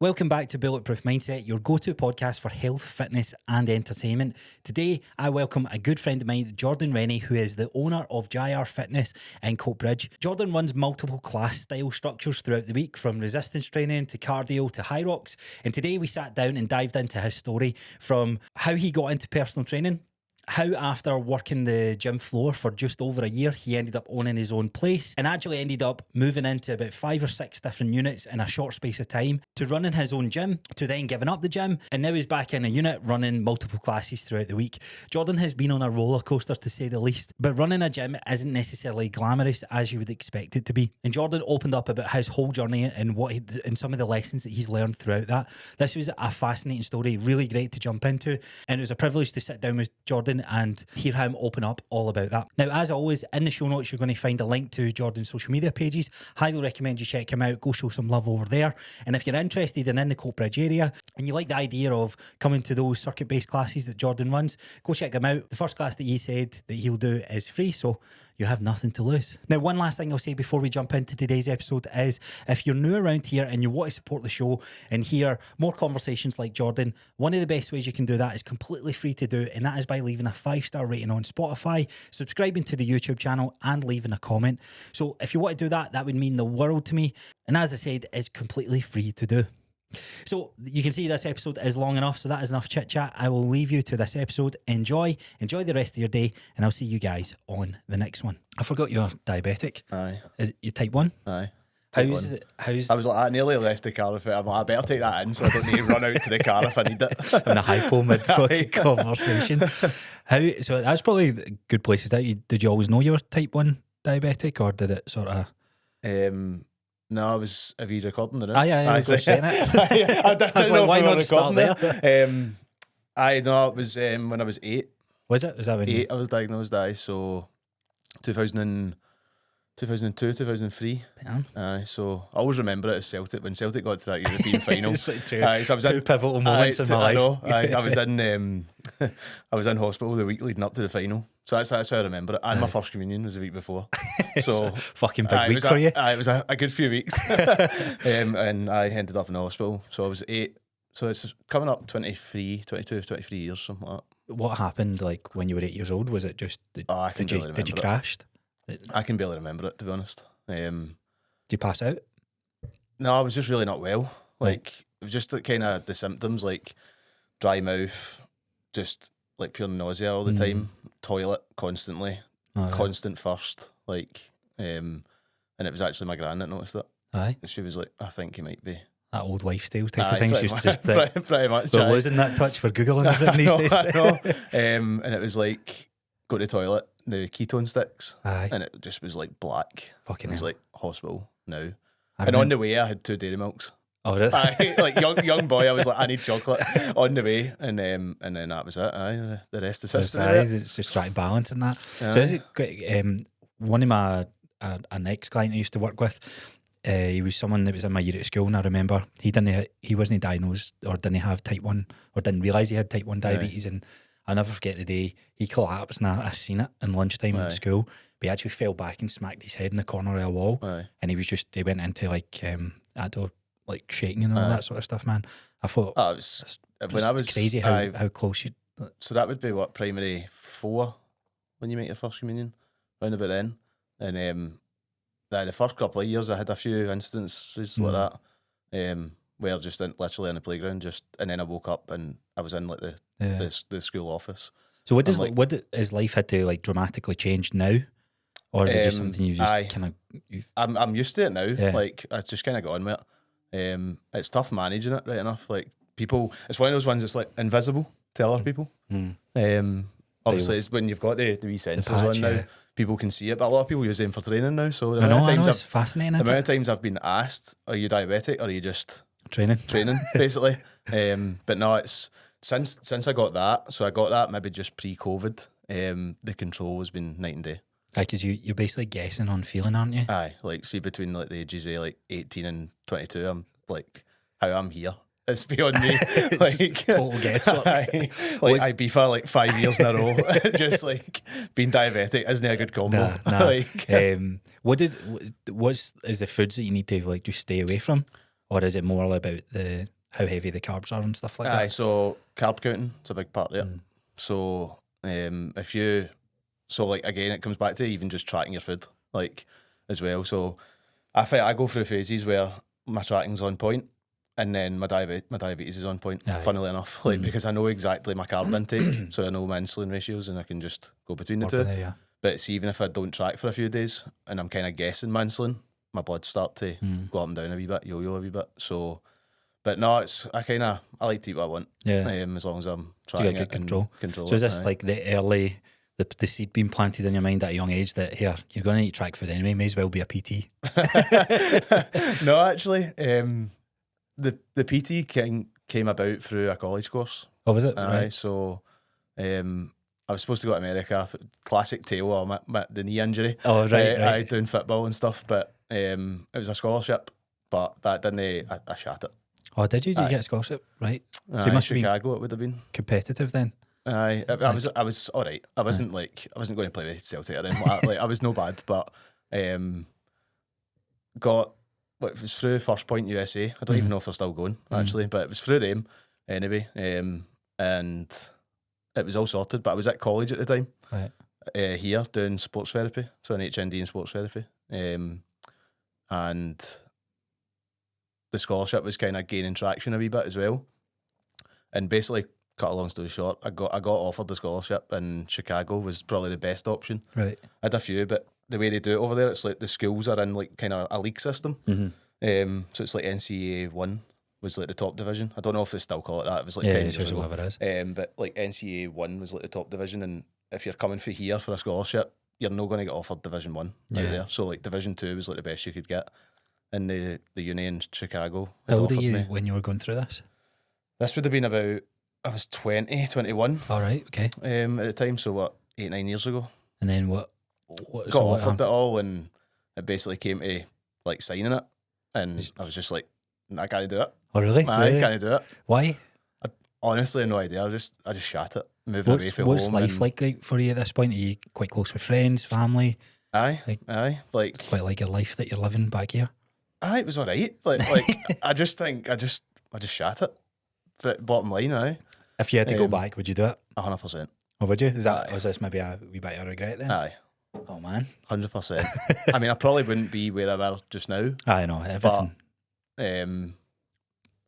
Welcome back to Bulletproof Mindset, your go-to podcast for health, fitness and entertainment. Today, I welcome a good friend of mine, Jordan Rennie, who is the owner of JR Fitness in Coatbridge. Jordan runs multiple class style structures throughout the week, from resistance training to cardio to high rocks. And today we sat down and dived into his story, from how he got into personal training, how after working the gym floor for just over a year, he ended up owning his own place and actually ended up moving into about 5 or 6 different units in a short space of time, to running his own gym, to then giving up the gym, and now he's back in a unit running multiple classes throughout the week. Jordan has been on a roller coaster, to say the least, but running a gym isn't necessarily glamorous as you would expect it to be. And Jordan opened up about his whole journey and and some of the lessons that he's learned throughout that. This was a fascinating story, really great to jump into, and it was a privilege to sit down with Jordan and hear him open up all about that. Now, as always, in the show notes, you're going to find a link to Jordan's social media pages. Highly recommend you check him out. Go show some love over there. And if you're interested and in the Coatbridge area and you like the idea of coming to those circuit-based classes that Jordan runs, go check them out. The first class that he said that he'll do is free, so you have nothing to lose. Now, one last thing I'll say before we jump into today's episode is, if you're new around here and you want to support the show and hear more conversations like Jordan, one of the best ways you can do that is completely free to do, and that is by leaving a 5-star rating on Spotify, subscribing to the YouTube channel and leaving a comment. So if you want to do that, that would mean the world to me. And as I said, it's completely free to do. So you can see this episode is long enough, so that is enough chit chat. I will leave you to this episode. Enjoy the rest of your day, and I'll see you guys on the next one. I forgot you're diabetic. Aye. Is it, you type 1? Aye. How's I was like, I nearly left the car. I'm like, I better take that in so I don't need to run out to the car if I need it. in a hypo mid fucking conversation? So that's probably a good place. Is that did you always know you were type 1 diabetic, or did it sort of? No, I was. Have you recording it? Aye, we're saying it. I didn't was know like, why if we were not start recording there? I know it was when I was 8. Was it? Was that when 8 I was diagnosed, so 2002, 2003. Damn. So I always remember it as Celtic, when Celtic got to that European final. It's like two so I was two pivotal moments in my life. I know. I was in I was in hospital the week leading up to the final. So that's how I remember it. And my first communion was a week before. So fucking big week for you. It was a good few weeks. And I ended up in the hospital. So I was 8. So it's coming up 23 years, something like that. What happened like when you were 8 years old? Was it just did you crash? I can barely remember it, to be honest. Did you pass out? No, I was just really not well. Like, it was just like kind of the symptoms, like dry mouth, just like pure nausea all the time, toilet constantly, constant thirst, like, and it was actually my gran that noticed it. Aye. She was like, I think you might be that old wife style type of thing. She's just pretty much. We're losing that touch for Google and everything these days. I know. And it was like, go to the toilet, the ketone sticks, Aye. and it just was like black. Fucking it was hell. like hospital now. And on the way, I had 2 Dairy Milks. Oh, really? Like young boy, I was like, I need chocolate on the way, and then that was it. Aye, the rest is history. It's just trying to balance in that. So is it one of my an ex client I used to work with? He was someone that was in my year at school, and I remember he wasn't diagnosed or didn't have type 1 or didn't realise he had type 1 diabetes, and I'll never forget the day he collapsed, and I seen it in lunchtime at school. But he actually fell back and smacked his head in the corner of a wall, and he went into like shaking and all that sort of stuff, man. I thought it was crazy how close you. So that would be what, primary 4 when you make your first communion, round about then, and the first couple of years I had a few instances like that, where just literally in the playground, and then I woke up and I was in like the school office. So what has life had to like dramatically change now, or is it just something you just kind of? I'm used to it now. Yeah. Like I just kind of got on with it. It's tough managing it, right enough. Like people, it's one of those ones that's like invisible to other people. Obviously, it's when you've got the wee sensors on now, people can see it. But a lot of people use them for training now. So I know, it's fascinating. The amount of times I've been asked, "Are you diabetic, or are you just training?" Basically. But no, it's since I got that. So I got that maybe just pre-COVID. The control has been night and day. Because you're basically guessing on feeling, aren't you? Aye, like see between like the ages of like 18 and 22, I'm like how I'm here. It's beyond me. Like total guesswork. Like I beef for like 5 years in a row. Just like being diabetic isn't a good combo. Nah. Like, what is the foods that you need to like just stay away from? or is it more about the how heavy the carbs are and stuff like Aye, that? so carb counting, it's a big part of it. So if you, so like again, it comes back to even just tracking your food, like as well. So I think I go through phases where my tracking's on point, and then my diabetes is on point. Aye. Funnily enough, like because I know exactly my carb intake, so I know my insulin ratios, and I can just go between the Work two. with it, yeah. But see, even if I don't track for a few days and I'm kind of guessing my insulin, my blood start to go up and down a wee bit, yo-yo a wee bit. So, but no, I like to eat what I want. Yeah. As long as I'm So you tracking got it good control. and control So is it, this aye. like the early, the seed being planted in your mind at a young age that here, you're going to eat track food anyway, may as well be a PT? No, actually, the PT came about through a college course. Oh, was it? Aye, Right. so I was supposed to go to America. Classic tale of the knee injury. Oh, right, I right. doing football and stuff, but it was a scholarship, but that didn't. I shat it. Oh, did you? Did you Aye. get a scholarship? Right. So Aye, you must have been Chicago, it would have been. competitive then. Aye, I was all right. I wasn't going to play with Celtic then. I was no bad, but got it was through First Point USA. I don't even know if they're still going actually, but it was through them anyway. And it was all sorted. But I was at college at the time, Right. Here doing sports therapy, so an HND in sports therapy, and the scholarship was kind of gaining traction a wee bit as well. And basically, cut a long story short, I got offered the scholarship, and Chicago was probably the best option. Right. I had a few, but the way they do it over there, it's like the schools are in like kind of a league system. So it's like NCAA 1 was like the top division. I don't know if they still call it that. It was like 10 years ago. Whatever it is. But like NCAA 1 was like the top division, and if you're coming for here for a scholarship, you're not going to get offered Division 1 out there. So like Division 2 was like the best you could get. And the uni in Chicago had How old are offered you me. when you were going through this? This would have been about, I was 20, 21 All right. Okay. at the time. So what, 8-9 years ago? And then what Got so what offered happened? it all, and it basically came to like signing it, and I was just like, I can't do it. Oh, really? I Really? can't do it. Why? Honestly, no idea. I just shat it, moving away from What's home. life and- like for you at this point? Are you quite close with friends, family? Aye, Like- like Quite like your life that you're living back here? aye, it was alright. Like I just think I just shat it. But bottom line, aye, If you had to go back, would you do it? 100%. Or would you? Is that Aye. was this maybe a wee bit of regret then? Aye, Oh man. 100%. I mean, I probably wouldn't be where I were just now. I know everything.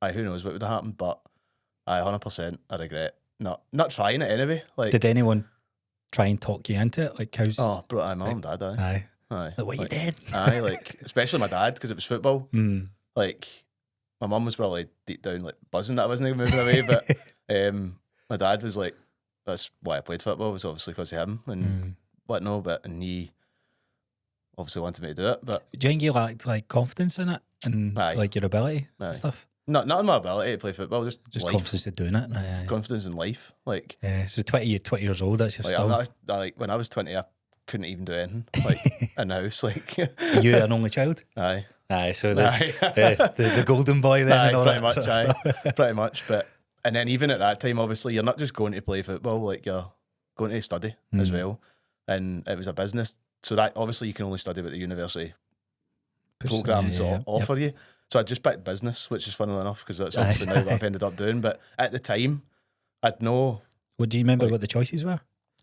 Aye, who knows what would have happened, but aye, 100%. I regret not trying it anyway. Like, Did anyone try and talk you into it? Like how's oh, bro, aye, my mum and dad, aye. aye. Aye. Like what you did? Aye, like, especially my dad, because it was football. Like, my mum was probably deep down, like, buzzing that I wasn't moving away, but my dad was like, that's why I played football, was obviously because of him, and whatnot, and he obviously wanted me to do it, but Do you think you lacked like confidence in it and Aye. like your ability Aye. and stuff? not in my ability to play football, just life. Confidence of doing it. Aye, aye. Confidence in life. Like, Yeah. So 20 years old, that's your like, still. I'm not, like, when I was 20, I couldn't even do anything, like, in the house, like, You an only child? aye. Aye, so there's Aye. the golden boy then Aye, and all pretty that much, sort of stuff. pretty much. But and then even at that time, obviously, you're not just going to play football; like you're going to study as well. And it was a business, so that obviously you can only study what the university programs offer you. So I just picked business, which is funnily enough because that's obviously now what I've ended up doing. But at the time, I'd know. What do you remember what the choices were?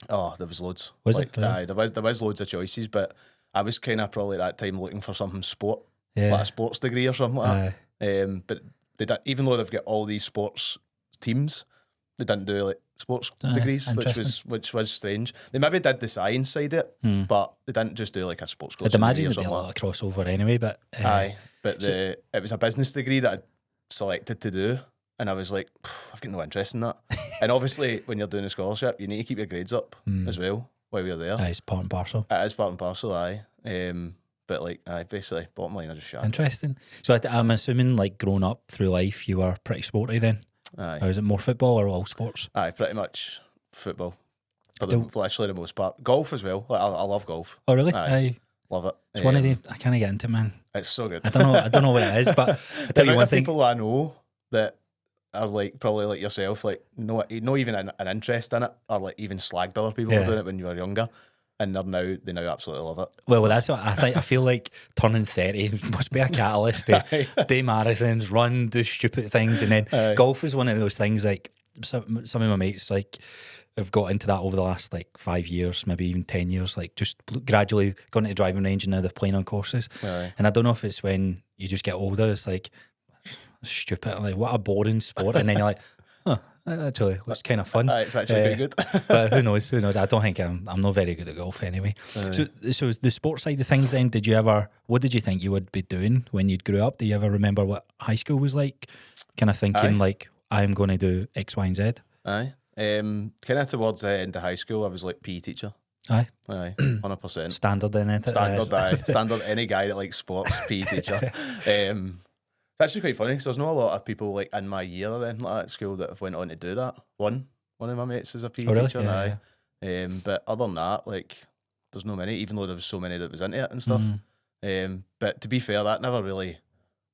Oh, there was loads. Was like, it? Yeah. Aye, there was loads of choices, but I was kind of probably at that time looking for something sport. Yeah. Like a sports degree or something like that. But they did, even though they've got all these sports teams, they didn't do like sports degrees, which was strange. They maybe did the science side of it, but they didn't just do like a sports course. I'd imagine degree there'd or be a something lot of crossover anyway, but aye, but it was a business degree that I'd selected to do, and I was like, I've got no interest in that. And obviously, when you're doing a scholarship, you need to keep your grades up as well while you're there. aye, it's part and parcel. It is part and parcel, aye. But like, basically, bottom line, I just shat. Interesting. So I'm assuming, like, growing up through life, you were pretty sporty then? Aye. Or is it more football or all sports? Aye, pretty much football. For literally the most part. Golf as well. Like, I love golf. Oh, really? Aye. Love it. It's one of the... I can't get into it, man. It's so good. I don't know what it is, but I The tell you amount one of thing. people I know that are like, probably like yourself, like, no even an interest in it, or like even slagged other people for Yeah. doing it when you were younger. and they now absolutely love it. Well, that's what I think. I feel like turning 30 must be a catalyst to do marathons, run, do stupid things, and then golf is one of those things. Like some of my mates like have got into that over the last like 5 years, maybe even 10 years. Like just gradually gone to the driving range and now they're playing on courses. And I don't know if it's when you just get older, it's like stupid, like what a boring sport, and then you're like, huh, actually looks kind of fun. It's actually pretty good. But who knows? I don't think I'm not very good at golf anyway. So the sports side of things then, what did you think you would be doing when you grew up? Do you ever remember what high school was like? Kind of thinking like, I'm going to do X, Y and Z? Aye. Kind of towards the end of high school, I was like PE teacher. Aye. 100%. Standard then, isn't it? Standard, any guy that likes sports, PE teacher. It's actually quite funny because there's not a lot of people like in my year or anything like that at school that have went on to do that. One of my mates is a PE teacher. Yeah. But other than that, like, there's no many, even though there was so many that was into it and stuff. But to be fair, that never really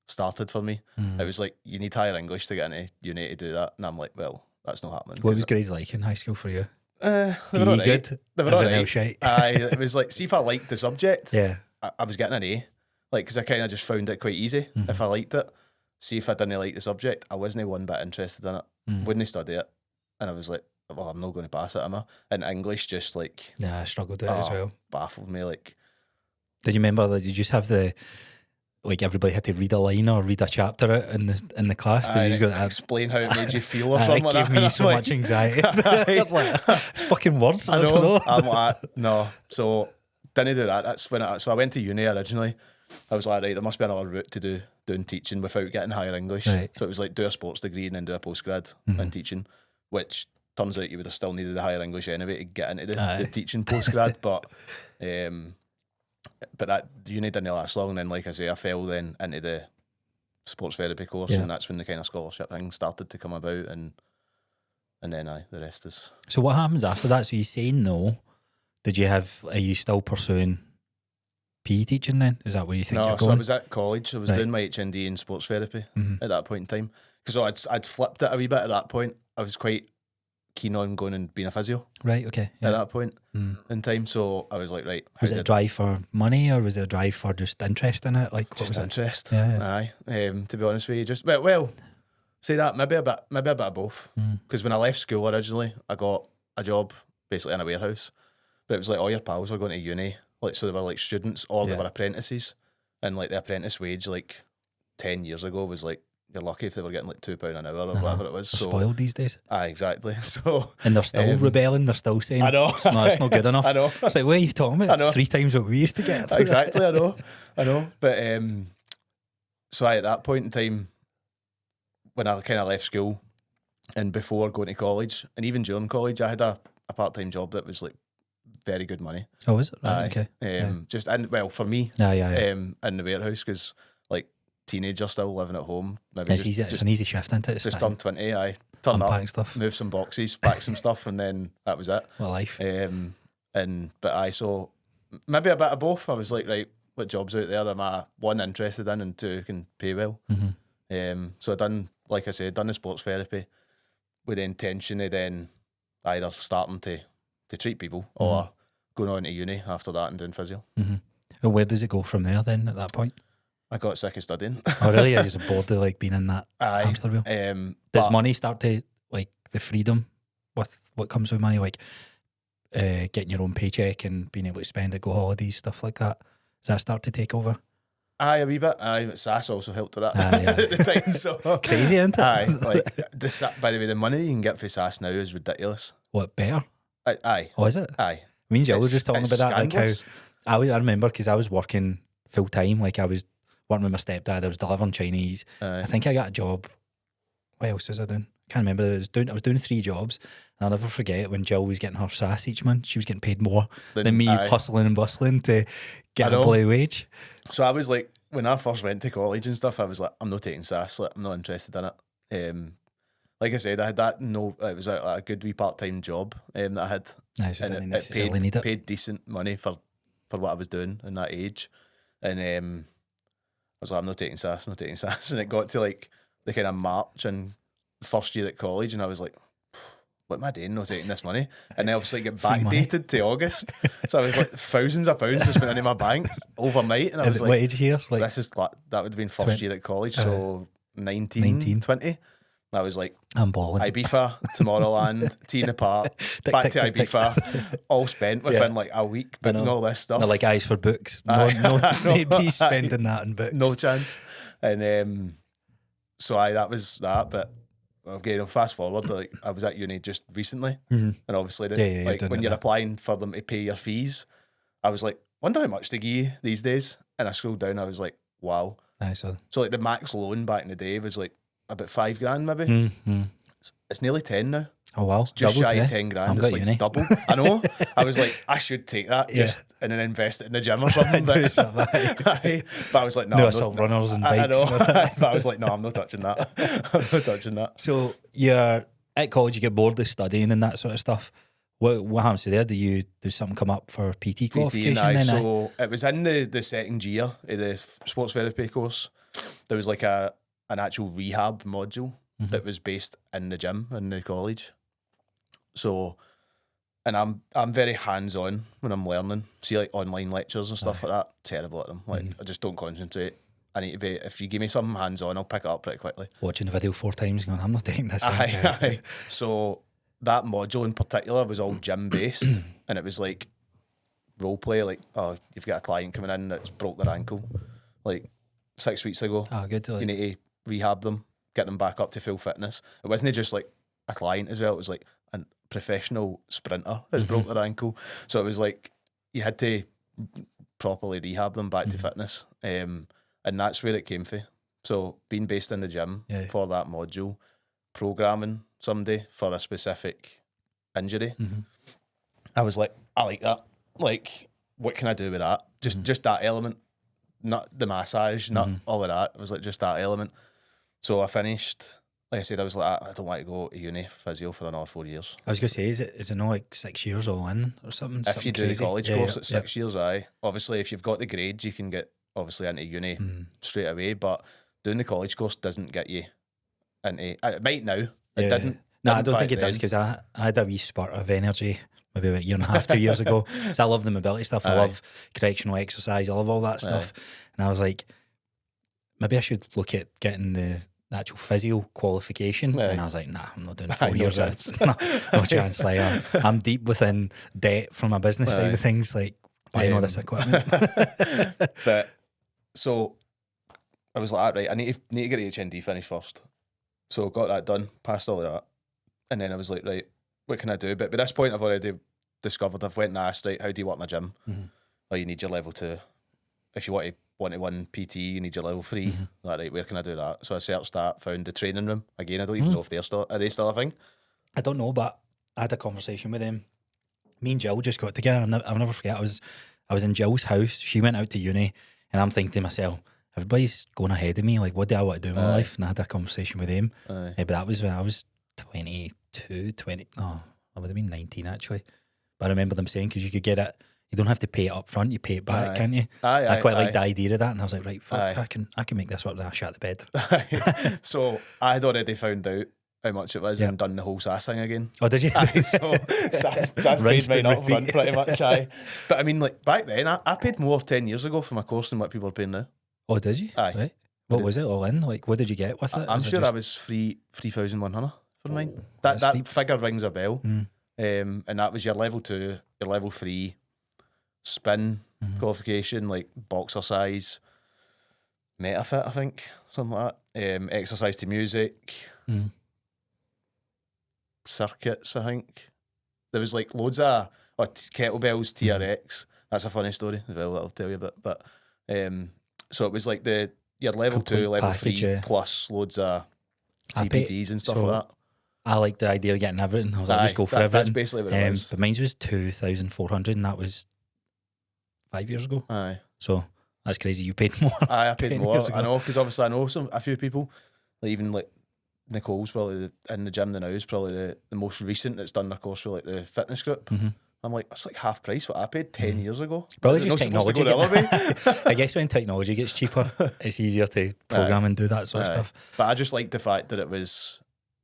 started for me. It was like, you need higher English to get into uni to do that. And I'm like, well, that's not happening. What was grades like in high school for you? They were all right. Good? They were all right. Aye, it was like, see if I liked the subject, I was getting an A. Like, because I kind of just found it quite easy if I liked it. See if I didn't like the subject, I wasn't one bit interested in it. Wouldn't study it. And I was like, well, I'm not going to pass it, am I? And English just like... Yeah, I struggled with it as well. Baffled me, like... Did you remember that? Did you just have like everybody had to read a line or read a chapter out in the class? Did you just explain how it made you feel or something like that? It gave me so much anxiety. It's like, it's fucking words. I know. I'm like, no. So, didn't do that. That's when so I went to uni originally. I was like, right, there must be another route to doing teaching without getting higher English. Right. So it was like do a sports degree and then do a postgrad in teaching, which turns out you would have still needed the higher English anyway to get into the teaching postgrad. But that uni didn't last long, and then like I say, I fell then into the sports therapy course, and that's when the kind of scholarship thing started to come about, and then the rest is. So what happens after that? So you say no. Are you still pursuing PE teaching then? Is that where you think you're going? No, so I was at college. I was doing my HND in sports therapy at that point in time. Because I'd flipped it a wee bit at that point. I was quite keen on going and being a physio. Right, okay. At that point in time. So I was like, right. Was it a drive for money or was it a drive for just interest in it? Like what just was interest. Yeah. Aye. To be honest with you, just well, say that maybe a bit of both. Because when I left school originally, I got a job basically in a warehouse. But it was like all your pals were going to uni. Like, so they were like students or they were apprentices, and like the apprentice wage like 10 years ago was like, you're lucky if they were getting like £2 an hour or whatever it was. They're spoiled these days. Aye, exactly. So and they're still rebelling. They're still saying, I know, it's not good enough. I know. It's like, what are you talking about? I know. 3 times what we used to get. Exactly. I know. But so at that point in time, when I kind of left school and before going to college, and even during college, I had a part-time job that was like very good money. Oh, is it? Right, okay. Just and well for me, in the warehouse, because like teenager still living at home. Maybe it's an easy shift, isn't it? Just turned 20. Turn up, stuff, move some boxes, pack some stuff, and then that was it. What life? So maybe a bit of both. I was like, right, what jobs out there am I one interested in, and two can pay well. So I done the sports therapy with the intention of then either starting to treat people or going on to uni after that and doing physio. And where does it go from there then at that point? I got sick of studying. Oh really? I just bored of like being in that hamster wheel. Does money start to, like the freedom with what comes with money, like getting your own paycheck and being able to spend it, go holidays, stuff like that? Does that start to take over? Aye, a wee bit. SAS also helped with that at the time. So crazy, isn't it? Aye, like by the way, the money you can get for SAS now is ridiculous. What, better? Aye. Oh, is it? Aye. Me and Jill were just talking about that, scandalous. Like how I remember because I was working full time. Like I was working with my stepdad. I was delivering Chinese. I think I got a job. What else was I doing? Can't remember. I was doing 3 jobs, and I'll never forget when Jill was getting her SAS each month. She was getting paid more than me, hustling and bustling to get a bloody wage. So I was like, when I first went to college and stuff, I was like, I'm not taking SAS. Like, I'm not interested in it. Like I said, I had that. It was a good wee part-time job that I had. Nice, and it paid decent money for what I was doing in that age. And I was like, I'm not taking SAS. And it got to like the kind of March and the first year at college, and I was like, what am I doing not taking this money? And then obviously get Free money. backdated to August. So I was like thousands of pounds just went into my bank overnight. And I was What like, age here? Like, this is like, that would have been first 20 year at college, so 19, 19. 20. And I was like, I'm balling. Ibiza, Tomorrowland, Tina Park, back tick, to tick, tick. Ibiza, all spent within like a week, booking all this stuff. They're like eyes for books. No, Aye. no, I know. nobody's spending that in books. No chance. And so that was that. But okay, fast forward, like I was at uni just recently, and obviously, like when you're applying for them to pay your fees, I was like, wonder how much they give you these days. And I scrolled down, I was like, wow. Nice. So like the max loan back in the day was like about $5,000 maybe. It's nearly 10 now. Oh wow, Just doubled, shy yeah. of 10 grand. I'm It's got like uni. double. I know. I was like, I should take that just and then invest it in the gym or something. Do But, something. but I was like, no, No I'm assault not, runners and I bikes. know. But I was like, no, I'm not touching that. I'm not touching that. So you're at college, you get bored of studying and that sort of stuff. What happens to there? Do something come up for PT qualification? PT, then, so it was in the second year of the sports therapy course. There was like an actual rehab module that was based in the gym in the college. So, and I'm very hands on when I'm learning. See, like online lectures and stuff like that. Terrible at them. Like I just don't concentrate. I need to be. If you give me something hands on, I'll pick it up pretty quickly. Watching the video 4 times, going, I'm not taking this. Aye. So that module in particular was all gym based, and it was like role play. Like, oh, you've got a client coming in that's broke their ankle, like 6 weeks ago. Oh, good. You need to rehab them, get them back up to full fitness. It wasn't just like a client as well. It was like a professional sprinter has broke their ankle. So it was like you had to properly rehab them back to fitness. And that's where it came from. So being based in the gym for that module, programming somebody for a specific injury, I was like, I like that. Like, what can I do with that? Just that element, not the massage, not all of that. It was like just that element. So I finished. Like I said, I was like, I don't want to go to uni physio for another 4 years. I was going to say, is it not like 6 years all in or something? If you do crazy? the college course, it's 6 years, aye. Obviously, if you've got the grades, you can get obviously into uni straight away, but doing the college course doesn't get you into... It might now. It didn't. No, I Didn't don't think back it does, then. because I had a wee spurt of energy maybe about a year and a half, 2 years ago. So I love the mobility stuff. I love correctional exercise. I love all that stuff. And I was like, maybe I should look at getting the actual physio qualification. And I was like, nah, I'm not doing 4 years. No chance. Like, I'm deep within debt from my business side of things, like buying all this equipment. But so I was like, right, I need to get HND finished first. So got that done, passed all of that. And then I was like, right, what can I do? But by this point, I've already discovered, I've went and asked, right, how do you work my gym? Oh, you need your level 2. If you want to one-to-one PT, you need your level 3. Like, right, where can I do that? So I searched that, found the training room. Again, I don't even know if are they still a thing? I don't know, but I had a conversation with them. Me and Jill just got together. I'll never forget. I was in Jill's house. She went out to uni, and I'm thinking to myself, everybody's going ahead of me. Like, what do I want to do in my life? And I had that conversation with him. But that was when I was 22, 20. No, I would have been 19 actually. But I remember them saying, because you could get it, you don't have to pay it up front, you pay it back, can't you? I quite liked the idea of that, and I was like, right, fuck, I can make this work. Then I shut the bed. So I had already found out how much it was and done the whole SAS thing again. Oh, did you? So SAS paid mine up front pretty much, But I mean, like, back then, I paid more 10 years ago for my course than what people are paying now. Oh, did you? Aye. Right. What was it all in? Like, what did you get with it? I'm sure I was 3,100 for mine. That figure rings a bell. And that was your level 2, your level 3, spin qualification, like boxer size, MetaFit, I think, something like that. Exercise to music, circuits, I think. There was like loads of kettlebells, TRX. That's a funny story as well that I'll tell you about. But so it was like your level Complete 2, level package, 3, plus loads of CPDs and stuff like that. I liked the idea of getting everything. I was like, just go for everything. That's basically what it was. But mine was 2,400, and that was 5 years ago. Aye. So that's crazy. You paid more. I paid more. I know, because obviously I know a few people, like even like Nicole's probably in the gym now is probably the most recent that's done their course with like the fitness group. I'm like, that's like half price what I paid 10 years ago. Probably Is it just not supposed to technology. go the other way? I guess when technology gets cheaper, it's easier to program and do that sort of stuff. But I just liked the fact that it was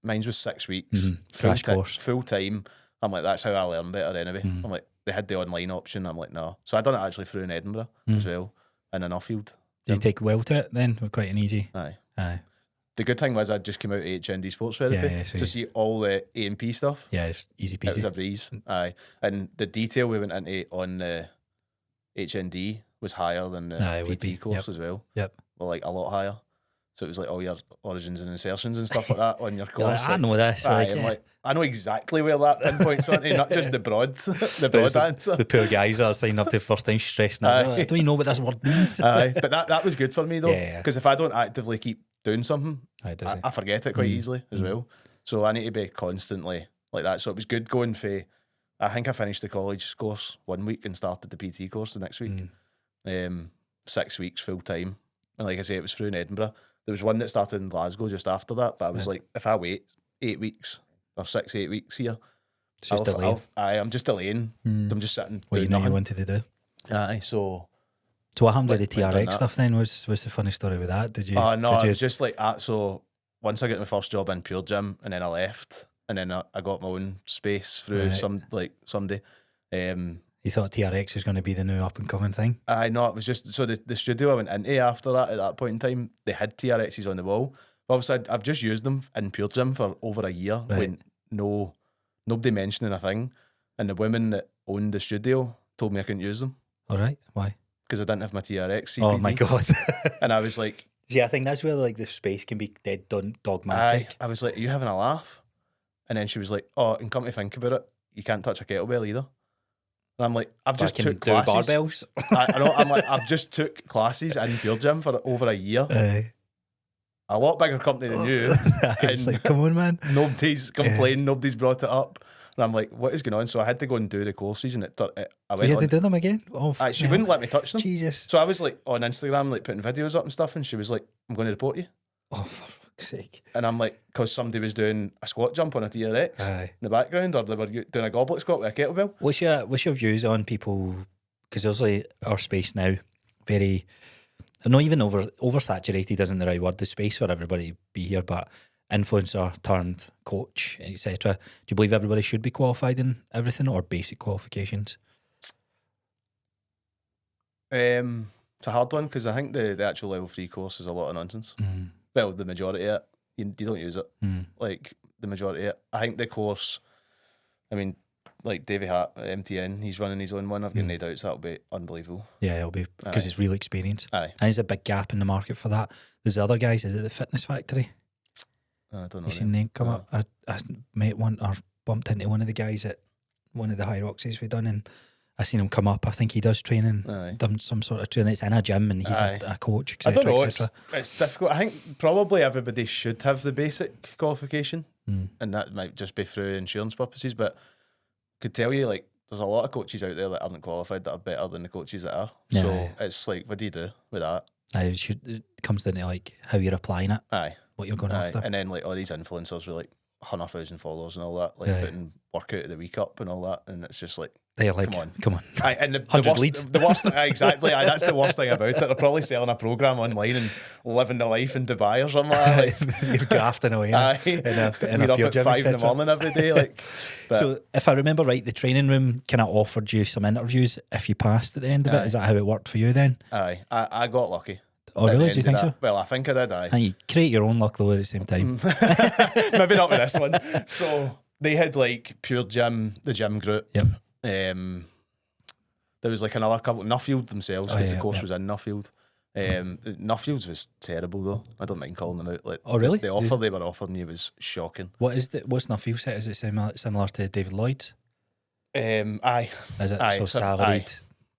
mine was 6 weeks. Crash course. Full time. I'm like, that's how I learn better anyway. I'm like, they had the online option. I'm like, no. So I done it actually through in Edinburgh as well, in an off-field. Did you take well to it then? Quite an easy. Aye. The good thing was I just came out of HND Sports Therapy to see all the A&P stuff. Yeah, it's easy peasy. It was a breeze. Aye. And the detail we went into on the HND was higher than the PT course as well. Yep. Well, like a lot higher. So it was like all your origins and insertions and stuff like that on your course. I know this. I know exactly where that pinpoints onto, not just the broad answer. The poor guys that are signing up to the first time stressing out. I don't even know what this word means. But that was good for me though. Because if I don't actively keep doing something, I forget it quite easily as well. So I need to be constantly like that. So it was good going for, I think I finished the college course 1 week and started the PT course the next week. 6 weeks full time. And like I say, it was through in Edinburgh. There was one that started in Glasgow just after that, but I was like, if I wait 8 weeks or 6-8 weeks here, it's just delaying. I'm just delaying. I'm just sitting. What you wanted to do. Aye, so what happened with the TRX stuff then? Was the funny story with that? Did you? Oh no, it was just like that. So once I got my first job in Pure Gym, and then I left, and then I got my own space through somebody. You thought TRX was going to be the new up and coming thing? I know, it was just so the studio I went into after that, at that point in time, they had TRXs on the wall. Obviously, I've just used them in Pure Gym for over a year when nobody mentioning a thing, and the women that owned the studio told me I couldn't use them. All right, why? Because I didn't have my TRX CPD. Oh my god! And I was like, yeah, I think that's where like the space can be dead dogmatic. I was like, are you having a laugh? And then she was like, oh, and come to think about it, you can't touch a kettlebell either. And I'm like, I've just took classes. Barbells. I know. I'm like, I've just took classes in Pure Gym for over a year. A lot bigger company than you. It's like, come on, man. Nobody's complained. Nobody's brought it up. And I'm like, what is going on? So I had to go and do the courses, and I went. You had to do them again? Oh, she wouldn't let me touch them. Jesus. So I was like on Instagram, like putting videos up and stuff, and she was like, I'm going to report you. Oh, for fuck's sake. And I'm like, because somebody was doing a squat jump on a TRX in the background, or they were doing a goblet squat with a kettlebell. What's your views on people? Because obviously our space now, very, not even oversaturated isn't the right word, the space for everybody to be here, but influencer turned coach, etc. Do you believe everybody should be qualified in everything, or basic qualifications? It's a hard one, because I think the actual level 3 course is a lot of nonsense. Well, the majority of it, you don't use it. Like, the majority of it. I think the course, I mean, like Davey Hart at MTN, he's running his own one. I've got no doubts that'll be unbelievable. Yeah, it'll be, because it's real experience. Aye. And there's a big gap in the market for that. There's other guys, is it the Fitness Factory? I don't know. You seen name come up? I met one, or bumped into one of the guys at one of the High Roxys we done, and I seen him come up. I think he does training, done some sort of training. It's in a gym, and he's a coach, etc. I don't know. It's difficult. I think probably everybody should have the basic qualification, and that might just be through insurance purposes. But I could tell you, like, there's a lot of coaches out there that aren't qualified that are better than the coaches that are. Yeah, so it's like, what do you do with that? It comes down to like how you're applying it. What you're going after. And then like all these influencers with like 100,000 followers and all that, like putting workout of the week up and all that, and it's just like, they're like, come on. And the worst, exactly. That's the worst thing about it. They're probably selling a program online and living the life in Dubai or something like that. You're grafting away. You're up at 5 in the morning every day. Like, so if I remember right, the training room kind of offered you some interviews if you passed at the end of it. Is that how it worked for you then? I got lucky. Oh really? Do you think so? Well, I think I did. And you create your own luck though at the same time. Maybe not with this one. So they had like Pure Gym, the gym group. Yep. There was like another couple, Nuffield themselves, because the course was in Nuffield. Nuffields was terrible though. I don't mind calling them out. Like, oh really? The offer they were offering me was shocking. What's Nuffield set? Is it similar to David Lloyd's? Aye. Is it so salaried?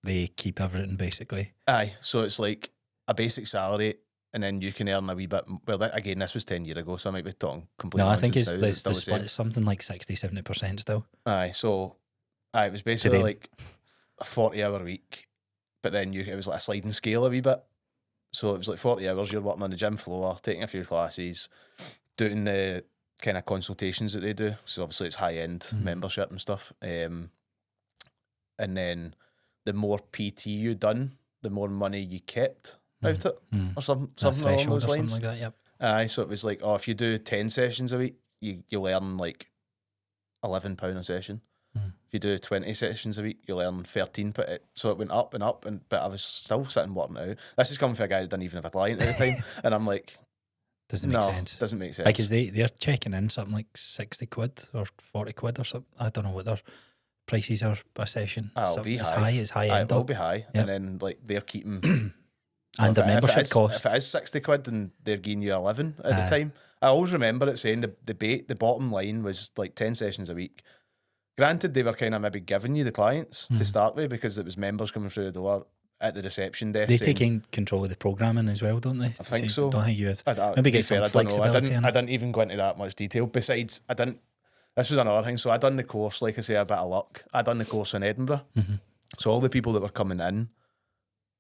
They keep everything basically. Aye. So it's like a basic salary, and then you can earn a wee bit. Well, again, this was 10 years ago, so I might be talking completely. No, I think it's the split is something like 60-70% still. Aye. So it was basically like a 40-hour week, but then it was like a sliding scale a wee bit. So it was like 40 hours you're working on the gym floor, taking a few classes, doing the kind of consultations that they do. So obviously it's high-end membership and stuff. And then the more PT you done, the more money you kept out it, or something along those lines. Something like that, yep. Aye, so it was like, if you do 10 sessions a week, you learn like £11 a session. If you do 20 sessions a week, you learn 13. So it went up and up, but I was still sitting working out. This is coming from a guy that didn't even have a client at the time, and I'm like, doesn't make sense. Doesn't make sense. Because they're checking in something like 60 quid or 40 quid or something. I don't know what their prices are a session. It'll be high. It's high end. It will be high, and then like they're keeping and the membership cost. If it is 60 quid, and they're giving you 11 at the time. I always remember it saying the bottom line was like 10 sessions a week. Granted, they were kind of maybe giving you the clients to start with because it was members coming through the door at the reception desk. They take in control of the programming as well, don't they? I think so. Don't think you had. Maybe get some flexibility. I didn't even go into that much detail. Besides, this was another thing. So I done the course, like I say, a bit of luck. I done the course in Edinburgh. So all the people that were coming in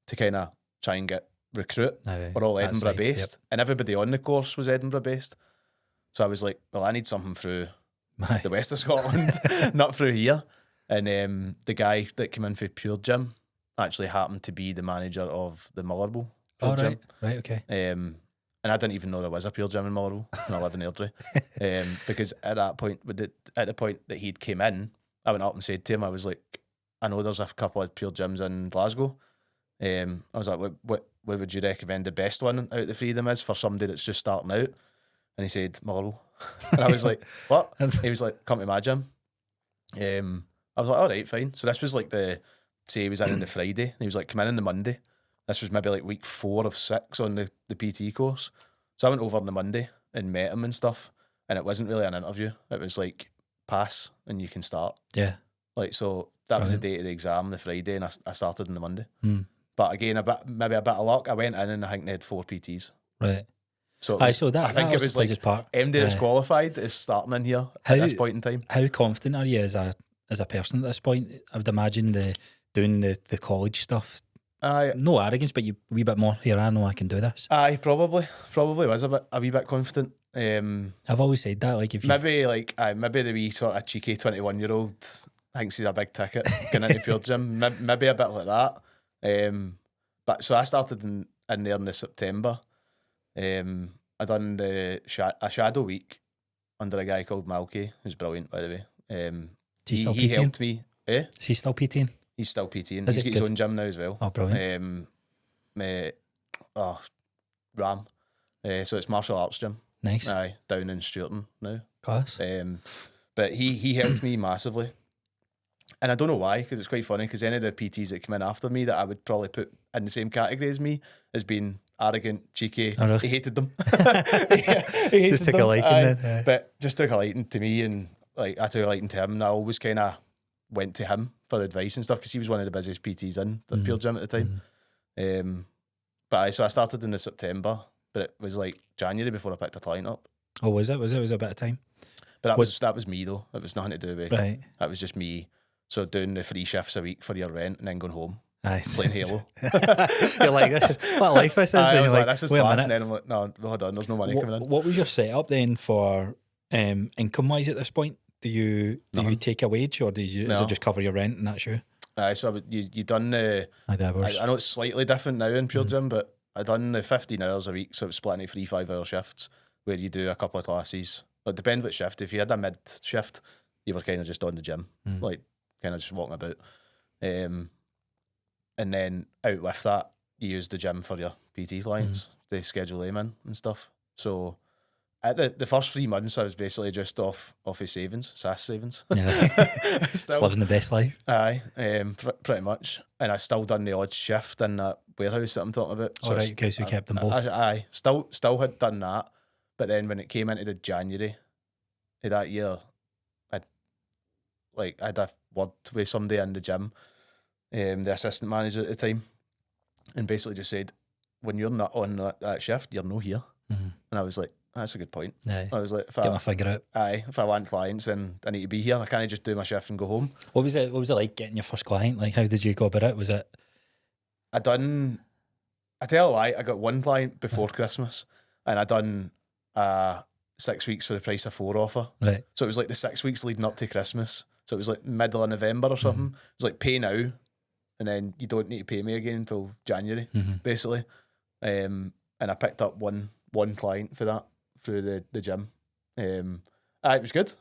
to kind of try and recruit were all Edinburgh based, and everybody on the course was Edinburgh based. So I was like, well, I need something through the west of Scotland, not through here. And the guy that came in for Pure Gym actually happened to be the manager of the Mullerbo Pure Gym. Right, okay. And I didn't even know there was a Pure Gym in Mullerbo when I lived in Airdrie. Because at the point that he'd came in, I went up and said to him, I was like, I know there's a couple of Pure Gyms in Glasgow. I was like, what would you recommend the best one out of the three of them is for somebody that's just starting out? And he said, Mullerbo. And I was like, what? He was like, come to my gym. I was like, all right, fine. So this was like say he was in on the Friday. And he was like, come in on the Monday. This was maybe like week 4 of 6 on the PT course. So I went over on the Monday and met him and stuff. And it wasn't really an interview. It was like, pass and you can start. Yeah. Like, so that was the date of the exam, the Friday, and I started on the Monday. But again, maybe a bit of luck. I went in and I think they had 4 PTs. Right. So, I think it was like part. MD that's qualified is starting in here at this point in time. How confident are you as a person at this point? I would imagine doing the college stuff. No arrogance, but you a wee bit more here. I know I can do this. Probably was a wee bit confident. I've always said that. Like if maybe the wee sort of cheeky 21-year-old thinks he's a big ticket going into Pure Gym. Maybe a bit like that. But so I started in there in the September. I done a shadow week under a guy called Malky, who's brilliant, by the way. He helped me. Is he still PTing? He's still PTing. He's got his own gym now as well. Oh, brilliant. RAM. So it's martial arts gym. Nice. Aye, down in Stewarton now. Class. But he helped me massively. And I don't know why, because it's quite funny, because any of the PTs that come in after me that I would probably put in the same category as me as being arrogant, cheeky. Oh, really? He hated them. he hated just took a liking then. Yeah. But just took a liking to me, and like I took a liking to him, and I always kind of went to him for advice and stuff because he was one of the busiest PTs in the Pure Gym at the time. So I started in the September, but it was like January before I picked a client up. Oh, was it? Was it a bit of time? But that was me though. It was nothing to do with right. That was just me. So doing the 3 shifts a week for your rent and then going home. Aye. Playing Halo. You're like, what life this is? I was like, this is class. And then I'm like, no, hold on, there's no money coming in. What was your setup then for income wise at this point? Do you take a wage or does it just cover your rent and that's you? So you done the hours. I know it's slightly different now in Pure Gym, but I done the 15 hours a week, so it's split into 3 5-hour shifts where you do a couple of classes. It depends what shift. If you had a mid shift, you were kind of just on the gym, like kind of just walking about. And then out with that, you use the gym for your PT clients. They schedule them in and stuff. So at the first 3 months, I was basically just off his savings, SAS savings. Yeah, still living the best life. Aye, pretty much. And I still done the odd shift in that warehouse that I'm talking about. So right, okay, so you kept them both. Aye, still had done that. But then when it came into the January of that year, I had a word with somebody in the gym, the assistant manager at the time, and basically just said, when you're not on that shift, you're no here. And I was like, that's a good point. Aye. I was like, get my figure out. Aye, if I want clients, then I need to be here. I can't just do my shift and go home. What was it like getting your first client? Like, how did you go about it? Was it? I tell you a lie, I got 1 client before Christmas, and I done 6 weeks for the price of 4 offer. Right. So it was like the 6 weeks leading up to Christmas. So it was like middle of November or something. It was like pay now, and then you don't need to pay me again until January, basically. And I picked up one client for that through the gym. And It was good.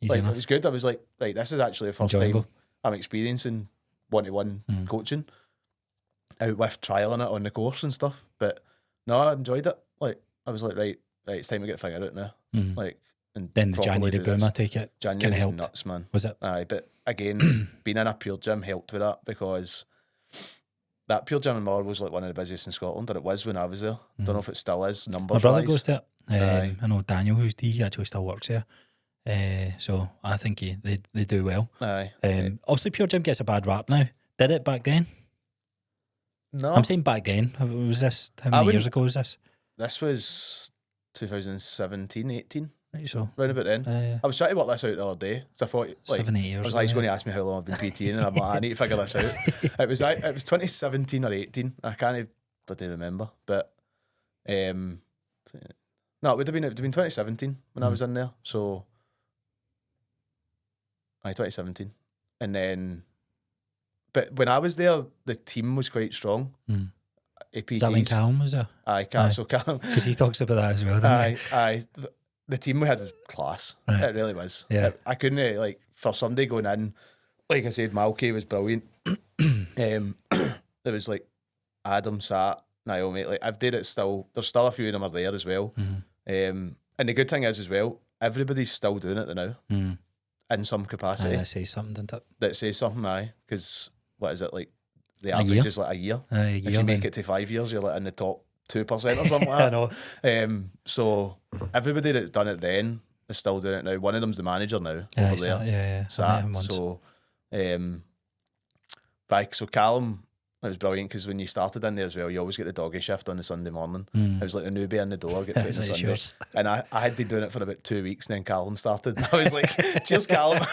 Easy enough. It was good. I was like, right, this is actually the first Enjoyable. time I'm experiencing one-to-one coaching out with trialing it on the course and stuff. But no, I enjoyed it. Like, I was like, right, it's time to get figured out now. Like, and Then the properly January do boom, this. I take it, kind January of was helped. nuts, man. Was it? Aye, but again, being in a pure gym helped with that, because that pure gym in Mar was like one of the busiest in Scotland, and it was when I was there. Don't know if it still is, numbers My brother wise. goes to it. Aye. I know Daniel, he actually still works there. So I think they do well. Aye. Obviously, Pure Gym gets a bad rap now. Did it back then? No. I'm saying back then. Was this, how many years ago was this? This was 2017, 18. Right, so Round about then. I was trying to work this out the other day. So I thought, like, 7, 8 years I was ago, like, he's yeah. going to ask me how long I've been PTing, and I'm like, I need to figure this out. It was 2017 or 18. I can't bloody remember. But no, it would have been 2017 when I was in there. So 2017. And then, but when I was there, the team was quite strong. APTs. Is that when Callum was there? Aye, Callum. So Callum. Because he talks about that as well, doesn't he? Aye. The team we had was class. Right. It really was. Yeah. I couldn't, like, for somebody going in, like I said, Malky was brilliant. There was like Adam, Sat, Naomi. Like, I've did it still. There's still a few of them are there as well. And the good thing is as well, everybody's still doing it now in some capacity. That says something, doesn't it? That says something, aye. Because what is it, like, the A average year? is like a year. A If year, you make then. it to 5 years, you're like in the top 2% or something like that. I know. So everybody that done it then is still doing it now. One of them's the manager now over there. Yeah. So, I met him once. so Callum, it was brilliant, because when you started in there as well, you always get the doggy shift on the Sunday morning. It was like a newbie in the door, get put in the Is that Sunday. yours? And I had been doing it for about 2 weeks, and then Callum started. I was like, cheers, Callum.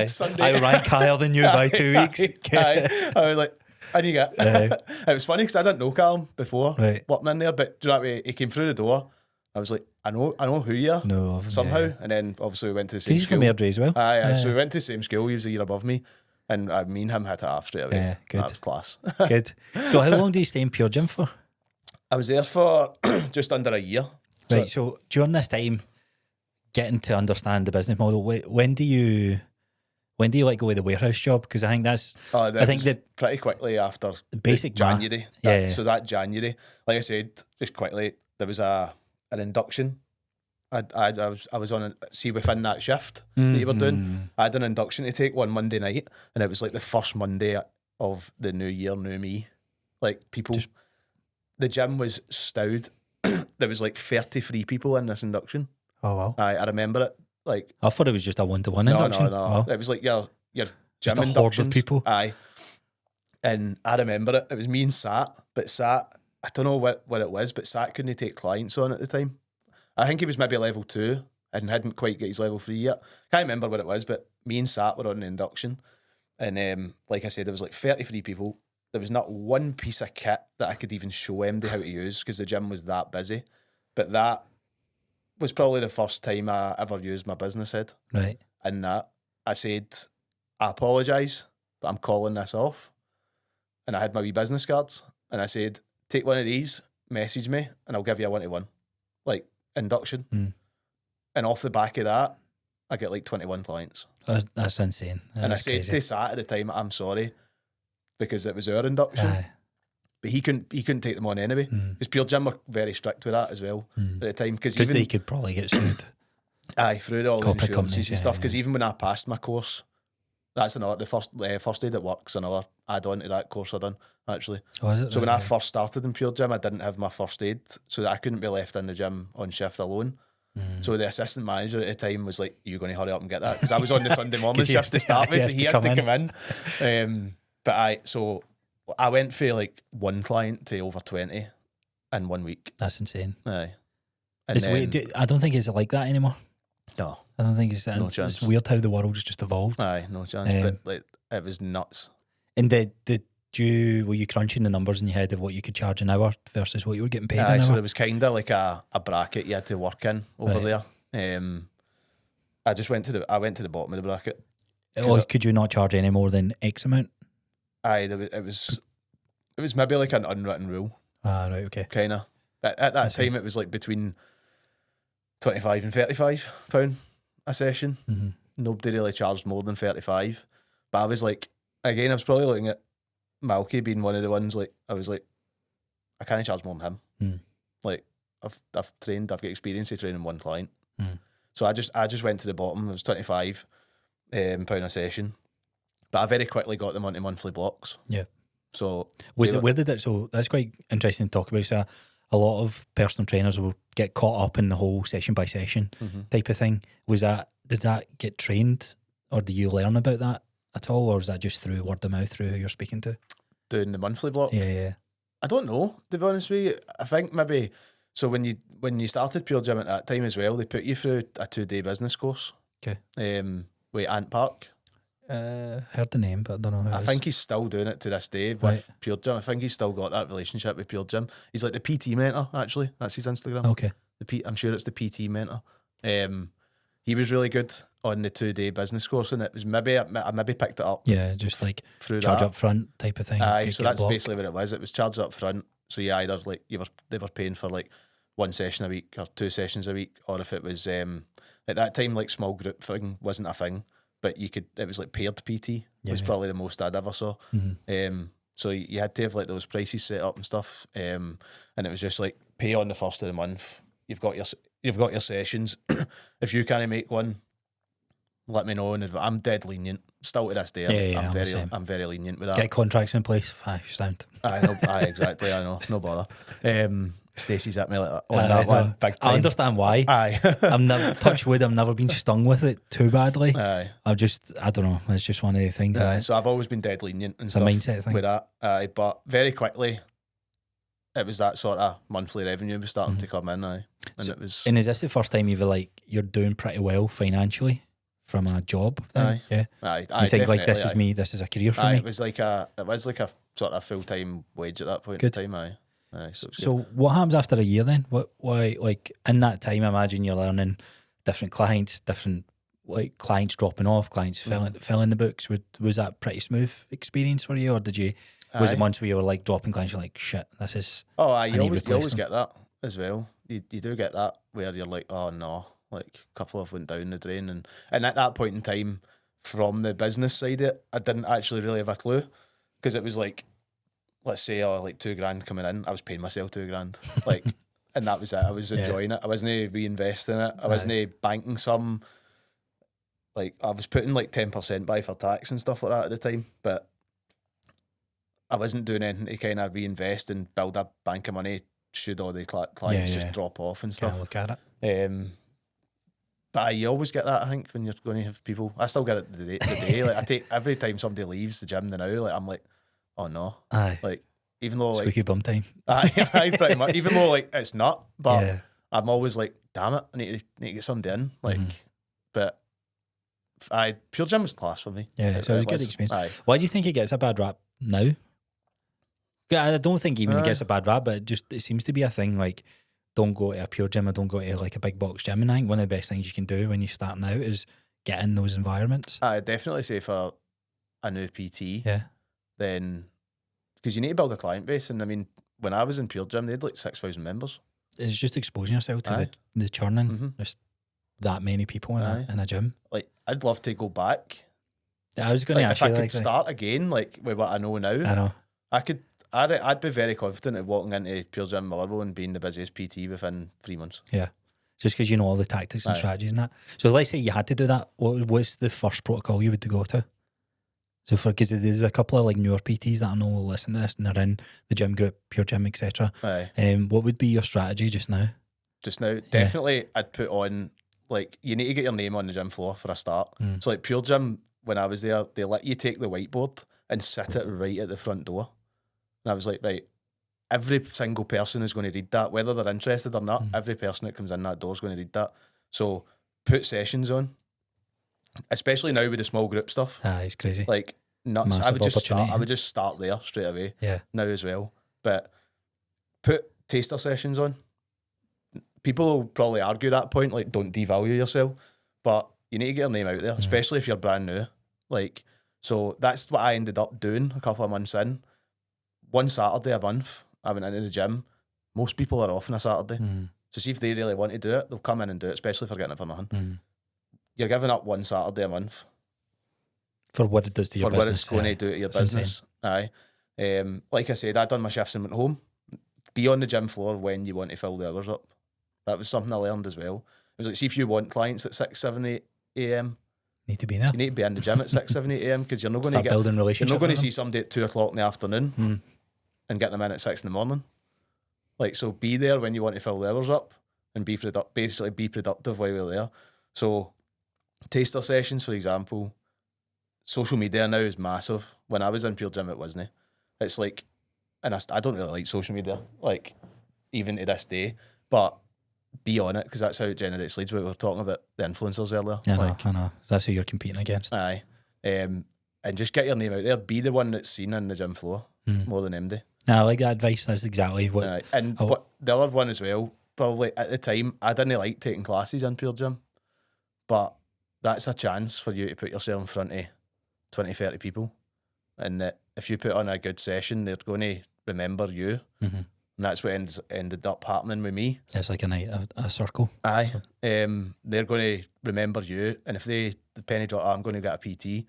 Sunday. I rank higher than you by 2 weeks. Aye. I was like, and you get it was funny because I didn't know Callum before Right. working in there, but do you know what I mean? He came through the door. I was like, I know who you are. No, of him, somehow. yeah. And then obviously we went to the same Because he's school. from Airdrie as well. Aye, so we went to the same school. He was a year above me, and me and him had it off straight away. Yeah, good. That was class. Good. So how long do you stay in Pure Gym for? I was there for just under a year. Right, so during this time, getting to understand the business model, when do you let go of the warehouse job? Because I think that's, I think that pretty quickly after basic January. Yeah. So that January, like I said, just quickly, there was an induction. I was on within that shift that you were doing, I had an induction to take one Monday night, and it was like the first Monday of the new year, new me. Like, people, the gym was stowed. There was like 33 people in this induction. Oh wow. I remember it. Like, I thought it was just a one-to-one no, induction. no. Wow. It was like your Just gym a horde of inductions. people. Aye. And I remember it. It was me and Sat, but Sat, I don't know what it was, but Sat couldn't take clients on at the time. I think he was maybe level 2 and hadn't quite got his level 3 yet. Can't remember what it was, but me and Sat were on the induction. And like I said, there was like 33 people. There was not one piece of kit that I could even show MD how to use, because the gym was that busy. But that was probably the first time I ever used my business head. Right. And that I said, I apologise, but I'm calling this off. And I had my wee business cards, and I said, take one of these, message me, and I'll give you a 1-to-1, like, induction. And off the back of that, I get like 21 clients. That's insane. And I said to Sat at the time, I'm sorry, because it was our induction. Aye. But he couldn't take them on anyway. Because Pure Gym were very strict with that as well at the time. Because Because they could probably get sued. Aye, through all the Corporate insurances companies, and stuff. Because yeah. even when I passed my course, that's another, the first aid at work's another add-on to that course I done, actually. Oh, is it? So when Right, I first started in Pure Gym, I didn't have my first aid, so that I couldn't be left in the gym on shift alone. So the assistant manager at the time was like, "You're going to hurry up and get that," because I was on the Sunday morning 'Cause he shift has to to- start with, he so has he to had to come come in. So I went for like one client to over 20 in 1 week. That's insane. Aye, and It's weird. I don't think it's like that anymore. no, I don't think it's No chance. It's weird how the world's just evolved. aye, no chance. But like, it was nuts. And were you crunching the numbers in your head of what you could charge an hour versus what you were getting paid Aye, an so hour? there was kind of like a bracket you had to work in over Right. there. I just went to the bottom of the bracket. Or could you not charge any more than X amount? Aye, it was maybe like an unwritten rule, Ah, right, okay. kind of. At that time, it was like between 25 and £35 a session. Nobody really charged more than 35. But I was like, again, I was probably looking at Malky being one of the ones, like, I was like, I can't charge more than him. Like, I've trained, I've got experience of training one client. So I just went to the bottom. It was £25 pound a session. But I very quickly got them onto monthly blocks. Yeah. So where did it? So that's quite interesting to talk about. So a lot of personal trainers will get caught up in the whole session by session type of thing. Does that get trained, or do you learn about that at all, or is that just through word of mouth through who you're speaking to? Doing the monthly block? Yeah. I don't know, to be honest with you. I think maybe, so when you started Pure Gym at that time as well, they put you through a 2-day business course. Okay. With Ant Park. Heard the name, but I don't know who I think he's still doing it to this day with Pure Gym. I think he's still got that relationship with Pure Gym. He's like the PT mentor, actually. That's his Instagram. Okay. I'm sure it's the PT mentor. He was really good on the 2-day business course, and it was I maybe picked it up. Yeah, just like through charge that. up front type of thing. Aye, so that's basically what it was. It was charged up front. So you either like they were paying for like 1 session a week or 2 sessions a week, or if it was at that time like small group thing wasn't a thing, but it was like paired PT was probably the most I'd ever saw. So you had to have like those prices set up and stuff, and it was just like pay on the first of the month. You've got your sessions. If you can't make one, let me know. And I'm dead lenient still to this day. I'm very lenient with that. Get contracts in place. Sound. I know. Exactly. I know. No bother. Stacey's at me like on that one. Big time. I understand why. Aye. I'm never touch wood. I've never been stung with it too badly. Aye. I don't know. It's just one of the things. So I've always been dead lenient and it's stuff a mindset thing with that. But very quickly, it was that sort of monthly revenue was starting to come in. And so, it was. And is this the first time you're doing pretty well financially from a job? Aye. Yeah. Aye. You think like this is me? This is a career for me. It was like a sort of full-time wage at that point in time. Aye. So what happens after a year then? Why like in that time? I imagine you're learning different clients, like clients dropping off, clients filling the books. Was that pretty smooth experience for you, or was it months where you were like dropping clients? You're like, shit, this is. Oh, aye, you always get that as well. You do get that where you're like, oh no, like a couple of went down the drain, and at that point in time, from the business side of it, I didn't actually really have a clue, because it was like, let's say, like $2,000 coming in, I was paying myself $2,000, like, and that was it. I was enjoying it. I wasn't reinvesting it. I wasn't banking some. Like I was putting like 10% by for tax and stuff like that at the time, but I wasn't doing anything to kind of reinvest and build a bank of money should all the clients just drop off and stuff. Look at it. But you always get that, I think, when you're going to have people. I still get it today. Like I take every time somebody leaves the gym now, like I'm like, oh no. Aye. Like even though like squeaky bum time. Aye, pretty much. Even though like it's not, but I'm always like, damn it, I need to get somebody in. Like but Pure Gym was class for me. Yeah, so it was a good experience. Aye. Why do you think it gets a bad rap now? I don't think even it gets a bad rap, but it seems to be a thing. Like, don't go to a Pure Gym or don't go to like a big box gym. And I think one of the best things you can do when you're starting out is get in those environments. I definitely say for a new PT, then because you need to build a client base. And I mean, when I was in Pure Gym, they had like 6,000 members. It's just exposing yourself to the churning. Just that many people in a gym. Like, I'd love to go back. I was going to ask if you, I could start again, like with what I know now. I know. I'd be very confident at walking into Pure Gym Motherwell and being the busiest PT within 3 months. Yeah. Just because you know all the tactics and strategies and that. So let's say you had to do that. What was the first protocol you would go to? So because there's a couple of like newer PTs that I know will listen to this and they're in the gym group, Pure Gym, etc. What would be your strategy just now? Just now, definitely I'd put on, like, you need to get your name on the gym floor for a start. So like Pure Gym, when I was there, they let you take the whiteboard and sit it right at the front door. And I was like, right, every single person is going to read that, whether they're interested or not. Every person that comes in that door is going to read that. So put sessions on, especially now with the small group stuff. It's crazy. Like nuts. Massive I would just start there straight away. Yeah. Now as well, but put taster sessions on. People will probably argue that point, like don't devalue yourself, but you need to get your name out there, especially if you're brand new. Like, so that's what I ended up doing a couple of months in. One Saturday a month, I went into the gym. Most people are off on a Saturday. So see if they really want to do it, they'll come in and do it, especially if they're getting it for nothing. You're giving up one Saturday a month for what it does to your for business. what it's going to do to your It's business. Aye. Like I said, I done my shifts and went home. Be on the gym floor when you want to fill the hours up. That was something I learned as well. It was like, see if you want clients at 6, 7, 8 a.m. Need to be there. You need to be in the gym at 6, 7, 8 a.m. because you're not going to building you're relationships. not going to with see them. somebody at 2 o'clock in the afternoon and get them in at 6 in the morning. Like, so be there when you want to fill the hours up and basically be productive while you're there. So taster sessions, for example, social media now is massive. When I was in Pure Gym, it wasn't. It's like, and I don't really like social media, like even to this day, but be on it because that's how it generates leads. We were talking about the influencers earlier. I know. That's who you're competing against. Aye. And just get your name out there. Be the one that's seen in the gym floor more than MD. I like that advice. That's exactly what. Aye. And but the other one as well, probably at the time, I didn't like taking classes in Pure Gym, but that's a chance for you to put yourself in front of 20, 30 people. And that if you put on a good session, they're going to remember you. And that's what ended up happening with me. It's like a night, a circle. Aye. So. They're going to remember you. And if they, the penny drop, I'm going to get a PT,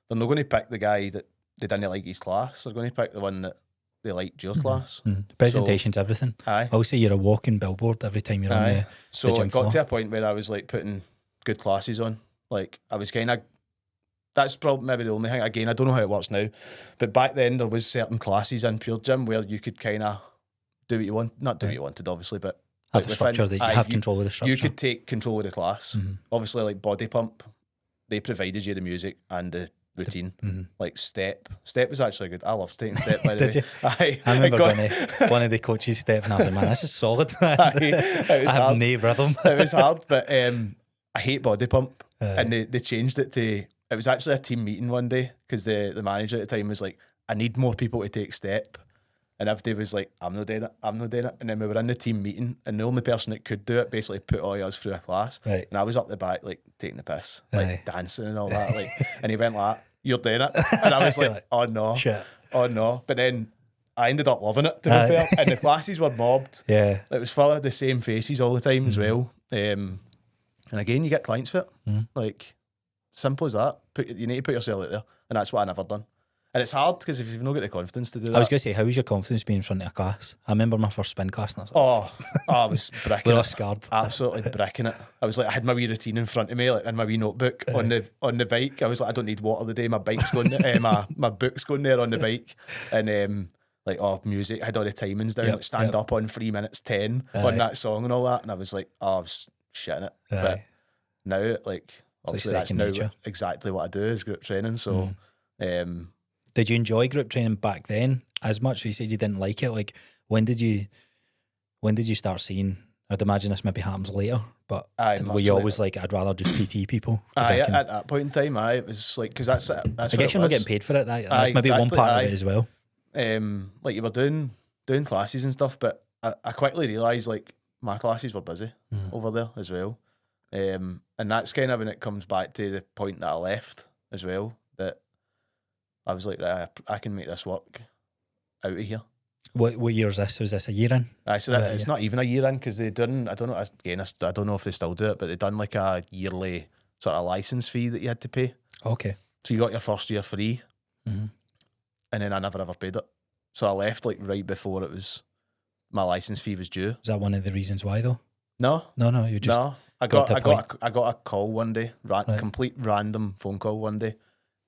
they're not going to pick the guy that they didn't like his class. They're going to pick the one that they liked your class. Presentation's everything. Aye. I would say you're a walking billboard every time you're on the So gym it got floor. to a point where I was like putting good classes on. Like I was kind of, that's probably maybe the only thing. Again, I don't know how it works now, but back then there was certain classes in Pure Gym where you could kind of do what you want, not do what you wanted, obviously, but have like the structure that you have control of the structure. You could take control of the class. Obviously, like Body Pump, they provided you the music and the routine. Like Step was actually good. I loved taking Step. By the Did way. you? I remember one of the coaches Step, and I was like, man, this is solid. I have no rhythm. It was hard, but I hate Body Pump, and they changed it to. It was actually a team meeting one day because the manager at the time was like, I need more people to take Step. And everybody was like, I'm not doing it. And then we were in the team meeting and the only person that could do it basically put all of us through a class. Right. And I was up the back, like, taking the piss, like, dancing and all that. Like, and he went like, you're doing it. And I was like, oh no. Shit. Oh no. But then I ended up loving it, to be fair. And the classes were mobbed. Yeah. It was full of the same faces all the time as well. And again, you get clients for it. Like, simple as that. You need to put yourself out there. And that's what I never done. And it's hard because if you've not got the confidence to do that. I was going to say, how was your confidence being in front of a class? I remember my first spin class. And I was bricking we're all it. scared. Absolutely bricking it. I was like, I had my wee routine in front of me, like in my wee notebook on the bike. I was like, I don't need water today. My bike's going there. my book's going there on the bike. And music. I had all the timings down. Like stand up on 3 minutes 10 on that song and all that. And I was like, I was shitting it. But now, like, obviously that's now exactly what I do is group training. So, did you enjoy group training back then as much? You said you didn't like it. Like, when did you start seeing? I'd imagine this maybe happens later, but were you always like, I'd rather just PT people? At that point in time, it was like, because that's I guess you're not getting paid for it. That's maybe one part of it as well. Like you were doing classes and stuff, but I quickly realised like my classes were busy over there as well, and that's kind of when it comes back to the point that I left as well. That I was like, I can make this work out of here. What year is this? Was this a year in? It's not even a year in because they done, I don't know, again, I don't know if they still do it, but they done like a yearly sort of license fee that you had to pay. Okay. So you got your first year free, and then I never ever paid it. So I left like right before my license fee was due. Is that one of the reasons why though? No, you just I got a call one day, complete random phone call one day,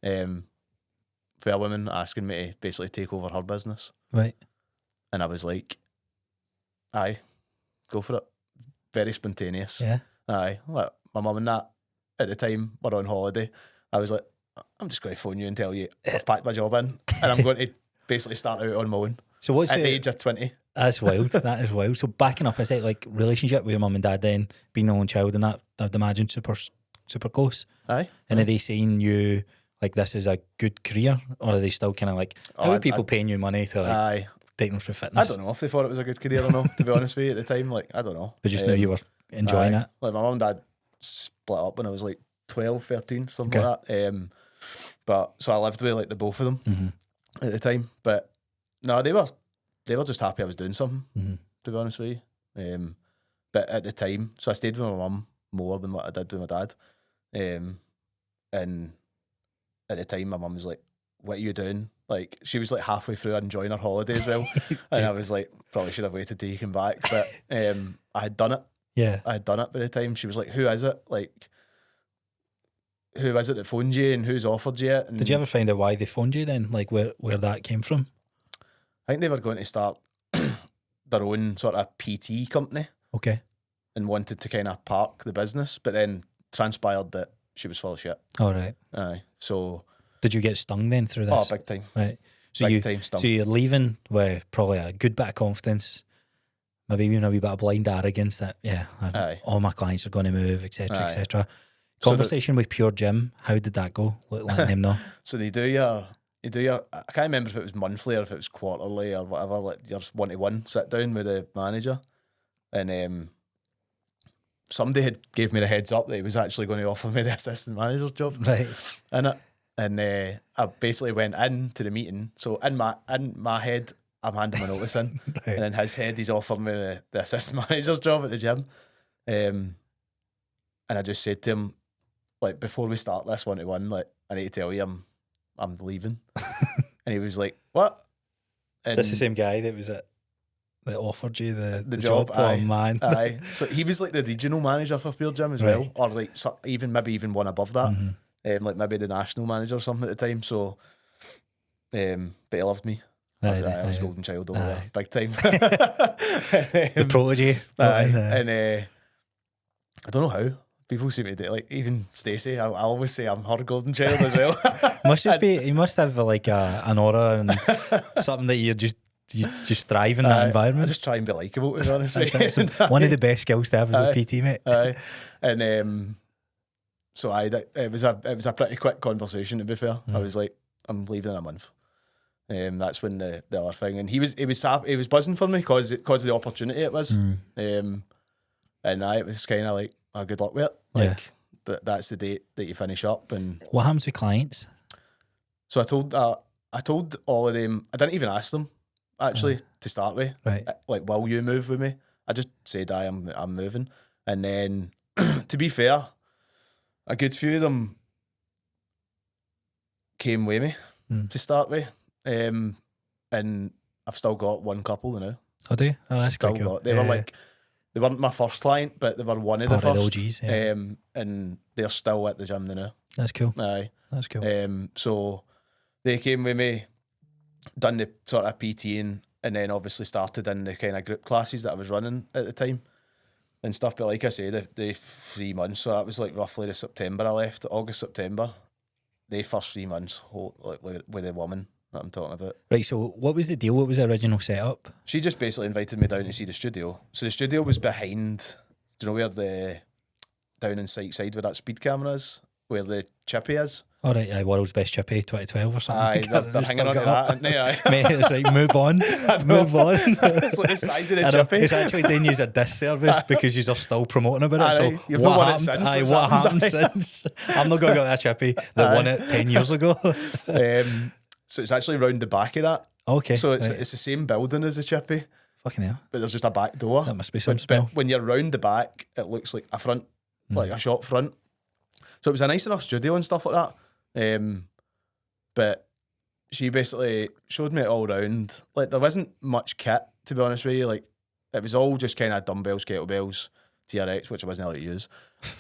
for a woman asking me to basically take over her business. Right. And I was like, aye, go for it. Very spontaneous. Yeah. Aye. Like my mum and that at the time were on holiday. I was like, I'm just going to phone you and tell you I've packed my job in and I'm going to basically start out on my own. So what's at the age of 20? That's wild. That is wild. So backing up, is it like relationship with your mum and dad then, being the only child and that, I'd imagine super close? Aye. And are they seeing you like this is a good career, or are they still kind of like, how are people paying you money to like take them through fitness? I don't know if they thought it was a good career or not, to be honest with you at the time. Like, I don't know. But just knew you were enjoying it. Like my mum and dad split up when I was like 12, 13, something like that. But so I lived with like the both of them at the time. But no, they were just happy I was doing something, to be honest with you. But at the time, so I stayed with my mum more than what I did with my dad. And at the time, my mum was like, "What are you doing?" Like, she was like halfway through enjoying her holiday as well. And I was like, probably should have waited till you came back. But I had done it. Yeah. I had done it by the time. She was like, "Who is it? Like, who is it that phoned you and who's offered you it?" And Did you ever find out why they phoned you then? Like where that came from? I think they were going to start their own sort of PT company Okay. and wanted to kind of park the business, but then transpired that she was full of shit. All right. Aye. So, Did you get stung then through this? big time. Right. So Big time stung. So you're leaving with probably a good bit of confidence, maybe even a wee bit of blind arrogance that Aye. all my clients are going to move, etc., Aye. etc. So Conversation with Pure Gym. How did that go? Letting them know. So you do your, I can't remember if it was monthly or if it was quarterly or whatever, like your 1-to-1 sit down with the manager. And somebody had gave me the heads up that he was actually going to offer me the assistant manager's job. Right. And I basically went into the meeting. So in my head, I'm handing my notice in. Right. And in his head, he's offering me the assistant manager's job at the gym. And I just said to him, like, before we start this 1-to-1, like, I need to tell you I'm leaving. And he was like, "What?" And That's the same guy that offered you the job. Oh Aye, man. aye. So he was like the regional manager for Pure Gym as Right. well, or like maybe even one above that, Mm-hmm. like maybe the national manager or something at the time. So, but he loved me. Aye, I was aye. golden child over there, Aye. big time. The protege. Aye. And, And I don't know how people seem to do, like, even Stacey. I always say I'm her golden child as well. you must have like an aura and something that you just thrive in that I environment. just try and be likeable, to be honest. That's with you. one of the best skills to have as a Aye. PT, mate. Aye. And so it was a pretty quick conversation, to be fair. I was like, I'm leaving in a month. That's when the other thing, and he was buzzing for me because of the opportunity it was. And it was kind of like, oh, good luck with it. Like, that's the date that you finish up. And What happens with clients? so I told all of them. I didn't even ask them actually to start with. Right. Like, will you move with me? I just said, I'm moving. And then, to be fair, a good few of them came with me to start with. And I've still got one couple now. Oh, do you? Oh, that's Still quite cool. got. They were like, they weren't my first client, but they were one of the Part of first. the OGs, yeah. And they're still at the gym now. That's cool. Aye. That's cool. So they came with me, done the sort of PTing, and then obviously started in the kind of group classes that I was running at the time and stuff. But like I say, the 3 months, so that was like roughly the September I left, August, September. The first 3 months, like with the woman that I'm talking about. Right, so what was the deal? What was the original setup? She just basically invited me down to see the studio. So the studio was behind, do you know where down in side where that speed camera is? Where the chippy is? All right, World's Best Chippy 2012 or something. Aye, like that. they're They've hanging still on to got that, up. aren't they? Aye. Mate, it's like, move on. Move on. It's like the size of the I know, chippy. it's actually doing you a disservice because you're still promoting about it. Aye, So you've not won it happened? since, Aye, what's what happened? happened since? I'm not going to get that chippy that won it 10 years ago. So it's actually round the back of that. Okay. So it's right. the same building as the chippy, Fucking hell. but there's just a back door. That must be some But spell. when you're round the back, it looks like a front, like a shop front. So it was a nice enough studio and stuff like that. But she basically showed me it all round. Like, there wasn't much kit, to be honest with you. Like, it was all just kind of dumbbells, kettlebells, TRX, which I wasn't allowed to use.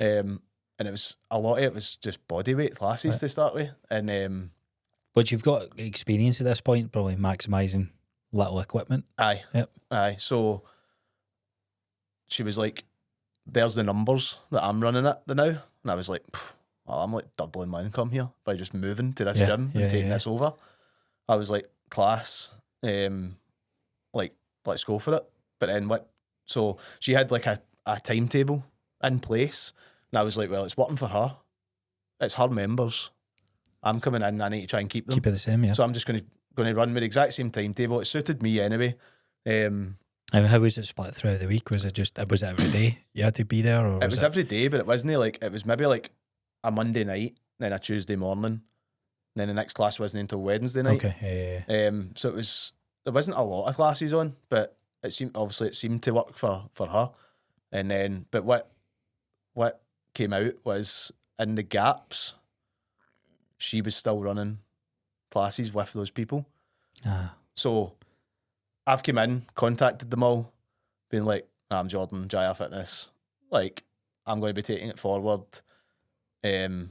And it was a lot of it was just bodyweight classes to start with. And But you've got experience at this point, probably maximising little equipment. aye. Yep. Aye. So she was like, there's the numbers that I'm running at the now. And I was like, well, I'm like doubling my income here by just moving to this gym and taking this over. I was like, class. Like, let's go for it. But then so she had like a timetable in place. And I was like, well, it's working for her. It's her members. I'm coming in, I need to try and keep them. Keep it the same, yeah. So I'm just going to run with the exact same timetable. It suited me anyway. How was it split throughout the week? Was it every day you had to be there? Or It was every day, but it wasn't like, it was maybe like a Monday night, then a Tuesday morning, then the next class wasn't until Wednesday night. Okay, yeah. So there wasn't a lot of classes on, but it seemed to work for her. And then, but what came out was in the gaps, she was still running classes with those people. So I've come in, contacted them all, being like, I'm Jordan, Jaya Fitness. Like, I'm going to be taking it forward. I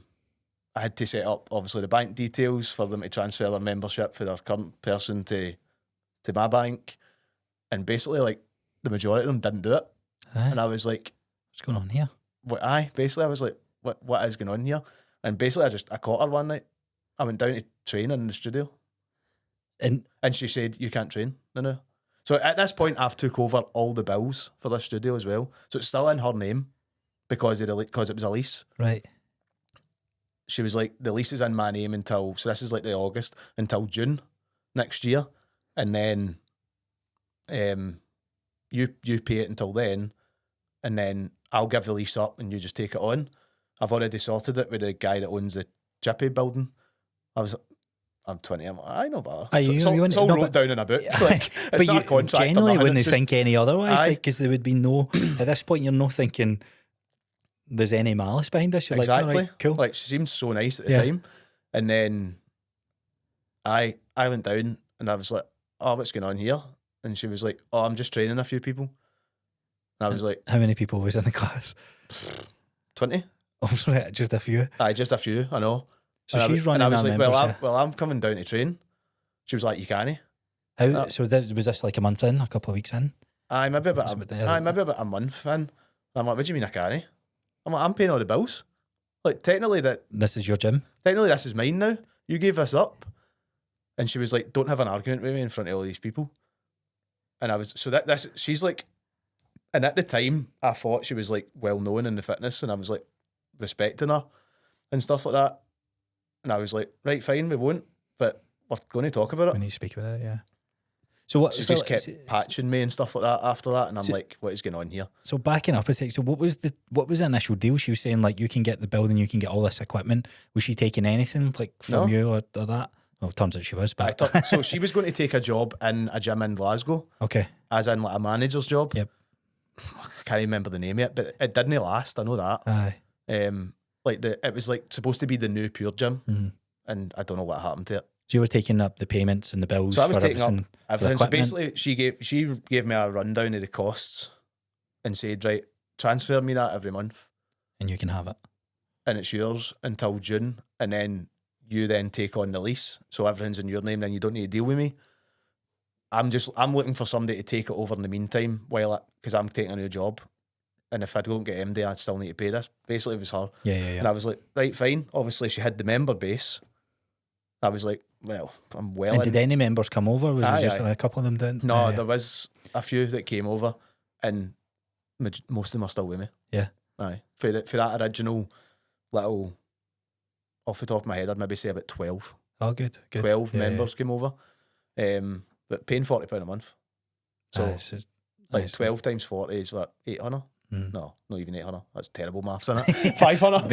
had to set up, obviously, the bank details for them to transfer their membership for their current person to my bank. And basically, like, the majority of them didn't do it. And I was like, what's going on here? Basically, I was like, what is going on here? And basically, I caught her one night. I went down to train in the studio. And she said, you can't train. No. So at this point, I've took over all the bills for the studio as well. So it's still in her name because it was a lease. Right. She was like, the lease is in my name until, so this is like the August, until June next year. And then you pay it until then. And then I'll give the lease up and you just take it on. I've already sorted it with the guy that owns the Chippy building. I'm 20. I know about her. It's all wrote down in a book. Like, it's not a contract. Generally wouldn't think any otherwise, because there would be no, at this point, you're not thinking there's any malice behind this. You're exactly. Like, all right, cool. Like, she seemed so nice at the time. And then I went down and I was like, oh, what's going on here? And she was like, oh, I'm just training a few people. And I was like, how many people was in the class? 20. Oh, sorry, just a few. Just a few, I know. So she's running. And I was like, I'm coming down to train. She was like, you can't. How? So was this like a month in, a couple of weeks in? Maybe about a month in. I'm like, what do you mean I can't? I'm like, I'm paying all the bills. Like, technically this is your gym. Technically, this is mine now. You gave this up. And she was like, don't have an argument with me in front of all these people. And I was, so this, she's like, and at the time, I thought she was like well known in the fitness, and I was like respecting her and stuff like that. And I was like, right, fine, we won't, but we're going to talk about it. We need to speak about it, yeah. So what? She just kept patching me and stuff like that after that, and I'm like, what is going on here? So backing up a sec, so what was the initial deal? She was saying like, you can get the building, you can get all this equipment. Was she taking anything like from you or that? Well, it turns out she was. But so she was going to take a job in a gym in Glasgow. Okay. As in like a manager's job. Yep. I can't remember the name yet, but it didn't last. I know that. Aye. It was like supposed to be the new Pure Gym, and I don't know what happened to it. So you were taking up the payments and the bills. So I was taking everything, up everything. So basically, she gave me a rundown of the costs, and said, right, transfer me that every month, and you can have it, and it's yours until June, and then you then take on the lease, so everything's in your name. Then you don't need to deal with me. I'm looking for somebody to take it over in the meantime because I'm taking a new job. And if I don't get MD, I'd still need to pay this. Basically, it was her. Yeah. And I was like, right, fine. Obviously, she had the member base. I was like, well, I'm well. And did any members come over? Was it just a couple of them didn't? No, there was a few that came over, and most of them are still with me. Yeah. Aye. For that original little, off the top of my head, I'd maybe say about 12. Oh, good. 12 members came over. But paying £40 a month. So, 12 times 40 is what, 800? No, not even 800. That's terrible maths, isn't it? 500.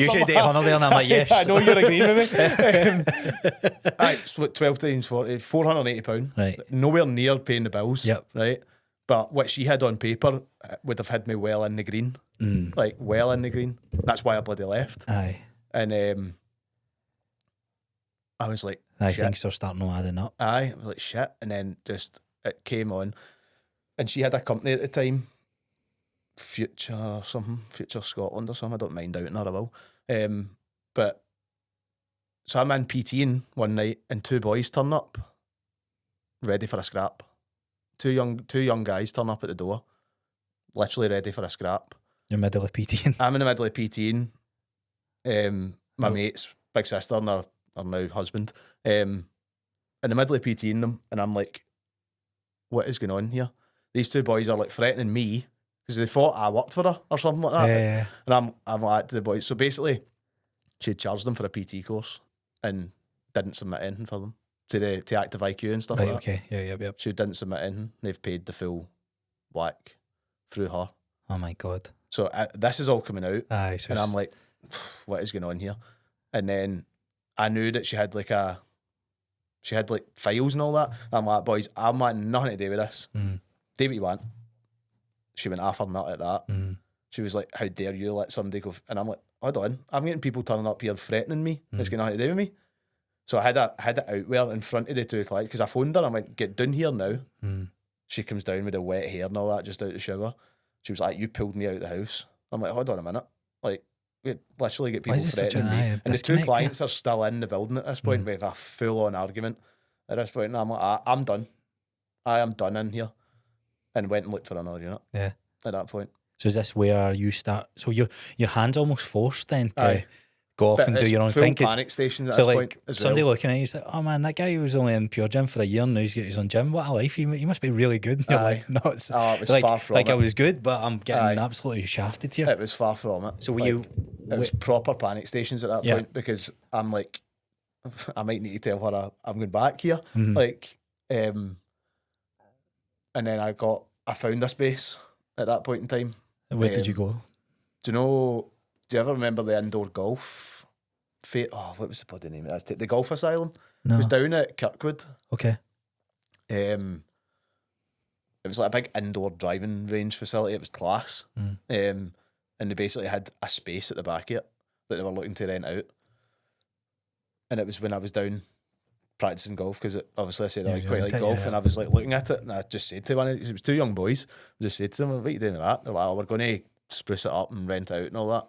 You said 800 there, and I'm like, yes. I know you're agreeing with me. Right, so 12 times 40, £480. Right. Nowhere near paying the bills. Yep. Right. But what she had on paper would have had me well in the green. Like, well in the green. That's why I bloody left. Aye. And I was like, things are starting to add up. Aye. I was like, shit. And then just, it came on. And she had a company at the time, Future Scotland or something. I don't mind outing her, I will. But so I'm in PTing one night and two boys turn up, ready for a scrap. Two young guys turn up at the door, literally ready for a scrap. You're middle of PTing. I'm in the middle of PTing. My mate's big sister and her now husband. In the middle of PTing them, and I'm like, what is going on here? These two boys are like threatening me because they thought I worked for her or something like that. Yeah. And I'm like to the boys. So basically, she charged them for a PT course and didn't submit anything for them to Active IQ and stuff like that. Okay. Yeah. She didn't submit anything. They've paid the full whack through her. Oh my God. So this is all coming out. Aye. So and I'm like, what is going on here? And then I knew that she had like files and all that. And I'm like, boys, I'm wanting nothing to do with this. Do what you want. she went off her nut at that. She was like, how dare you let somebody go? And I'm like, hold on, I'm getting people turning up here threatening me. It's got nothing to do with me. So I had it out there in front of the two clients because I phoned her. I'm like, get down here now. She comes down with the wet hair and all that, just out the shower. She was like, you pulled me out of the house. I'm like, hold on a minute. Like, we literally get people threatening me. And the two clients are still in the building at this point. We have a full-on argument at this point. And I'm like, I'm done. I am done in here. And went and looked for another unit. Yeah. At that point. So is this where you start? So your hand's almost forced then to go off and do your own thing. Panic stations at so this like point as somebody well. looking at you, he's like, oh man, that guy was only in Pure Gym for a year and now he's got his own gym. What a life! He must be really good. And you're like, no, it's it was like, far from like it. I was good, but I'm getting absolutely shafted here. It was far from it. So It was proper panic stations at that point because I'm like, I might need to tell her I'm going back here. Like, and then I found a space at that point in time. Where did you go? Do you ever remember the indoor golf? What was the bloody name of that? The golf asylum? No. It was down at Kirkwood. Okay. It was like a big indoor driving range facility. It was class. And they basically had a space at the back of it that they were looking to rent out. And it was when I was down practicing golf, because obviously I said I quite like golf, and I was like looking at it, and I just said to it was two young boys, I just said to them, what are you doing with that? They're like, oh, we're going to spruce it up and rent it out and all that.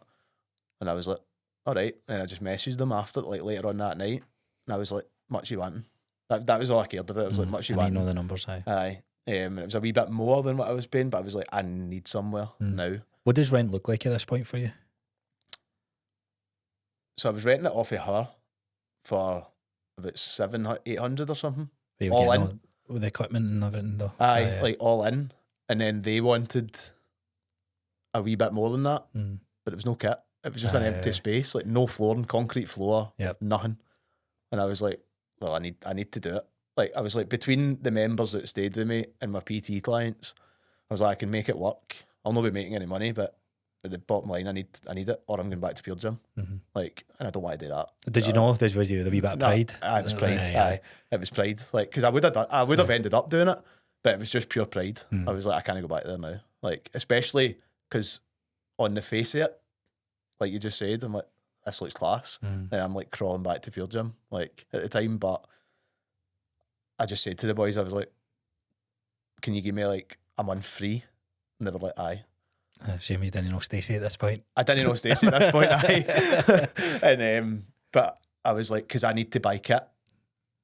And I was like, all right. And I just messaged them after, like later on that night, and I was like, much you wanting? That was all I cared about. I was like, much you wanting? I know the numbers, Aye. And it was a wee bit more than what I was paying, but I was like, I need somewhere now. What does rent look like at this point for you? So I was renting it off of her for about 700-800 or something. All in? With the equipment and everything though. Aye, like all in. And then they wanted a wee bit more than that, but it was no kit. It was just an empty space, like no flooring, concrete floor, nothing. And I was like, well, I need to do it. Like, I was like, between the members that stayed with me and my PT clients, I was like, I can make it work. I'll not be making any money, but at the bottom line, I need it, or I'm going back to Pure Gym. Like, and I don't want to do that. Did you know there was a wee bit of pride? It was pride. Aye, it was pride. Like, because I would have ended up doing it, but it was just pure pride. I was like, I can't go back there now. Like, especially because on the face of it, like you just said, I'm like, this looks class, and I'm like crawling back to Pure Gym, like at the time. But I just said to the boys, I was like, can you give me like a month free? And they were like, aye. Shame you didn't know Stacey at this point. I didn't know Stacey at this point, aye. And but I was like, because I need to buy kit.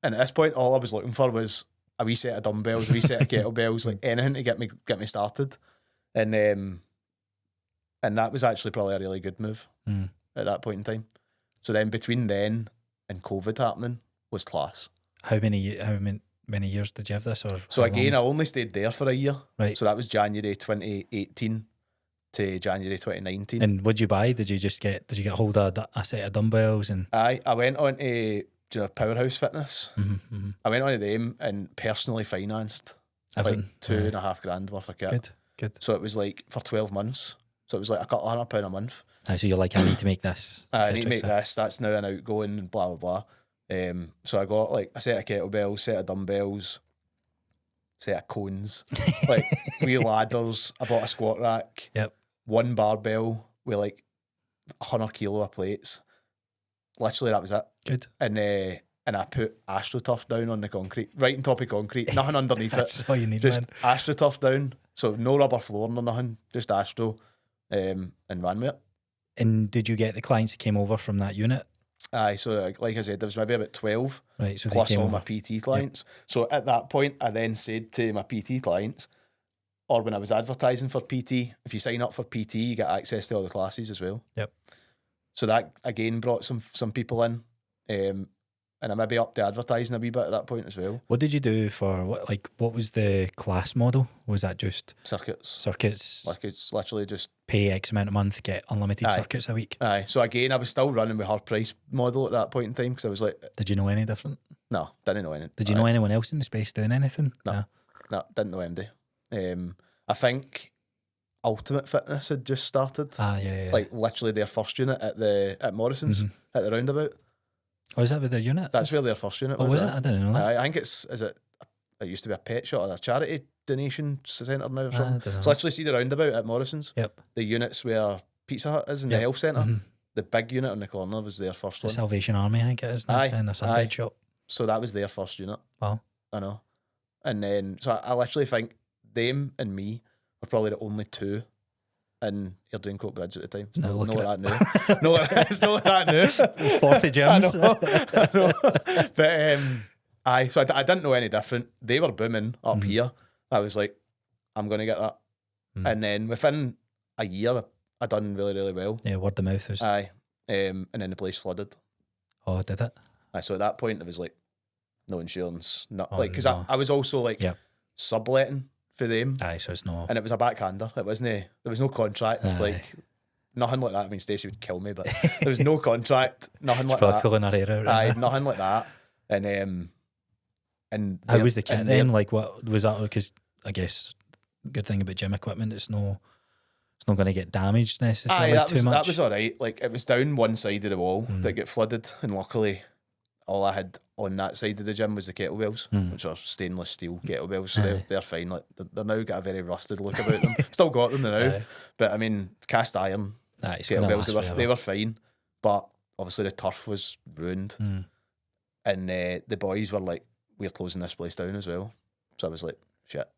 And at this point, all I was looking for was a wee set of dumbbells, a wee set of kettlebells, like anything to get me started. And that was actually probably a really good move at that point in time. So then between then and COVID happening was class. How many years did you have this? Or so again, I only stayed there for a year. Right. So that was January 2018 to January 2019. And what'd you buy? Did you get hold of a set of dumbbells? And I went on to Powerhouse Fitness. I went on to them and personally financed everything. Like $2,500 worth of kit. Good. So it was like for 12 months. So it was like £200 a month. So you're like, I need to make this. I need to make this. That's now an outgoing and blah, blah, blah. So I got like a set of kettlebells, set of dumbbells, set of cones, like wee ladders. I bought a squat rack. Yep. One barbell with like 100 kilo of plates. Literally, that was it. Good. And I put AstroTurf down on the concrete, right on top of concrete, nothing underneath That's it. all you need, just man. AstroTurf down. So no rubber flooring or nothing, just Astro, and ran with it. And did you get the clients that came over from that unit? Aye, so like I said, there was maybe about 12, right? So plus they came all over. my PT clients. Yep. So at that point, I then said to my PT clients, or when I was advertising for PT, if you sign up for PT, you get access to all the classes as well. Yep. So that again brought some people in, and I maybe upped the advertising a wee bit at that point as well. What did you do for what was the class model? Was that just circuits? Like it's literally just pay X amount a month, get unlimited circuits a week. Aye. So again, I was still running with her price model at that point in time because I was like, did you know any different? No, didn't know anything. Did you know anyone else in the space doing anything? No, didn't know MD. I think Ultimate Fitness had just started. Yeah. Like literally their first unit at Morrison's at the roundabout. Oh, is that with their unit? That's where their first unit was. Oh, was it? I didn't know that. I think is it it used to be a pet shop or a charity donation centre now or I something. don't know. So literally see the roundabout at Morrison's. Yep. The units where Pizza Hut is in the health centre. The big unit on the corner was their first The one. Salvation Army, I think it is now, Aye, in a sunbed shop. So that was their first unit. Wow. I know. And then, so I literally think them and me were probably the only two in Airdrie Coatbridge at the time. It's No, look not at that new. No, it's not that new. 40 gyms. I know. But aye, so I didn't know any different. They were booming up here. I was like, I'm going to get that. And then within a year, I done really, really well. Yeah, word of mouth was... Aye. And then the place flooded. Oh, did it? Aye, so at that point, it was like, no insurance. Not Oh, like, because no. I was also like subletting for them. Aye, so it's no... And it was a backhander. It wasn't there was no contract. Aye. Like, nothing like that. I mean, Stacey would kill me, but there was no contract. Nothing like Probably that. pulling her hair out. Aye, Right now. nothing like that. And How was the kit then? Like, what was that? Because I guess good thing about gym equipment, it's not going to get damaged necessarily too much. That was all right. Like, it was down one side of the wall that got flooded, and luckily, all I had on that side of the gym was the kettlebells, which are stainless steel kettlebells, so they're fine. Like, they're now got a very rusted look about them. Still got them now, Aye. but I mean, cast iron Aye, it's gonna kettlebells, last they were forever. fine, but obviously the turf was ruined, and the boys were like, "We're closing this place down as well." So I was like, "Shit."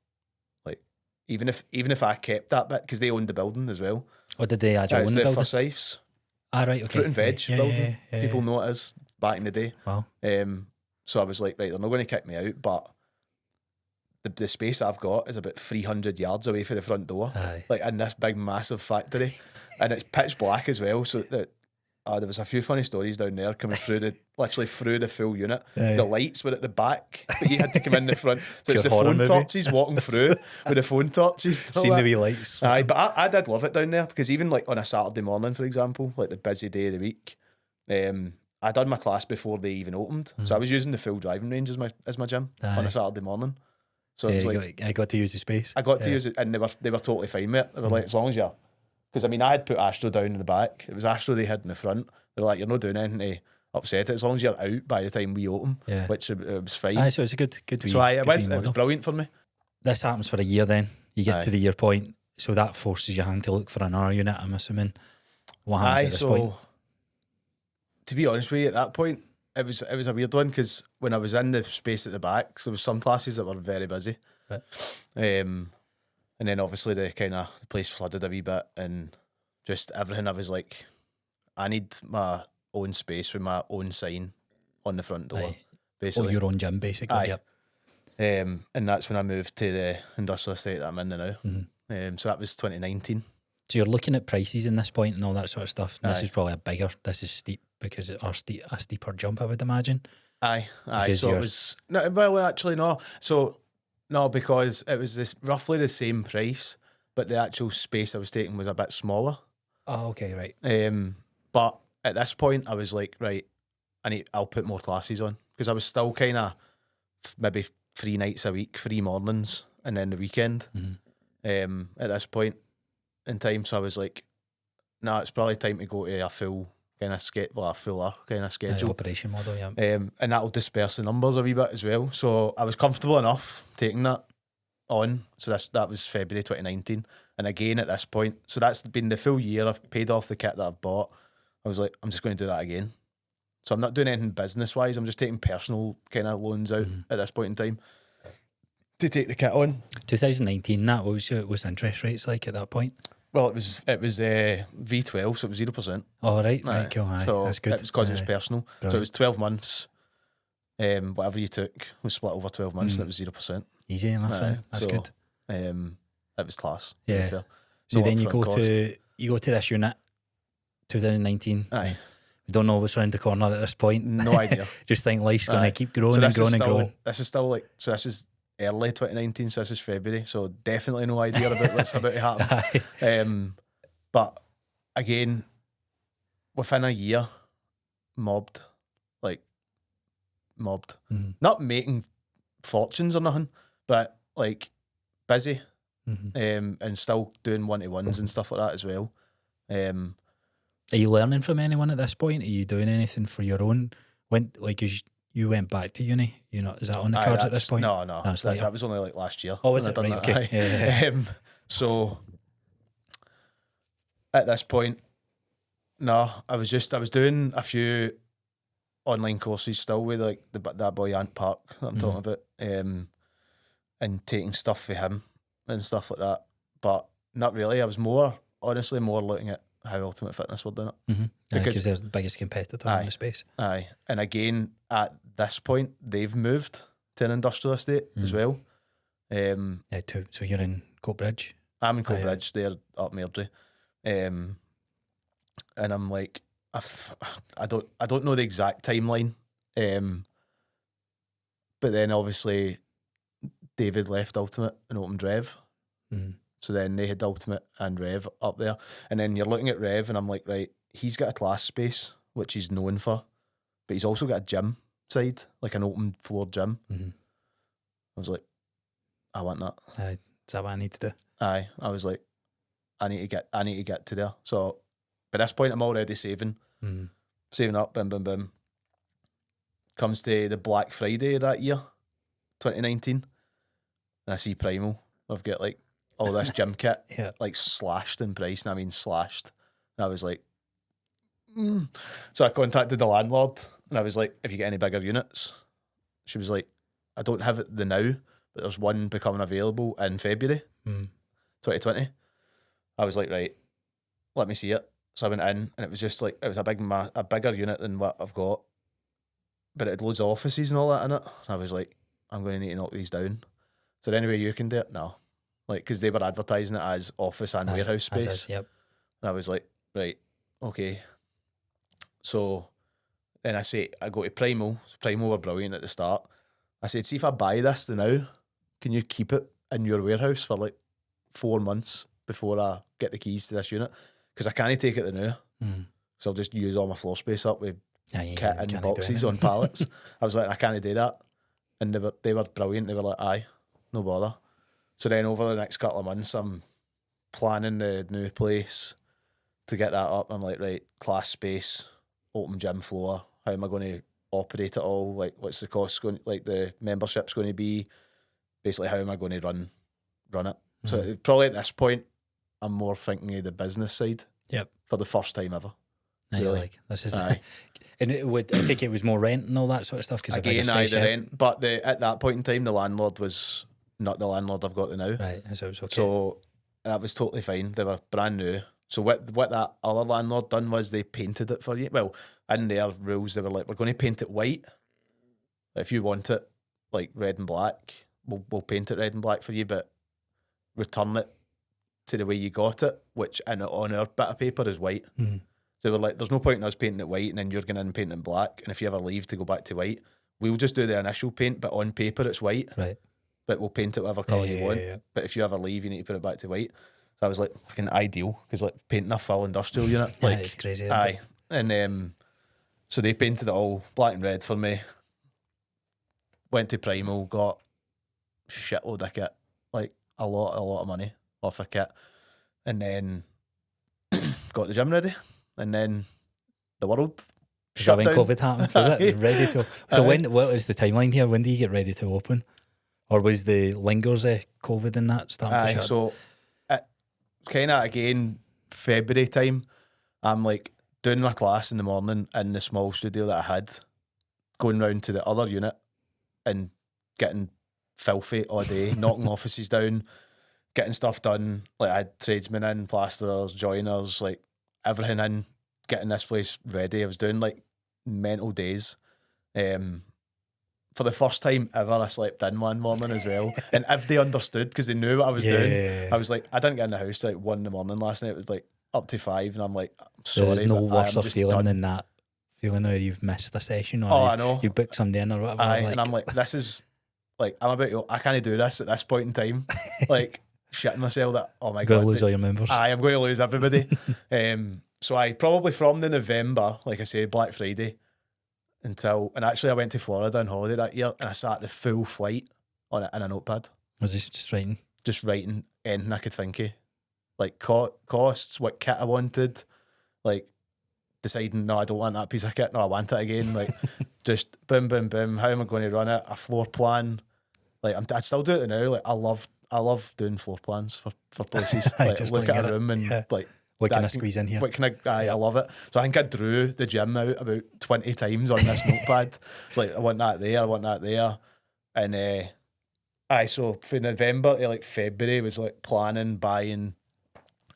Like, even if I kept that bit, because they owned the building as well. Or did they actually own It's the the building? Forsyths Ah, right, okay. fruit and veg Yeah, building. yeah. People know it as back in the day. Wow. So I was like, right, they're not going to kick me out, but the space I've got is about 300 yards away from the front door, Aye. like in this big massive factory, and it's pitch black as well. So that there was a few funny stories down there coming through literally through the full unit. Aye. The lights were at the back, but you had to come in the front. So it's Pure the horror phone movie. torches walking through with the phone torches. and all Seen the that. wee lights. Aye, but I did love it down there, because even like on a Saturday morning, for example, like the busy day of the week, I done my class before they even opened, so I was using the full driving range as my gym on Aye. a Saturday morning. So So it was you like I got to use the space. I got to use it, and they were totally fine with it. They were like, as long as you're, because I mean, I had put Astro down in the back. It was Astro they had in the front. They were like, you're not doing anything to upset it, as long as you're out by the time we open. Yeah. Which it was fine. Aye, so it's a good wee, So it good was wee model. brilliant for me. This happens for a year then. You get Aye. to the year point, so that forces your hand to look for another unit, I'm assuming. What happens at this so point? to be honest with you, at that point, it was a weird one, because when I was in the space at the back, there was some classes that were very busy. Right. And then obviously the place flooded a wee bit, and just everything. I was like, I need my own space with my own sign on the front door, Aye. Oh, basically. your own gym, basically. Aye. Yep. And that's when I moved to the industrial estate that I'm in now. Mm-hmm. So that was 2019. So you're looking at prices in this point and all that sort of stuff. This Aye. is probably this is steep, because it are a steeper jump, I would imagine. Aye. Because So it you're- was no, well, actually no. So no, because it was roughly the same price, but the actual space I was taking was a bit smaller. Oh, okay, right. But at this point, I was like, right, I'll put more classes on, because I was still kind of maybe 3 nights a week, 3 mornings, and then the weekend. At this point in time, so I was like, nah, it's probably time to go to a full kind of a fuller kind of Aye, schedule. operation model, yeah. And that'll disperse the numbers a wee bit as well. So I was comfortable enough taking that on. So that was February 2019. And again at this point, so that's been the full year. I've paid off the kit that I've bought. I was like, I'm just going to do that again. So I'm not doing anything business wise. I'm just taking personal kind of loans out at this point in time to take the kit on. 2019, that was interest rates like at that point? Well, it was V12, so it was 0%. Oh, right, Aye. right, cool, aye. So That's good. it was because it was Aye. personal. So it Brilliant. was 12 months. Whatever you took was split over 12 months, and it was 0%. Easy enough Aye. then. That's So, good. It was class. To Yeah. be fair. So No then you upfront go cost. to this unit, 2019. Aye, We don't know what's around the corner at this point. no idea. Just think life's going Aye. to keep growing So and this is growing and still- growing. This is still like, so this is early 2019, so this is February, so definitely no idea about what's about to happen. Aye. But again, within a year, mobbed. Mhm. Not making fortunes or nothing, but like busy, Mhm. and still doing 1-to-1s and stuff like that as well. Are you learning from anyone at this point? Are you doing anything for your own? When, like, you went back to uni. You know, is that on the Aye, cards at this point? No, it's later. that was only like last year. Oh, was when it? I done Right, that, okay. aye. Yeah. So at this point, no, I was doing a few online courses still with like that boy Ant Park that I'm talking about, and taking stuff for him and stuff like that. But not really. I was honestly more looking at how Ultimate Fitness were doing it. Mm-hmm. Because they're the biggest competitor in the space. Aye. And again, at this point, they've moved to an industrial estate as well. Yeah, so you're in Coatbridge? I'm in Coatbridge, they're up Mairdrie. And I'm like, I don't know the exact timeline. But then obviously David left Ultimate and opened Rev. Mm. So then they had Ultimate and Rev up there. And then you're looking at Rev and I'm like, right, he's got a class space, which he's known for, but he's also got a gym side, like an open floor gym. Mm-hmm. I was like, I want that. Is that what I need to do? Aye. I was like, I need to get to there. So by this point I'm already saving. Mm. Saving up, bim, bim, bim. Comes to the Black Friday that year, 2019, and I see Primal. I've got like all this gym kit, like slashed in price, and I mean slashed. And I was like, So I contacted the landlord, and I was like, "If you get any bigger units," she was like, "I don't have it now, but there's one becoming available in February, 2020." I was like, "Right, let me see it." So I went in, and it was just like it was a bigger unit than what I've got, but it had loads of offices and all that in it. And I was like, "I'm going to need to knock these down." So anyway, you can do it? No, like because they were advertising it as office and warehouse space. Yep. And I was like, right, okay. So then I go to Primal. Primal were brilliant at the start. I said, see if I buy this now, can you keep it in your warehouse for like 4 months before I get the keys to this unit? Because I can't take it now. So I'll just use all my floor space up with kit and boxes on pallets. I was like, I can't do that. And they were brilliant. They were like, aye, no bother. So then over the next couple of months, I'm planning the new place to get that up. I'm like, right, class space, open gym floor. How am I going to operate it all? Like, what's the cost going? Like, the membership's going to be. Basically, how am I going to run it? So probably at this point, I'm more thinking of the business side. Yep. For the first time ever. Now really. You're like, this is. And I think it was more rent and all that sort of stuff. Cause again, the rent. But at that point in time, the landlord was not the landlord I've got now. Right. So it was okay. So that was totally fine. They were brand new. So what that other landlord done was they painted it for you. Well, in their rules, they were like, we're going to paint it white. If you want it like red and black, we'll paint it red and black for you, but return it to the way you got it, which on our bit of paper is white. So they were like, there's no point in us painting it white and then you're going in and painting it black. And if you ever leave to go back to white, we'll just do the initial paint, but on paper it's white. Right. But we'll paint it whatever colour you want. Yeah. But if you ever leave, you need to put it back to white. So I was like, fucking ideal, because like painting a full industrial unit, like it's crazy. Aye, and so they painted it all black and red for me. Went to Primal, got shitload of kit, like a lot of money off a kit, and then got the gym ready, and then the world. Is that when COVID happened? Was it ready to? So what is the timeline here? When do you get ready to open? Or was the lingers COVID and that starting to shut? So kind of again February time, I'm like doing my class in the morning in the small studio that I had, going round to the other unit and getting filthy all day, knocking offices down, getting stuff done. Like I had tradesmen in, plasterers, joiners, like everything in, getting this place ready. I was doing like mental days. For the first time ever, I slept in one morning as well. And if they understood, because they knew what I was doing, I was like, I didn't get in the house till like 1 a.m. last night. It was like up to 5, and I'm like, I'm sorry. There's no worse feeling than that feeling where you've missed a session or I know. You booked something in or whatever. And I'm like, this is like, I can't do this at this point in time. Like, shitting myself that, oh my God. Going to lose all your members. I'm going to lose everybody. So I probably from the November, like I say, Black Friday, and actually I went to Florida on holiday that year, and I sat the full flight on it in a notepad. Was this just writing? Just writing anything I could think of. Like costs, what kit I wanted, like deciding, no, I don't want that piece of kit, no, I want it again. Like just boom, boom, boom. How am I going to run it? A floor plan. Like I still do it now. Like I love doing floor plans for places. Like Just look at a it. room and like what can I squeeze in here? What can I love it. So I think I drew the gym out about 20 times on this notepad. It's like I want that there. And so for November to like February was like planning, buying,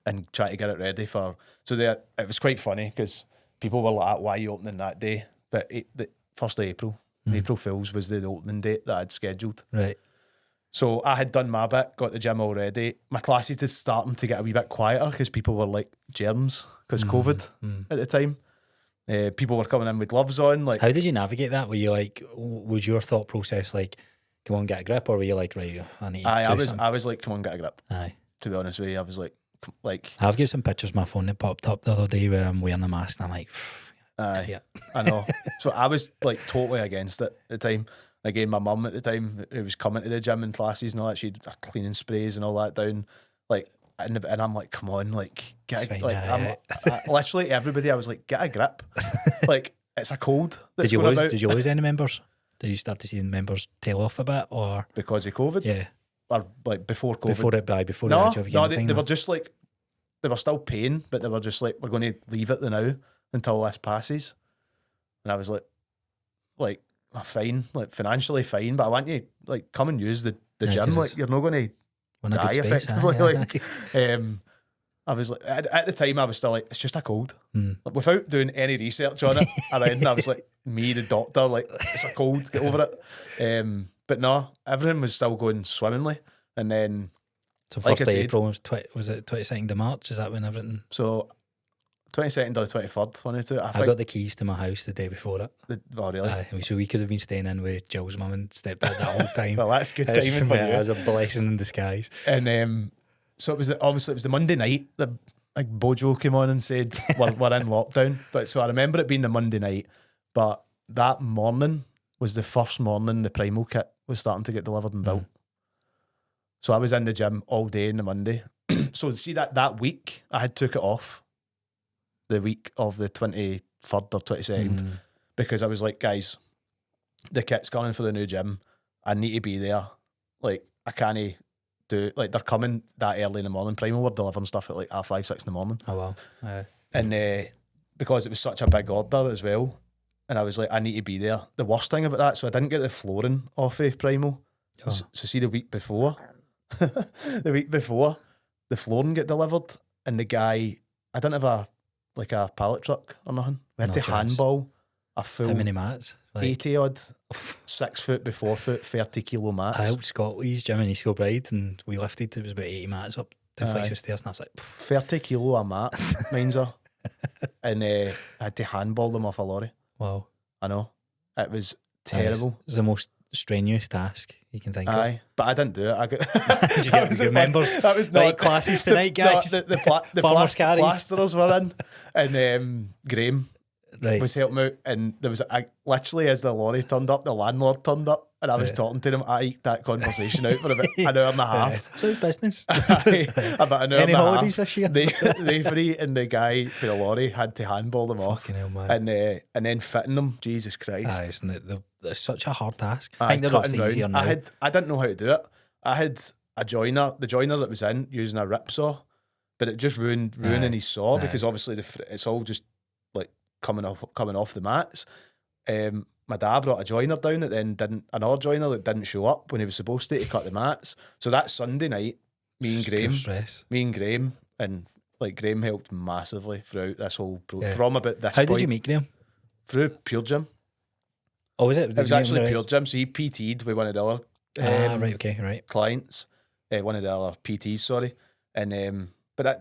and trying to get it ready for. So it was quite funny because people were like, "Why are you opening that day?" But the 1st of April, April Fool's was the opening date that I'd scheduled. Right. So I had done my bit, got the gym all ready. My classes is starting to get a wee bit quieter because people were like germs because COVID at the time. People were coming in with gloves on. Like, how did you navigate that? Were you like, was your thought process like, come on, get a grip, or were you like, right, I need? I was like, come on, get a grip. Aye. To be honest with you, I was like. I've got some pictures on my phone that popped up the other day where I'm wearing a mask and I'm like, I know. So I was like totally against it at the time. Again, my mum at the time, who was coming to the gym and classes and all that, she'd cleaning sprays and all that down. Like, and I'm like, come on, like, get a, like, I literally everybody, I was like, get a grip. Like, it's a cold. Did you lose any members? Did you start to see members tail off a bit, or because of COVID? Yeah. Or like before COVID? Before no, they were just like, they were still paying, but they were just like, we're going to leave it now until this passes. And I was like, fine, like financially fine, but I want you like come and use the gym. Like you're not going to die effectively. I was like, at the time, I was still like, it's just a cold. Like, without doing any research on it, around, I was like, me, the doctor, like, it's a cold, get over it. But no, everything was still going swimmingly. And then, so 1st of April was it 22nd of March? Is that when everything? So 22nd or 23rd, one or two. I got the keys to my house the day before it. Oh, really? So we could have been staying in with Jill's mum and stepdad that whole time. Well, that's good timing for you. It was a blessing in disguise. And so it was the Monday night that like Bojo came on and said we're in lockdown. But so I remember it being the Monday night, but that morning was the first morning the Primal kit was starting to get delivered and built. So I was in the gym all day on the Monday. So see that week I had took it off, the week of the 23rd or 22nd, because I was like, guys, the kit's coming for the new gym. I need to be there. Like, I can't do, like, they're coming that early in the morning. Primal were delivering stuff at like 5, 6 in the morning. Oh, wow. And because it was such a big order as well, and I was like, I need to be there. The worst thing about that, so I didn't get the flooring off of Primal. Oh. So see, the week before, the flooring get delivered, and the guy, I didn't have a pallet truck or nothing. We had to handball a full. How many mats? Like 80 odd, 6 foot by 4 foot, 30 kilo mats. I helped Scotty's gym in East Kilbride, and we lifted, it was about 80 mats up to flights of stairs, and I was like, 30 kilo a mat, mine's are. And I had to handball them off a lorry. Wow. I know. It was terrible. It's the most strenuous task you can think of. But I didn't do it. I got. Did you get the good members? That was not classes tonight, guys. The plasterers were in, and Graham was helping out, and there was literally as the lorry turned up, the landlord turned up, and I was talking to him. I eked that conversation out for about an hour and a half. So business. About an hour Any and a holidays half. this year? They three and the guy for the lorry had to handball them off. Fucking hell, man. And then fitting them. Jesus Christ. Isn't it? It's such a hard task. I think they're easier now. I didn't know how to do it. I had a joiner, the joiner that was in, using a rip saw, but it just ruining his saw because obviously it's all just like coming off the mats. My dad brought a joiner down that then another joiner that didn't show up when he was supposed to cut the mats. So that Sunday night, me and Graham, and like Graham helped massively throughout this whole from about this How point. did you meet Graham? Through Pure Gym. Oh, was it? It was actually Pure Gym, so he PT'd with one of the other clients, one of the other PTs, sorry. And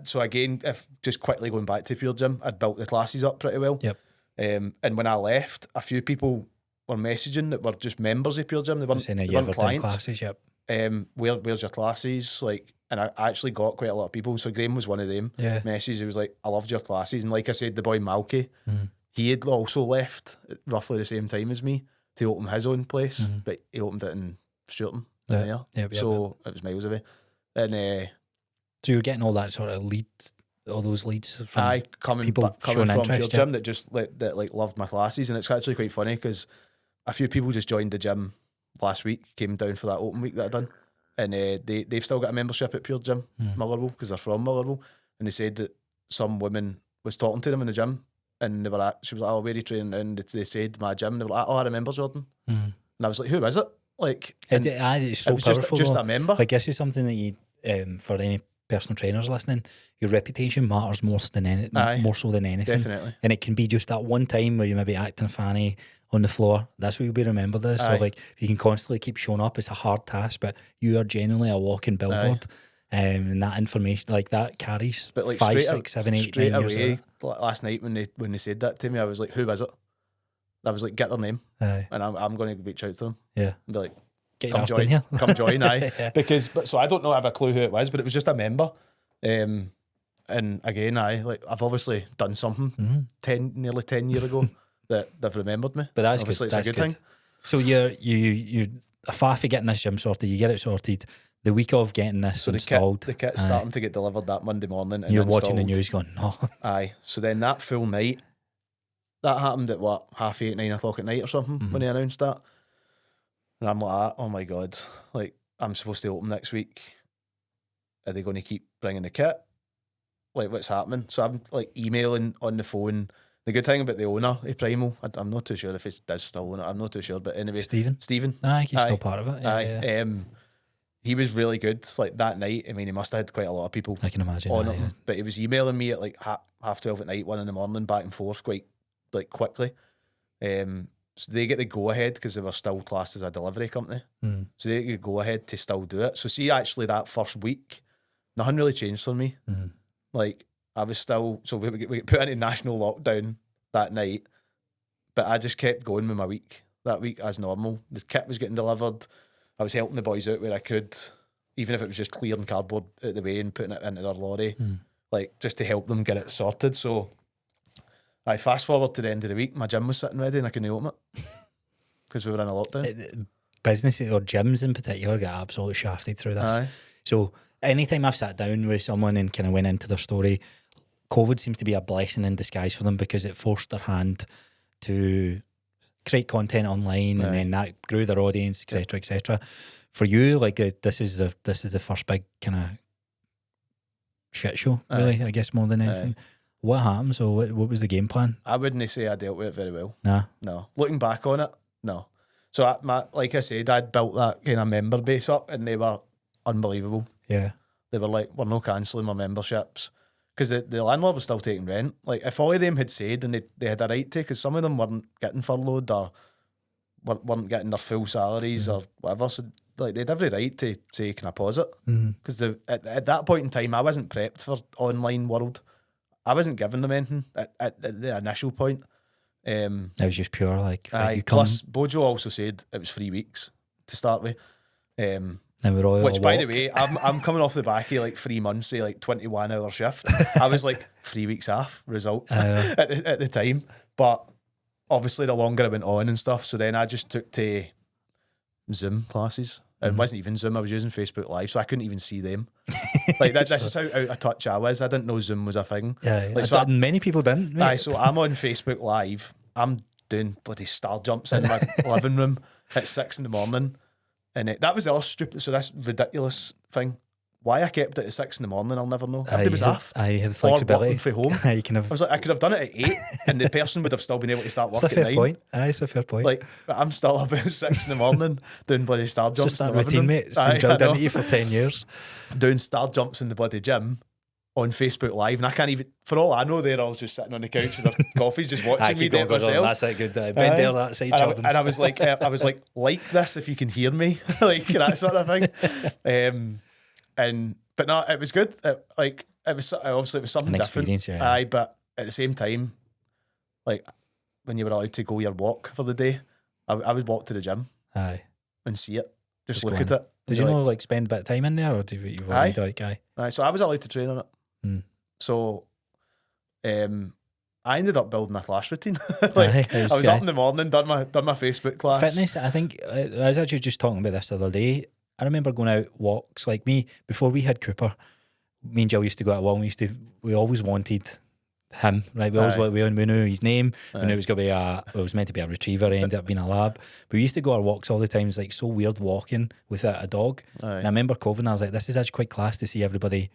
so again, if just quickly going back to Pure Gym, I'd built the classes up pretty well. Yep. And when I left, a few people were messaging that were just members of Pure Gym. They weren't clients. Classes, yep. Where's your classes? Like, and I actually got quite a lot of people. So Graham was one of them. Yeah. Messages. He was like, I loved your classes. And like I said, the boy Malky, he had also left at roughly the same time as me to open his own place, but he opened it in Shorten. It was miles away. And so you're getting all that sort of all those leads from coming people from Pure interest, Gym that just loved my classes. And it's actually quite funny because a few people just joined the gym last week, came down for that open week that I done, and they've still got a membership at Pure Gym, Motherwell, because they're from Motherwell, and they said that some women was talking to them in the gym, and she was like, "Oh, where are you training?" And they said my gym, and they were like, "Oh, I remember Jordan," and I was like, "Who is it?" Like, it's so powerful. Just a member. I guess it's something that you, for any personal trainers listening, your reputation matters more so than anything. Definitely. And it can be just that one time where you maybe acting fanny on the floor. That's what you'll be remembered as. So like, if you can constantly keep showing up, it's a hard task, but you are genuinely a walking billboard. And that information, like, that carries, but like 5, 6, 7, 8, 9 years away, like last night when they said that to me, I was like, "Who is it?" I was like, "Get their name," and I'm going to reach out to them. Yeah, and be like, "Get come join, come join." Because so I don't know, I have a clue who it was, but it was just a member. And again, I've obviously done something nearly 10 years ago that they've remembered me. But that's obviously good. It's a good thing. So you're a faff of getting this gym sorted. You get it sorted. The week of getting this installed, the kit's starting to get delivered that Monday morning. And you're watching the news going, "No." Aye. So then that full night, that happened at 8:30, 9 o'clock at night or something when they announced that. And I'm like, "Oh my God, like, I'm supposed to open next week. Are they going to keep bringing the kit? Like, what's happening?" So I'm like emailing on the phone. The good thing about the owner of Primal, I'm not too sure if he does still own it. I'm not too sure, but anyway, Stephen. I think he's still part of it. Yeah. He was really good. Like that night, I mean, he must have had quite a lot of people. I can imagine on that, it, yeah. But he was emailing me at like 12:30 at night, 1 a.m, back and forth quite like quickly. So they get the go ahead because they were still classed as a delivery company. So they get the go ahead to still do it. So see, actually, that first week, nothing really changed for me. Like, I was still, so we got put into national lockdown that night, but I just kept going with my week that week as normal. The kit was getting delivered. I was helping the boys out where I could, even if it was just clearing cardboard out of the way and putting it into their lorry, like just to help them get it sorted. So I fast forward to the end of the week, my gym was sitting ready and I couldn't open it because we were in a lockdown. Businesses or gyms in particular get absolutely shafted through this. So anytime I've sat down with someone and kind of went into their story, COVID seems to be a blessing in disguise for them because it forced their hand to create content online and then that grew their audience, etc., etc. For you, like, this is the first big kind of shit show, really, I guess, more than anything. What happened? So what was the game plan? I wouldn't say I dealt with it very well. Nah. No. Looking back on it, no. So like I said, I'd built that kind of member base up and they were unbelievable. Yeah. They were like, "We're no cancelling my memberships." Because the landlord was still taking rent. Like, if all of them had said, and they had a right to, because some of them weren't getting furloughed or weren't getting their full salaries or whatever, so like they had every right to say, "Can I pause it?" Because at that point in time, I wasn't prepped for online world. I wasn't giving them anything at the initial point. It was just pure, like, plus, Bojo also said it was 3 weeks to start with. And we're all which, by the way, I'm coming off the back of like 3 months, say like 21-hour shift. I was like 3 weeks off result at the time. But obviously the longer I went on and stuff, so then I just took to Zoom classes. It wasn't even Zoom, I was using Facebook Live, so I couldn't even see them. Like this is how out of touch I was. I didn't know Zoom was a thing. Like, so many people didn't. So I'm on Facebook Live. I'm doing bloody star jumps in my living room at 6 a.m. And that was the other stupid, so this ridiculous thing. Why I kept it at 6 a.m, I'll never know. If it was off, I had flexibility. Or working from home. I was like, I could have done it at 8 and the person would have still been able to start work at 9. Point. It's a fair point. Like, but I'm still up at 6 a.m. doing bloody star jumps. It's just that routine, mate. It's been drilled into you for 10 years. Doing star jumps in the bloody gym on Facebook Live, and I can't even, for all I know, they're all just sitting on the couch with their coffees, just watching me do it myself. That's that good. Been there, that side, Jordan. And I was like, this if you can hear me, like that sort of thing. But no, it was good. It was obviously it was something different. Yeah. But at the same time, like when you were allowed to go your walk for the day, I would walk to the gym. And see it, just look at it. Did you know, like, spend a bit of time in there, or did you like, so I was allowed to train on it. So, I ended up building a class routine. I was up in the morning, done my Facebook class. Fitness, I think, I was actually just talking about this the other day. I remember going out walks, like me, before we had Cooper, me and Jill used to go out walk, we always wanted him, right? We knew his name. We Aye. knew it was going to be it was meant to be a retriever, it ended up being a lab. But we used to go our walks all the time. It's like so weird walking without a dog. Aye. And I remember COVID and I was like, this is actually quite class to see everybody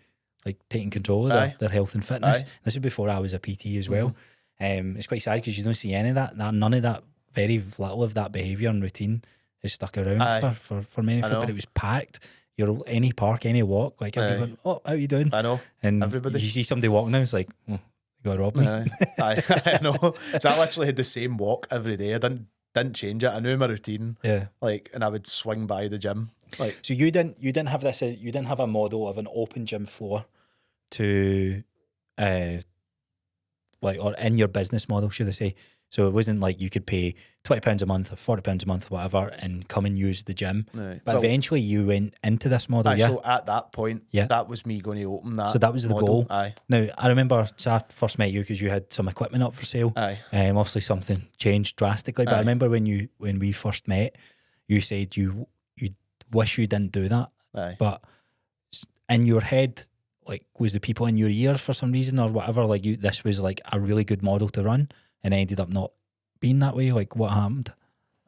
like taking control of Aye. their health and fitness. Aye. This is before I was a PT as well. It's quite sad because you don't see any of that. None of that, very little of that behaviour and routine is stuck around Aye. for many I people. But know. it was packed. You're any park, any walk, like everyone, oh, how you doing? I know. And Everybody. you see somebody walking now, it's like, oh, you got to rob me. Aye. I know. So I literally had the same walk every day. I didn't change it. I knew my routine. Yeah. Like, and I would swing by the gym. Like, So you didn't have this. You didn't have a model of an open gym floor to, like, or in your business model, should I say? So it wasn't like you could pay £20 a month or £40 a month, or whatever, and come and use the gym. Aye. But Well, eventually you went into this model, yeah. so at that point, Yeah. that was me going to open that. So that was the model. goal. Aye. Now I remember, so I first met you because you had some equipment up for sale. Aye. Obviously something changed drastically, but I Aye. remember when we first met, you said you wish you didn't do that. Aye. But in your head, like, was the people in your ear for some reason or whatever, like this was like a really good model to run, and it ended up not being that way? Like, what happened?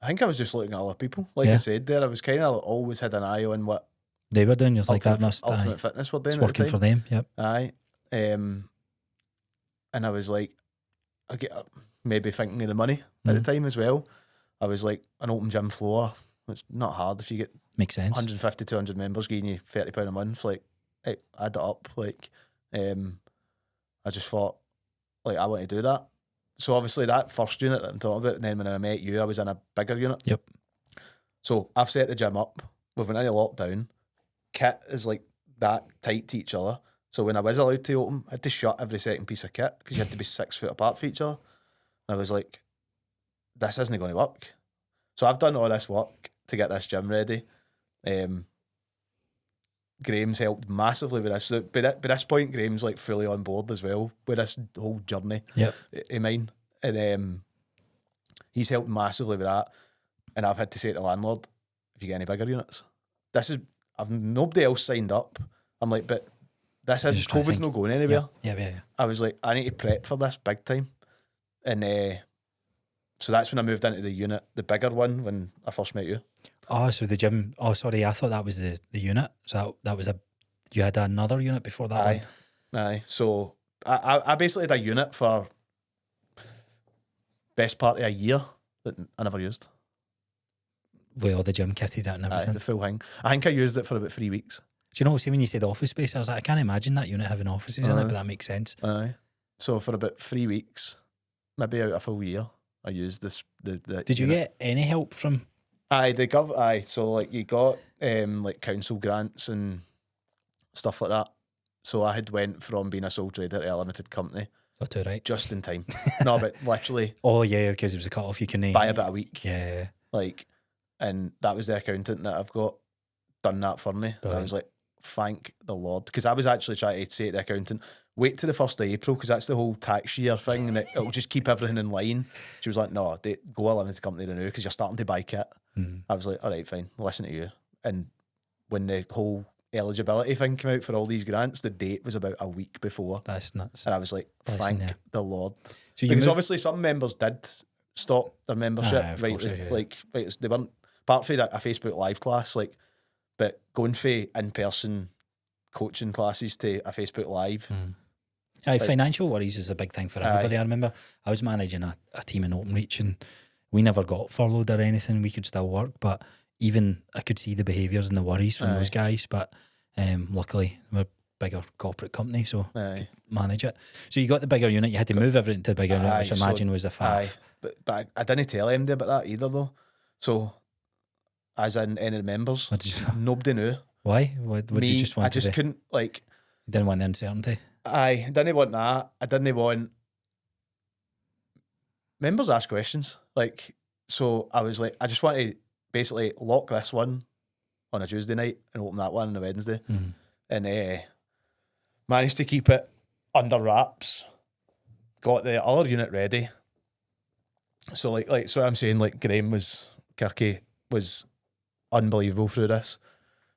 I think I was just looking at other people. Like Yeah. I said there, I was kind of always had an eye on what They were doing, just like that Ultimate, must Ultimate Fitness were doing it's at the working time. for them. Yep. Aye. And I was like, I get maybe thinking of the money at the time as well. I was like, an open gym floor, it's not hard if you get Makes sense. 150, 200 members giving you £30 a month. Like, add it up. Like, I just thought, like, I want to do that. So obviously that first unit that I'm talking about, and then when I met you, I was in a bigger unit. Yep. So I've set the gym up. We've been in a lockdown. Kit is like that tight to each other. So when I was allowed to open, I had to shut every second piece of kit because you had to be 6 foot apart from each other. And I was like, this isn't going to work. So I've done all this work to get this gym ready. Graham's helped massively with this. So by this point, Graham's like fully on board as well with this whole journey Yep. of mine. And he's helped massively with that. And I've had to say to the landlord, if you get any bigger units, I've nobody else signed up. I'm like, but this isn't, just trying to COVID's think. not going anywhere. Yeah. I was like, I need to prep for this big time. And so that's when I moved into the unit, the bigger one, when I first met you. Oh, so the gym. Oh, sorry, I thought that was the unit. So that was you had another unit before that one. Aye. So I basically had a unit for best part of a year that I never used. With all the gym kitties out and Aye, everything. the full thing. I think I used it for about 3 weeks. Do you know, see when you said office space, I was like, I can't imagine that unit having offices in it, but that makes sense. Aye. So for about 3 weeks, maybe out a full year, I used this. The Did you unit. get any help from? Aye, so like you got like council grants and stuff like that. So I had went from being a sole trader to a limited company Oh, too right. just in time. No, but literally Oh yeah, because it was a cut off. You can by about a week. Yeah. Like, and that was the accountant that I've got done that for me. Brilliant. I was like, thank the Lord, because I was actually trying to say to the accountant, wait till the 1st of April because that's the whole tax year thing and it'll just keep everything in line. She was like, no, go a limited company to now because you're starting to buy kit. I was like, all right, fine, listen to you. And when the whole eligibility thing came out for all these grants, the date was about a week before. That's nuts. And I was like, Listen, thank yeah. the Lord. So you Because moved- obviously some members did stop their membership, Aye, of right? course they did. Like they weren't apart from a Facebook Live class, like, but going for in-person coaching classes to a Facebook Live. Aye, financial worries is a big thing for everybody. I remember I was managing a team in Openreach and we never got furloughed or anything. We could still work, but even I could see the behaviours and the worries from those guys. But luckily, we're a bigger corporate company, so could manage it. So you got the bigger unit. You had to move everything to the bigger unit, which I imagine was a faff. But I didn't tell anybody about that either, though. So, as in any of the members, nobody knew. Why? What did you just want I just couldn't, like... You didn't want the uncertainty? I didn't want that. I didn't want... Members ask questions. Like, so I was like, I just want to basically lock this one on a Tuesday night and open that one on a Wednesday. And managed to keep it under wraps. Got the other unit ready. So like so I'm saying, like Graham Kirky was unbelievable through this.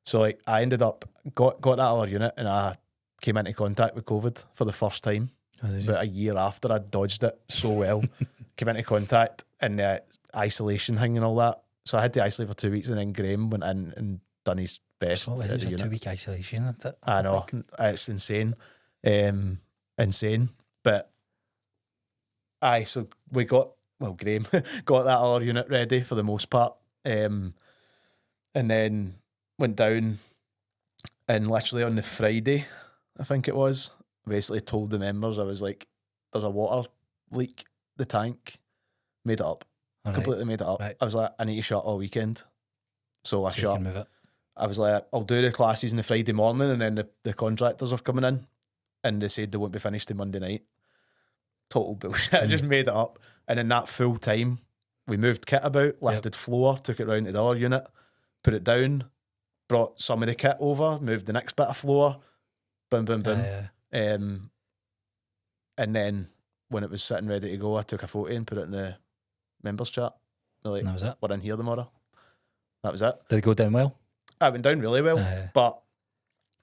So like I ended up got that other unit and I came into contact with COVID for the first time. About a year after, I dodged it so well. Came into contact and the isolation thing and all that. So I had to isolate for 2 weeks, and then Graham went in and done his best. So at it's the a unit. 2-week isolation, that's it. I know, it's insane. Insane. But so we Graham got that other unit ready for the most part. And then went down, and literally on the Friday, I think it was, basically told the members, I was like, there's a water leak, the tank, made it up. All Completely made it up. Right. I was like, I need to shut all weekend. So I So you shut. can move it. I was like, I'll do the classes on the Friday morning, and then the contractors are coming in, and they said they won't be finished till Monday night. Total bullshit. I just made it up. And in that full time, we moved kit about, lifted floor, took it round to the other unit, put it down, brought some of the kit over, moved the next bit of floor, boom, boom, boom. And then when it was sitting ready to go, I took a photo and put it in the members chat. They're like, And that was it. we're in here tomorrow. That was it. Did it go down well? I went down really well, but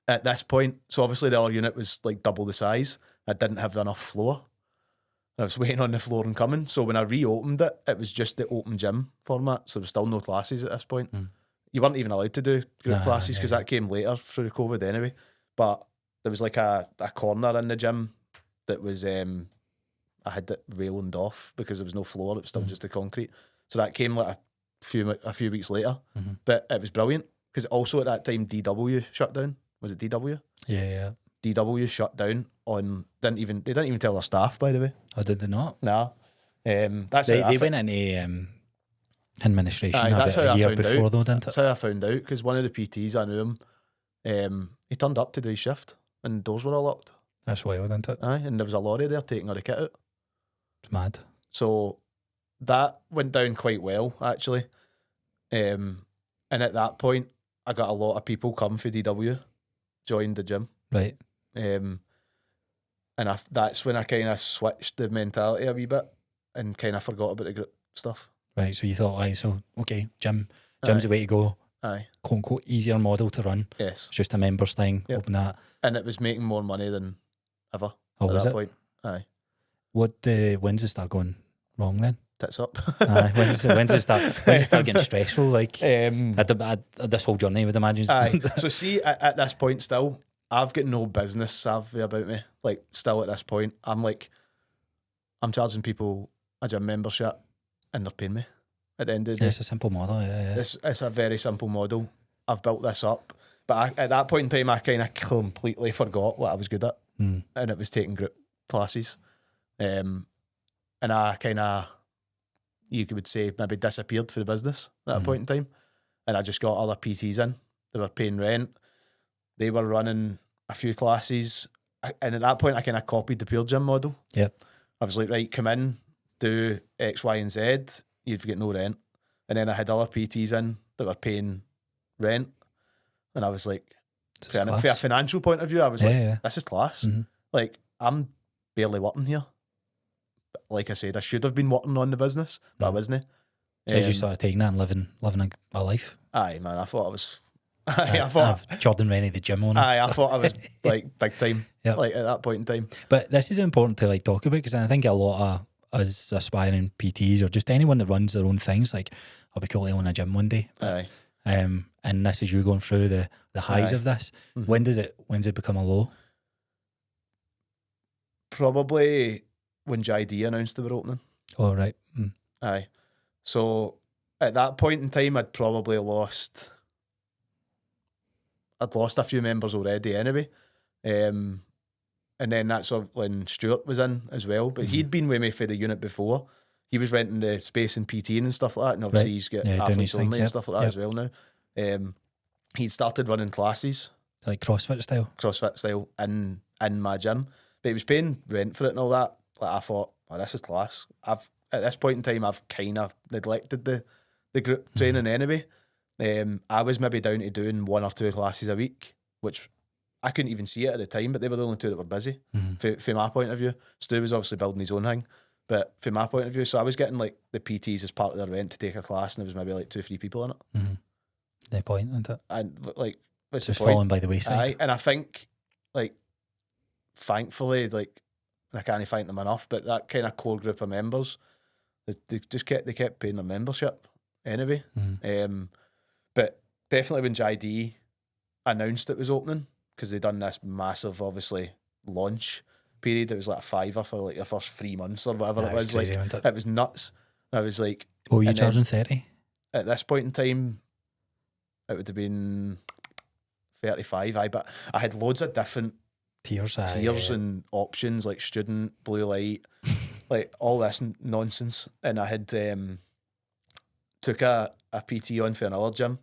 at this point, so obviously the other unit was like double the size. I didn't have enough floor. I was waiting on the floor and coming. So when I reopened it, it was just the open gym format. So there was still no classes at this point. You weren't even allowed to do group classes because that came later through COVID anyway. But there was like a corner in the gym that was, I had it railed off because there was no floor. It was still just the concrete. So that came like a few weeks later. But it was brilliant because also at that time DW shut down. Was it DW? Yeah. DW shut down on they didn't even tell their staff, by the way. Oh, did they not? Nah. That's They went into administration that's about how a year I found before out. though, didn't That's it? how I found out, because one of the PTs, I knew him, he turned up to do his shift and the doors were all locked. That's wild, isn't it? Aye, and there was a lorry there taking all the kit out. It's mad. So that went down quite well, actually. And at that point, I got a lot of people come for DW, joined the gym. Right. And that's when I kind of switched the mentality a wee bit and kind of forgot about the group stuff. Right, so you thought, okay, gym's the way to go. Aye. Quote unquote, easier model to run. Yes. It's just a members thing, open that. And it was making more money than ever Oh, at was that it? point. Aye. When does it start going wrong then? Tits up. Aye, when does it start getting stressful? Like at this whole journey, I would imagine. Aye. So see, at this point still, I've got no business savvy about me. Like, still at this point, I'm charging people a gym membership and they're paying me at the end of the day. It's a simple model, yeah. It's a very simple model. I've built this up. But at that point in time, I kind of completely forgot what I was good at. And it was taking group classes. And I kind of, you could say, maybe disappeared for the business at that point in time. And I just got other PTs in. They were paying rent. They were running a few classes. And at that point, I kind of copied the Pure Gym model. Yep. I was like, right, come in, do X, Y, and Z. You'd get no rent. And then I had other PTs in that were paying rent. And I was like, from a financial point of view, I was this is class. Like, I'm barely working here. But like I said, I should have been working on the business, but I wasn't. As you started taking that and living a life. Aye, man, I thought I was... I thought Jordan Rennie, the gym owner. I thought I was like big time, Yep. like at that point in time. But this is important to like talk about, because I think a lot of us aspiring PTs or just anyone that runs their own things, like, I'll be cool to own a gym one day. Aye. And this is you going through the highs of this. When does it become a low? Probably when JD announced they were opening. Oh, right. Aye. So at that point in time, I'd probably lost a few members already anyway. And then that's when Stuart was in as well. But he'd been with me for the unit before. He was renting the space and PT and stuff like that. And obviously he's got athletes only and stuff like that as well now. He'd started running classes. Like CrossFit style in my gym. But he was paying rent for it and all that. Like, I thought, oh, this is class. At this point in time, I've kind of neglected the group training anyway. I was maybe down to doing 1 or 2 classes a week, which I couldn't even see it at the time, but they were the only 2 that were busy. From my point of view, Stu was obviously building his own thing, but from my point of view, so I was getting like the PTs as part of their rent to take a class, and there was maybe like 2-3 people in it. No point, isn't it? And like, what's Just the point? falling by the wayside. Aye, and I think, like, thankfully, like, and I can't find them enough. But that kind of core group of members, they kept paying their membership anyway. But definitely when JD announced it was opening, because they'd done this massive, obviously, launch period. It was like a $5 for like your first 3 months or whatever it was. Crazy, like it was nuts. I was like, "Oh, you're charging 30?" At this point in time, it would have been 35. But I had loads of different tiers and options, like student, blue light, like all this nonsense. And I had took a PT on for another gym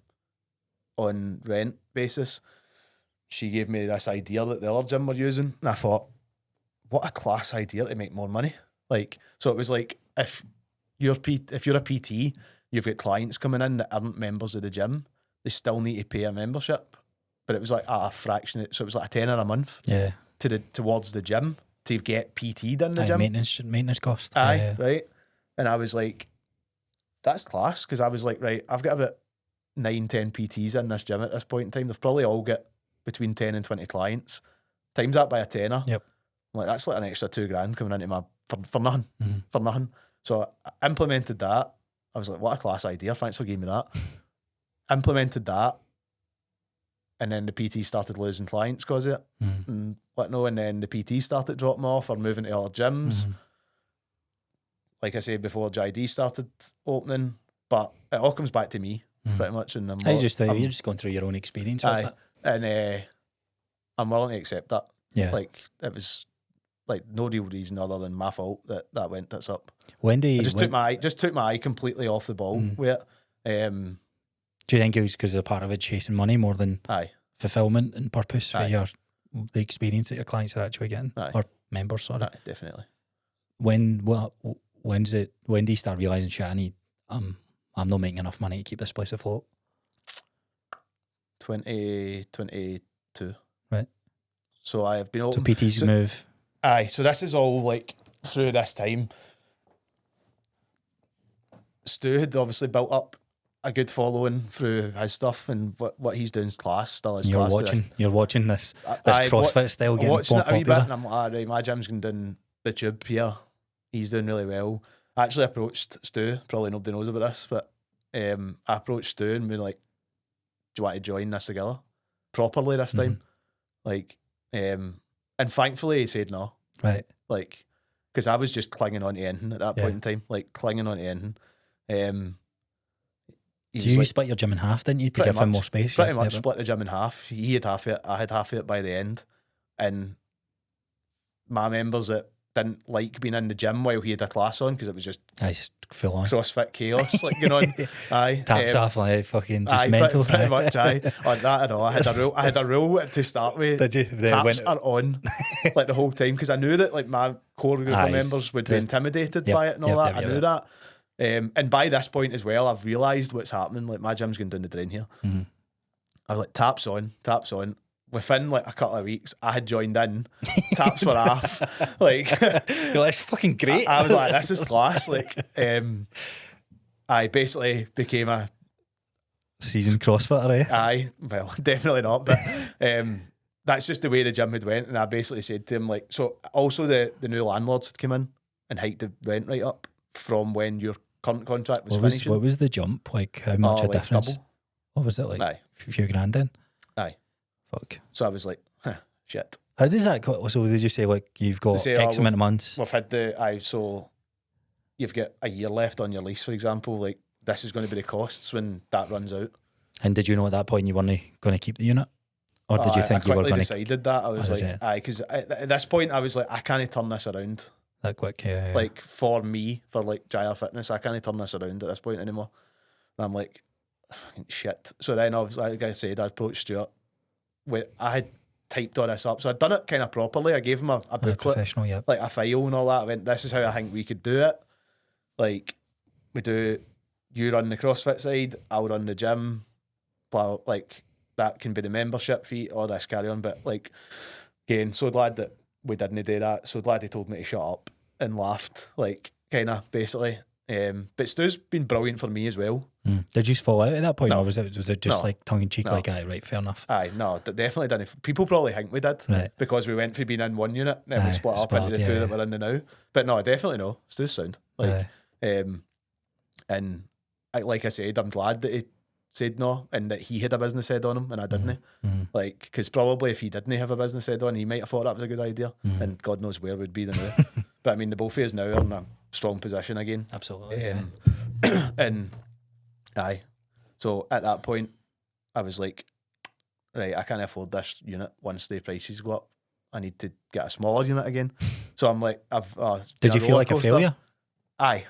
on rent basis. She gave me this idea that the other gym were using, and I thought, what a class idea to make more money. Like, so it was like, if you're a PT, you've got clients coming in that aren't members of the gym, they still need to pay a membership. But it was like a fraction, so it was like a £10 a month towards the gym to get PT'd in the gym. Maintenance cost. Right. And I was like, that's class, because I was like, right, I've got about 9-10 PTs in this gym at this point in time. They've probably all got between 10 and 20 clients. Times that by a tenner. Yep. I'm like, that's like an extra $2,000 coming into my for nothing. For nothing. So I implemented that. I was like, what a class idea. Thanks for giving me that. Implemented that. And then the PT started losing clients because of it. And and then the PT started dropping off or moving to other gyms. Like I said before, JD started opening. But it all comes back to me, pretty much. And you're just going through your own experience with it. And I'm willing to accept that. Yeah. Like, it was like no real reason other than my fault that went tits up. Took my eye completely off the ball with it. Do you think it was because of part of it chasing money more than fulfillment and purpose for the experience that your clients are actually getting? Or members, sorry. Definitely. When do you start realising, shit, I'm not making enough money to keep this place afloat? 2022. Right. So I have been open. So PT's move. So this is all like through this time. Stu had obviously built up a good following through his stuff, and what he's doing is class. Still is class. You're watching this CrossFit style getting more popular. It a wee bit, and I'm like, right, my gym's going down the tube here. He's doing really well. I actually approached Stu. Probably nobody knows about this, but I approached Stu and been like, "Do you want to join this together properly this time?" Like, and thankfully he said no. Right. Like, because I was just clinging on to anything at that point in time. Like, clinging on to anything. So you split your gym in half, didn't you, to give him more space? Pretty much split the gym in half. He had half of it, I had half of it by the end. And my members that didn't like being in the gym while he had a class on, because it was just full on CrossFit chaos, like, you know. Taps off like fucking just mental. Pretty much, on that and all. I had a rule to start with. Did you? Taps are on like the whole time, because I knew that like my core group of members would be intimidated by it and all that. I knew that. And by this point as well, I've realised what's happening. Like, my gym's going down the drain here. I was like, taps on. Within like a couple of weeks, I had joined in. Taps were off. Like, that's fucking great. I was like, this is class. Like, I basically became a seasoned CrossFitter. Well, definitely not. But that's just the way the gym had went. And I basically said to him, like, so also the new landlords had come in and hiked the rent right up from when your current contract was finishing. What was the jump? Like, how much a difference? Double. What was it like? Aye. A few grand then? Aye. Fuck. So I was like, shit. How does that go? So did you say, like, you've got X amount of months? We've had so you've got a year left on your lease, for example. Like, this is going to be the costs when that runs out. And did you know at that point you weren't going to keep the unit? Or did you think you were going to? I decided that. I was like, because at this point I was like, I can't turn this around. That quick, yeah. Like, for me, for like JR Fitness, I can't turn this around at this point anymore. And I'm like, shit. So then, obviously, like I said, I approached Stuart. I had typed all this up, so I'd done it kind of properly. I gave him a booklet, professional, like a file and all that. I went, this is how I think we could do it. Like, you run the CrossFit side, I'll run the gym. Blah, like, that can be the membership fee, all this carry on. But like, again, so glad that we didn't do that. So glad he told me to shut up and laughed, like, kind of basically. But Stu's been brilliant for me as well. Did you just fall out at that point, No. or was it just No. like tongue in cheek, No. like, aye, right, fair enough? Aye, no, definitely didn't. People probably think we did, Right. because we went for being in one unit, and then Aye, we split up split into up, the two yeah, that we're in the now. But no, definitely no. Stu's sound. Like, and like I said, I'm glad that he said no, and that he had a business head on him, and I didn't. Like, because probably if he didn't have a business head on, he might have thought that was a good idea, and God knows where we'd be then now. But I mean, the both of us now are in a strong position again. Absolutely. And aye, so at that point, I was like, right, I can't afford this unit once the prices go up. I need to get a smaller unit again. So I'm like, Did you feel like a failure? Aye.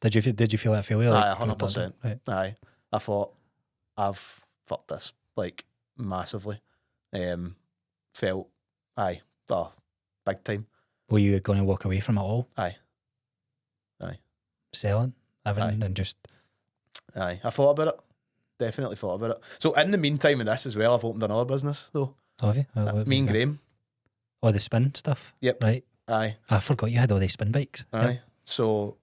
Did you feel like a failure? Aye, Like, 100%. Right. Aye. I thought, I've fucked this, like, massively. Felt, big time. Were you going to walk away from it all? Aye. Selling everything and just... Aye. I thought about it. Definitely thought about it. So in the meantime of this as well, I've opened another business, though. Have you? Me and Graham. Oh, the spin stuff? Yep. Right. Aye. I forgot you had all these spin bikes. Aye. Yep. So...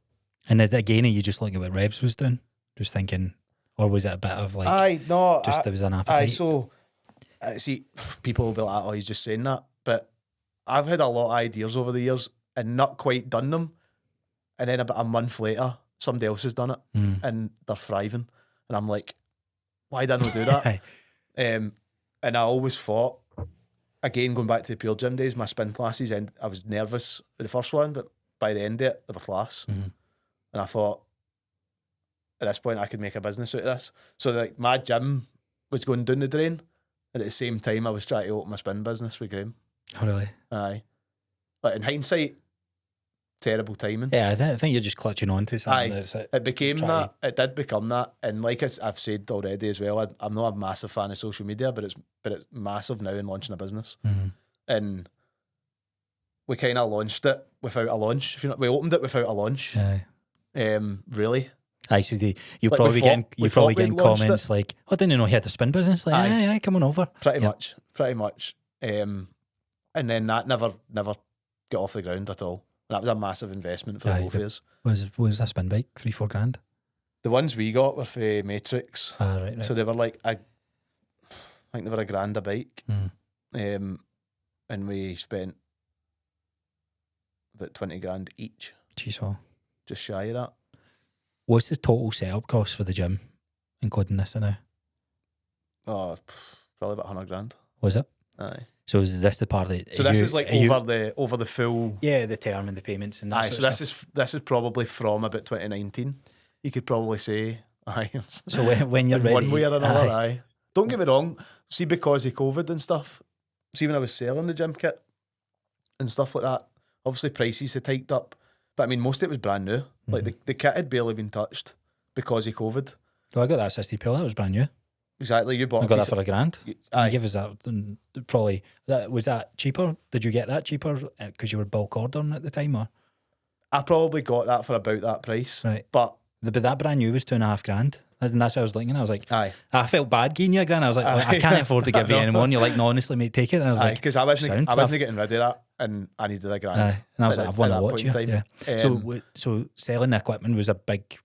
And then again, are you just looking at what Revs was doing? Just thinking... Or was it a bit of like... Aye, no. There was an appetite? Aye, so... see, people will be like, oh, he's just saying that. But I've had a lot of ideas over the years and not quite done them. And then about a month later, somebody else has done it and they're thriving. And I'm like, why didn't I do that? And I always thought, again, going back to the Pure Gym days, my spin classes, and I was nervous with the first one, but by the end of it, they were class. And I thought, at this point, I could make a business out of this. So like my gym was going down the drain, and at the same time, I was trying to open my spin business with Graham. Oh, really? Aye. But in hindsight, terrible timing. Yeah, I think you're just clutching on to something. Aye, That's it became that. It did become that. And like I've said already as well, I'm not a massive fan of social media, but it's massive now in launching a business. And we kind of launched it without a launch. If you know, we opened it without a launch. Aye. Really. Aye, so you Like, probably we getting thought we'd launched comments like, "I didn't know he had the spin business." Like, aye, come on over. Pretty much. And then that never got off the ground at all. And that was a massive investment for both of us. Was a spin bike 3-4 grand? The ones we got were for Matrix. Right. So they were like, I think they were $1,000 a bike. And we spent about 20 grand each. Jeez, oh. Just shy of that. What's the total setup cost for the gym, including this now? Oh, probably about 100 grand. Was it? Aye. So is this the part that... So this is like over the full... Yeah, the term and the payments and that. Aye, so this is probably from about 2019. You could probably say, aye. So when you're ready... One way or another, aye. Don't get me wrong. See, because of COVID and stuff, see when I was selling the gym kit and stuff like that, obviously prices had hiked up. But I mean, most of it was brand new. Like the kit had barely been touched because of COVID. Well, I got that 60 pill. That was brand new. Exactly. You bought I got that for $1,000. Aye. You give us that, probably... Was that cheaper? Did you get that cheaper because you were bulk ordering at the time? Or? I probably got that for about that price. Right. But that brand new was $2,500. And that's what I was looking. I was like, aye. I felt bad giving you $1,000. I was like, I can't afford to give you any more. And you're like, no, honestly, mate, take it. And I was like, because I wasn't getting rid of that, and I needed $1,000. And I was like, I've won a watch. Yeah. Yeah. So selling the equipment was a big,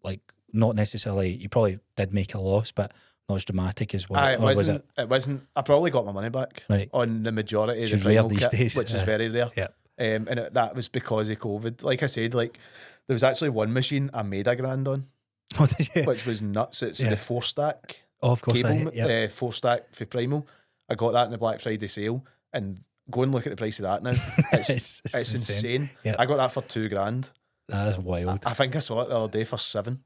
like, not necessarily. You probably did make a loss, but not as dramatic as well. It wasn't. I probably got my money back on the majority of the rare final these kit, days, which is very rare. Yeah. And that was because of COVID. Like I said, like there was actually one machine I made $1,000 on. Oh, did you? Which was nuts. It's the 4-stack. Oh, of course. Cable, 4-stack for Primal. I got that in the Black Friday sale, and go and look at the price of that now. It's insane. Yep. I got that for $2,000. That's wild. I think I saw it the other day for $7.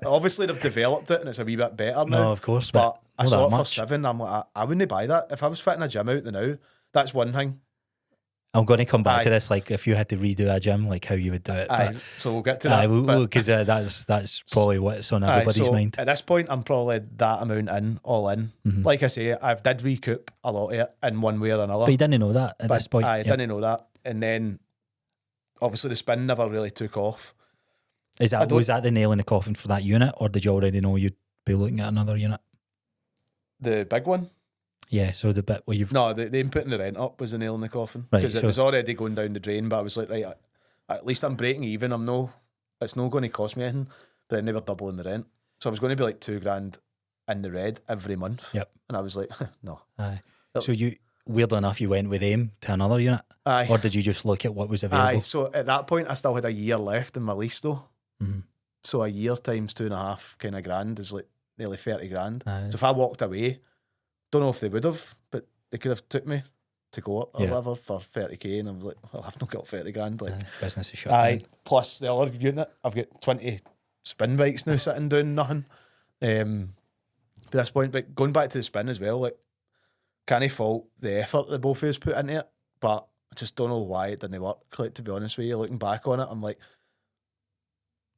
Obviously, they've developed it and it's a wee bit better now. No, of course, but I saw it for much. $7. I'm like, I wouldn't buy that if I was fitting a gym out now. That's one thing. I'm going to come back to this, like if you had to redo a gym, like how you would do it. So we'll get to that. Because that's probably what's on everybody's mind. At this point, I'm probably that amount all in. Like I say, I did recoup a lot of it in one way or another. But you didn't know that at this point. I didn't know that. And then, obviously, the spin never really took off. Was that the nail in the coffin for that unit, or did you already know you'd be looking at another unit? The big one? Yeah, so the bit where you've... No, them putting the rent up was a nail in the coffin. Right, Because it was already going down the drain, but I was like, right, at least I'm breaking even. I'm no it's not going to cost me anything. But then they were doubling the rent. So I was going to be like $2,000 in the red every month. Yep. And I was like, no. Aye. So you, weirdly enough, you went with them to another unit? Aye. Or did you just look at what was available? Aye. So at that point, I still had a year left in my lease though. Mm-hmm. So a year times $2.5 kind of grand is like nearly $30,000. Aye. So if I walked away, don't know if they would have, but they could have took me to court or whatever for $30,000, and I was like, well, I've not got $30,000. Like, business is shut aye. down. Plus the other unit, I've got 20 spin bikes now sitting doing nothing. At this point, but going back to the spin as well, like, can't fault the effort that both of us put into it, but I just don't know why it didn't work. Like, to be honest with you, looking back on it, I'm like,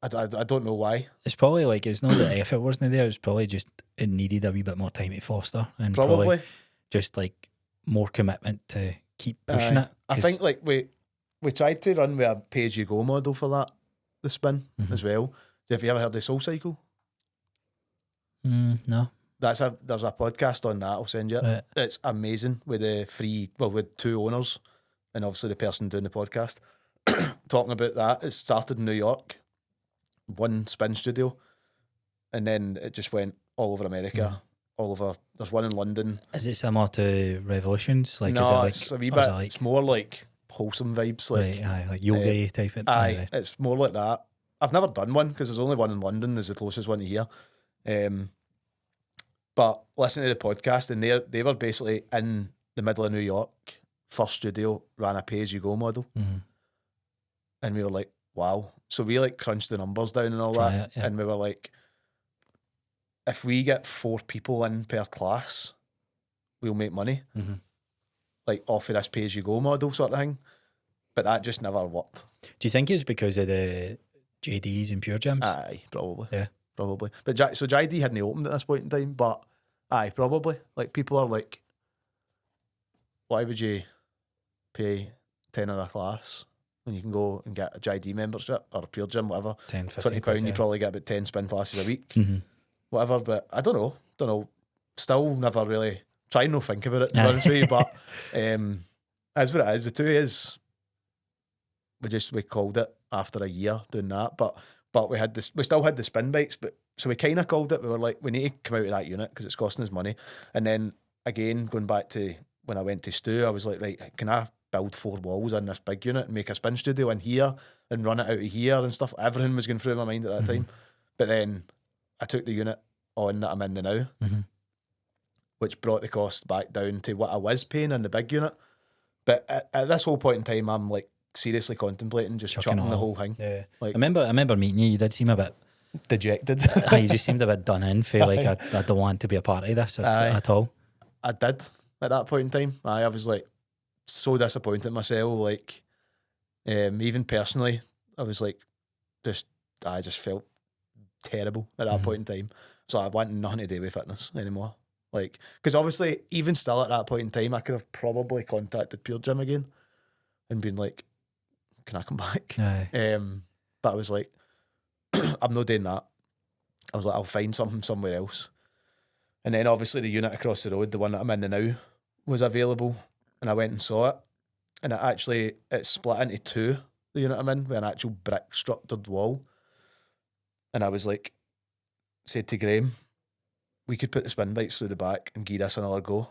I don't know why. It's probably like, it's not the effort wasn't there, it's probably just it needed a wee bit more time to foster, and probably just like more commitment to keep pushing it. I think like we tried to run with a pay-as-you-go model for that, the spin as well. Have you ever heard of Soul Cycle? No. There's a podcast on that, I'll send you it. Right. It's amazing with with two owners and obviously the person doing the podcast talking about that. It started in New York, one spin studio, and then it just went all over America, all over. There's one in London. Is it similar to Revolutions? Like, no, is it like, it's a wee bit. It's more like wholesome vibes, like like yoga type. Aye, it's more like that. I've never done one because there's only one in London. There's the closest one to here. But listening to the podcast, and they were basically in the middle of New York. First studio ran a pay-as-you-go model, and we were like, wow. So we like crunched the numbers down and all that, and we were like, if we get 4 people in per class, we'll make money, like off of this pay-as-you-go model sort of thing. But that just never worked. Do you think it's because of the JDs and Pure Gyms? Aye, probably. Yeah. Probably. But so JD hadn't opened at this point in time, but aye, probably. Like, people are like, why would you pay £10 a class when you can go and get a JD membership or a Pure Gym, whatever? £20, you probably get about 10 spin classes a week, whatever. But I don't know. Still never really trying to think about it, to be honest with you. But that's what it is. The two is, we called it after a year doing that, but we still had the spin bikes, but so we kind of called it. We were like, we need to come out of that unit because it's costing us money. And then again, going back to when I went to Stu, I was like, right, can I build 4 walls in this big unit and make a spin studio in here and run it out of here and stuff? Everything was going through my mind at that time. But then I took the unit on that I'm in now, which brought the cost back down to what I was paying in the big unit. But at this whole point in time, I'm like seriously contemplating just chucking the whole thing. Yeah. Like, I remember meeting you. You did seem a bit dejected. You just seemed a bit done in for like, I don't want to be a part of this at all. I did at that point in time. I was like so disappointed in myself. Like, even personally, I was like, I just felt terrible at that point in time. So I wanted nothing to do with fitness anymore. Like, because obviously, even still at that point in time, I could have probably contacted Pure Gym again and been like, can I come back? But I was like, I'm not doing that. I was like, I'll find something somewhere else. And then obviously the unit across the road, the one that I'm in now, was available, and I went and saw it. And it's split into 2, the unit I'm in, with an actual brick structured wall. And I was like, said to Graham, we could put the spin bikes through the back and give this another go,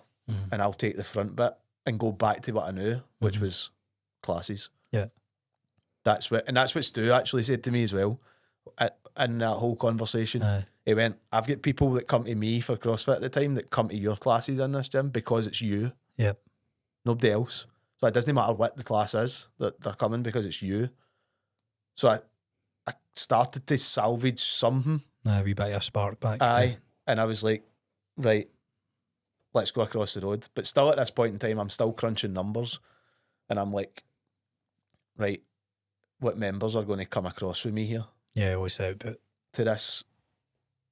and I'll take the front bit and go back to what I knew, which was classes. Yeah. That's what Stu actually said to me as well in that whole conversation. He went, I've got people that come to me for CrossFit at the time that come to your classes in this gym because it's you. Yep. Nobody else. So it doesn't matter what the class is, that they're coming because it's you. So I started to salvage something. A wee bit of a spark back. And I was like, right, let's go across the road. But still at this point in time, I'm still crunching numbers. And I'm like, right, what members are going to come across with me here? Yeah, what's the output? To this.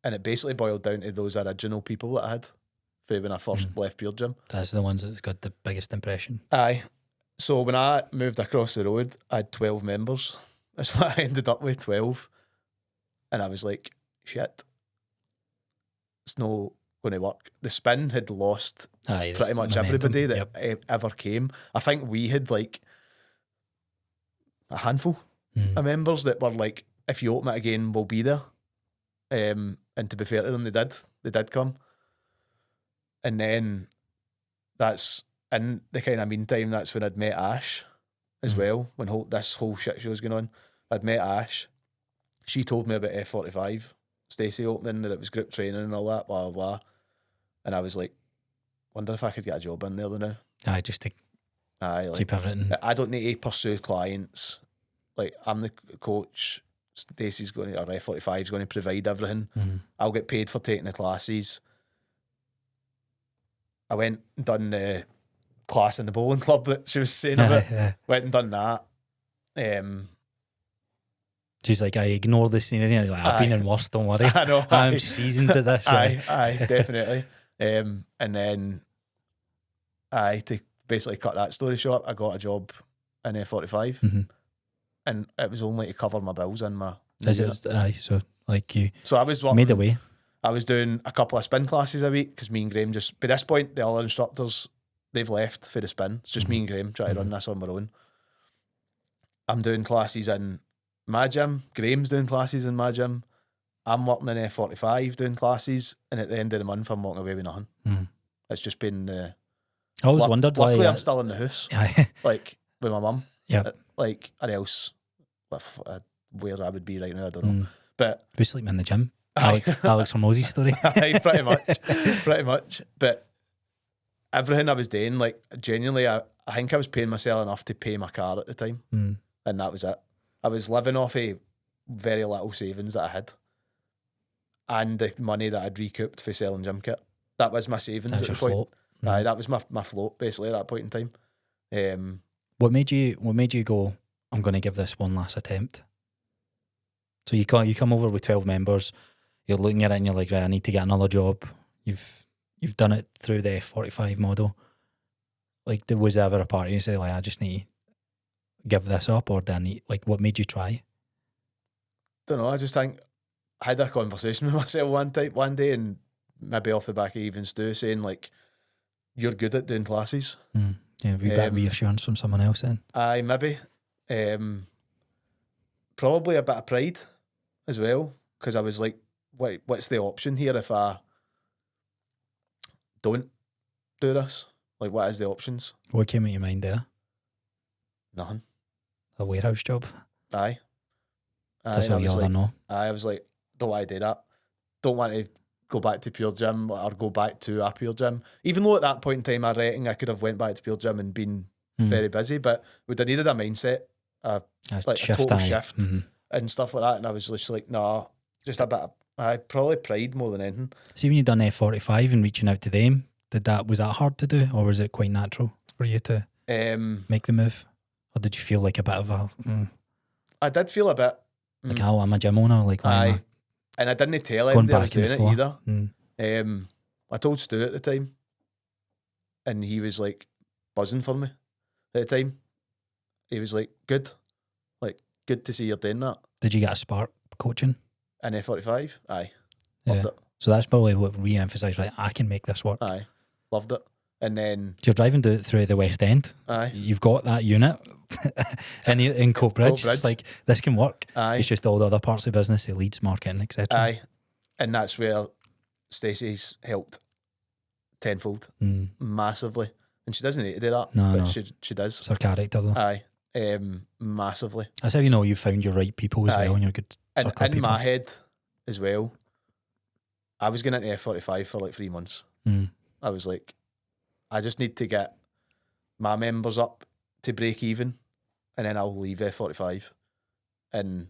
And it basically boiled down to those original people that I had for when I first left Pure Gym. That's the ones that's got the biggest impression. Aye. So when I moved across the road, I had 12 members. That's what I ended up with, 12. And I was like, shit, it's not going to work. The spin had lost pretty much everybody that ever came. I think we had like a handful of members that were like if you open it again, we'll be there. And to be fair to them, they did come. And then that's in the kind of meantime, that's when I'd met Ash as well, when this whole shit show was going on. I'd met Ash. She told me about F45, Stacey opening, that it was group training and all that, blah, blah, blah. And I was like, wonder if I could get a job in there now. Aye, just to keep everything. I don't need to pursue clients. Like, I'm the coach. Stacey's going to, or F45 is going to provide everything. I'll get paid for taking the classes. I went and done the class in the bowling club that she was saying about. Went and done that. She's like, I ignore the scenery. Like, I've been in worse, don't worry. I know. I'm seasoned to this. Aye, definitely. And then to basically cut that story short, I got a job in F45. And it was only to cover my bills and my... So like you so I was working, made away. I was doing a couple of spin classes a week because me and Graham just... By this point, the other instructors, they've left for the spin. It's just me and Graham trying to run this on my own. I'm doing classes in my gym. Graham's doing classes in my gym. I'm working in F45 doing classes. And at the end of the month, I'm walking away with nothing. It's just been... I always wondered why... Luckily, I'm still in the house. Like, with my mum. Yeah. Like, or else, where I would be right now, I don't know. But we sleep in the gym. Alex Hormozy's story. Aye, pretty much. But everything I was doing, like, genuinely, I think I was paying myself enough to pay my car at the time. And that was it. I was living off a very little savings that I had. And the money that I'd recouped for selling gym kit. That was my savings at the point. Float. Aye, that was my float, basically, at that point in time. What made you go, I'm going to give this one last attempt? So you come over with 12 members, you're looking at it and you're like, right, I need to get another job. You've done it through the F45 model. Like, was there ever a part of you say, like, I just need to give this up, or do I need, like, what made you try? Don't know, I just think I had a conversation with myself one day, and maybe off the back of even Stu saying, like, you're good at doing classes. Yeah, a bit of reassurance from someone else then. Aye, maybe. Probably a bit of pride as well, because I was like, wait, what's the option here if I don't do this? Like, what is the options? What came to your mind there? Nothing. A warehouse job? Aye. That's all you all know. I was like, don't want to do that. Don't want to go back to Pure Gym or go back to a Pure Gym. Even though at that point in time I reckon I could have went back to Pure Gym and been very busy, but would have needed a mindset, like a total shift and stuff like that. And I was just like, nah, just a bit of, probably pride more than anything. See, when you done F45 and reaching out to them, was that hard to do, or was it quite natural for you to make the move? Or did you feel like a bit of a... I did feel a bit... Like, oh, I'm a gym owner, like, why am I... And I didn't tell him I was doing it either. I told Stu at the time, and he was like buzzing for me at the time. He was like, good to see you're doing that. Did you get a spark coaching? In F45? Aye. Loved it. So that's probably what re-emphasised, right? I can make this work. Aye. Loved it. And then... You're driving through the West End. Aye. You've got that unit in Coatbridge. It's like, this can work. Aye. It's just all the other parts of the business, the leads, marketing, etc. Aye. And that's where Stacey's helped tenfold. Massively. And she doesn't need to do that. No. She does. It's her character though. Aye. Massively. That's how you know you've found your right people as well, and you're good. And in my head as well, I was going into F45 for like 3 months. I was like, I just need to get my members up to break even, and then I'll leave F45 and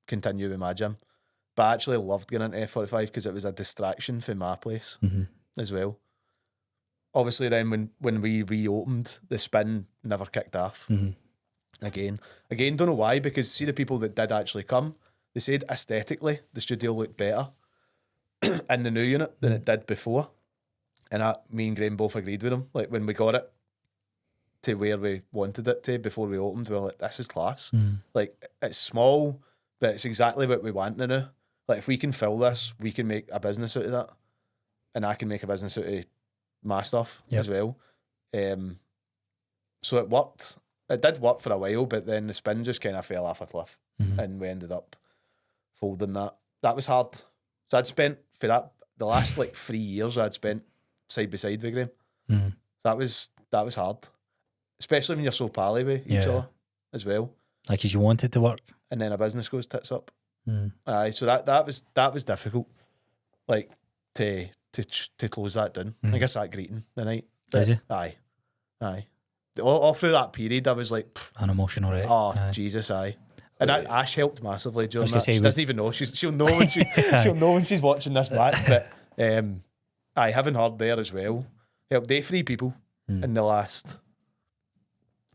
continue with my gym. But I actually loved getting into F45 because it was a distraction from my place as well. Obviously then when we reopened, the spin never kicked off. Again, don't know why, because see the people that did actually come, they said aesthetically the studio looked better in the new unit than it did before. And me and Graham both agreed with them. Like, when we got it to where we wanted it to before we opened, we were like, this is class. Like, it's small, but it's exactly what we want to do. Like, if we can fill this, we can make a business out of that. And I can make a business out of my stuff as well. So it worked. It did work for a while, but then the spin just kind of fell off a cliff. And we ended up folding that. That was hard. So I'd spent, for that, the last like 3 years I'd spent side by side with Graham. Mm. So that was hard. Especially when you're so pally with each other as well. Like, as you wanted to work. And then a business goes tits up. Mm. Aye, so that was difficult. Like, to close that down. I guess that greeting the night. Did you? Aye. All through that period, I was like, An emotional wreck. oh, Aye. Jesus, aye. And Ash helped massively during was gonna that. say, She doesn't even know. She'll know when she'll know when she's watching this match. But aye, having her there as well helped. They 3 people in the last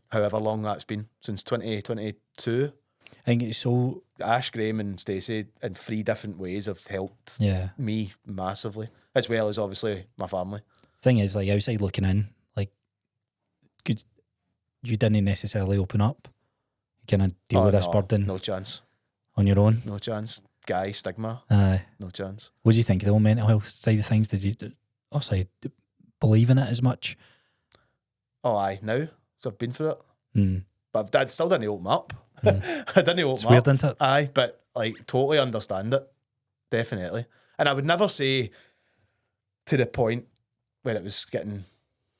however long that's been, since 2022. I think it's so. Ash, Graham and Stacey in 3 different ways have helped me massively, as well as obviously my family. Thing is, like, outside looking in, like, you didn't necessarily open up. You kind of deal with this burden No chance. on your own. No chance. Guy, stigma. No chance. What do you think of the whole mental health side of things? Did you also believe in it as much? Oh, aye, now. So I've been through it. Mm. But I still didn't open up. I didn't open It's up. weird, isn't it? Aye, but like totally understand it. Definitely. And I would never say to the point where it was getting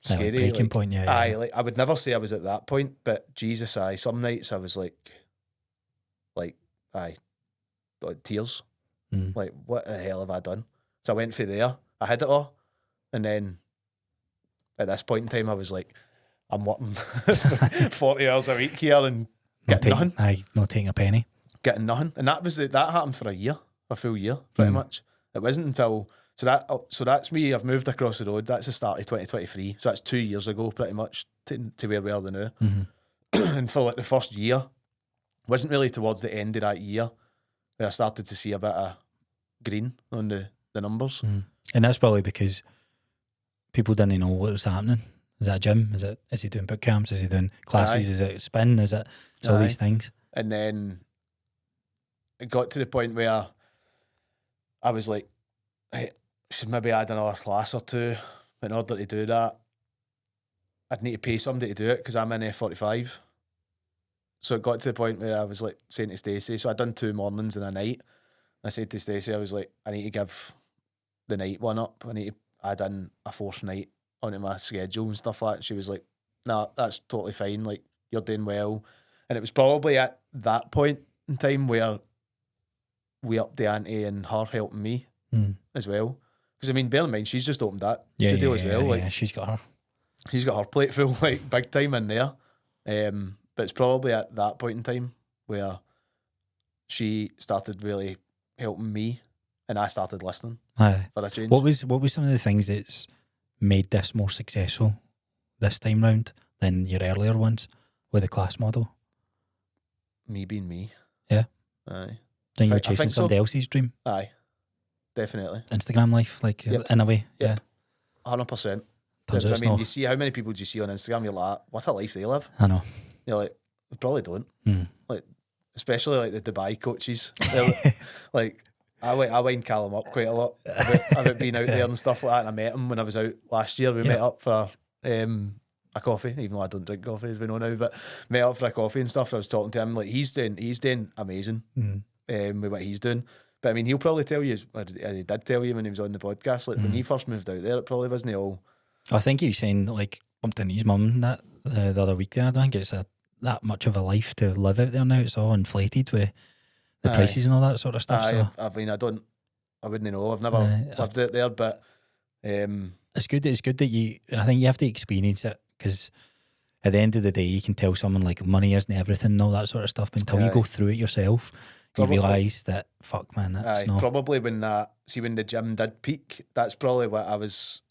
scary. Like breaking like, point, Aye, like I would never say I was at that point, but Jesus, aye. Some nights I was like tears. Mm. Like, what the hell have I done? So I went for there. I had it all. And then at this point in time, I was like, I'm working 40 hours a week here and getting nothing. Aye, not taking a penny. Getting nothing. And that happened for a full year, pretty much. It wasn't until, so that's me. I've moved across the road. That's the start of 2023. So that's 2 years ago, pretty much, to where we are now. Mm-hmm. And for like the first year, wasn't really towards the end of that year where I started to see a bit of green on the numbers. Mm. And that's probably because people didn't know what was happening. Is that gym? Is he doing boot camps? Is he doing classes? Aye. Is it spin? Is it all these things? And then it got to the point where I was like, hey, should maybe add another class or 2 in order to do that. I'd need to pay somebody to do it because I'm in F45. So it got to the point where I was like saying to Stacey, so I'd done 2 mornings and a night. I said to Stacey, I was like, I need to give the night one up. I need to add in a 4th night onto my schedule and stuff like that. And she was like, nah, that's totally fine. Like, you're doing well. And it was probably at that point in time where we upped the ante and her helping me as well. Because, I mean, bear in mind, she's just opened that studio as well. Like, she's got her plate full, like, big time in there. But it's probably at that point in time where she started really helping me and I started listening for a change. What was some of the things that's made this more successful this time round than your earlier ones with the class model? Me being me. Yeah. Aye. Then you're chasing somebody else's dream. Aye. Definitely. Instagram life, like, in a way. Yep. 100%. Turns out I it's mean, not. you see how many people do you see on Instagram? You're like, what a life they live. I know. You're like, we probably don't. Like, especially like the Dubai coaches. Like, I wind Callum up quite a lot about being out there and stuff like that. And I met him when I was out last year. We met up for a coffee, even though I don't drink coffee, as we know now. But met up for a coffee and stuff. I was talking to him, like, he's doing amazing with what he's doing. But I mean, he'll probably tell you, and he did tell you when he was on the podcast, like when he first moved out there, it probably wasn't all. I think he was saying, like, bumped into his mum that the other week there. I don't think it's that much of a life to live out there now. It's all inflated with the prices and all that sort of stuff. So I mean, I wouldn't know. I've never lived out there, but it's good. It's good that I think you have to experience it, because at the end of the day, you can tell someone like money isn't everything and all that sort of stuff. But until you go through it yourself, you realise that, fuck, man, that's not. Probably when the gym did peak, that's probably what I was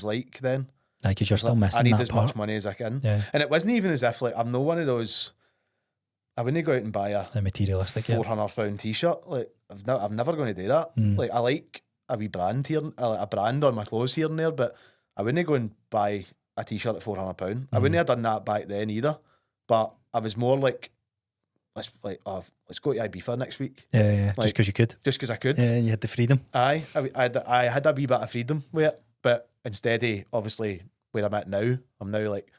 like then. Because you're still missing I need that as part. much money as I can. Yeah. And it wasn't even as if, like, I'm not one of those. I wouldn't go out and buy a materialistic £400 t-shirt. Like, I'm never going to do that. Like, I like a wee brand here, a brand on my clothes here and there, but I wouldn't go and buy a t-shirt at £400. I wouldn't have done that back then either. But I was more like, let's go to Ibiza next week. Yeah. Like, Just because you could. Just because I could. Yeah, you had the freedom. I had a wee bit of freedom with it, but instead of obviously where I'm at now, I'm now like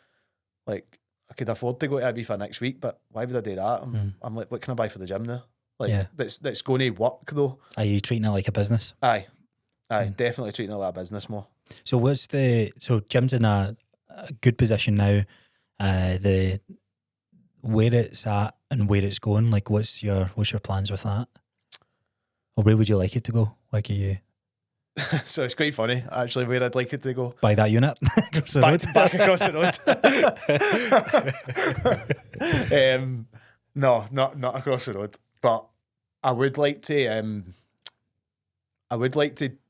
I could afford to go to Ibiza next week, but why would I do that? I'm like, what can I buy for the gym now? Yeah. that's going to work though. Are you treating it like a business? Aye, definitely treating it like a business more. So Jim's in a good position now. The where it's at and where it's going, like what's your plans with that? Or where would you like it to go? Like, are you So it's quite funny actually where I'd like it to go. by that unit? Across the road? Back across the road. No, not across the road. But I would like to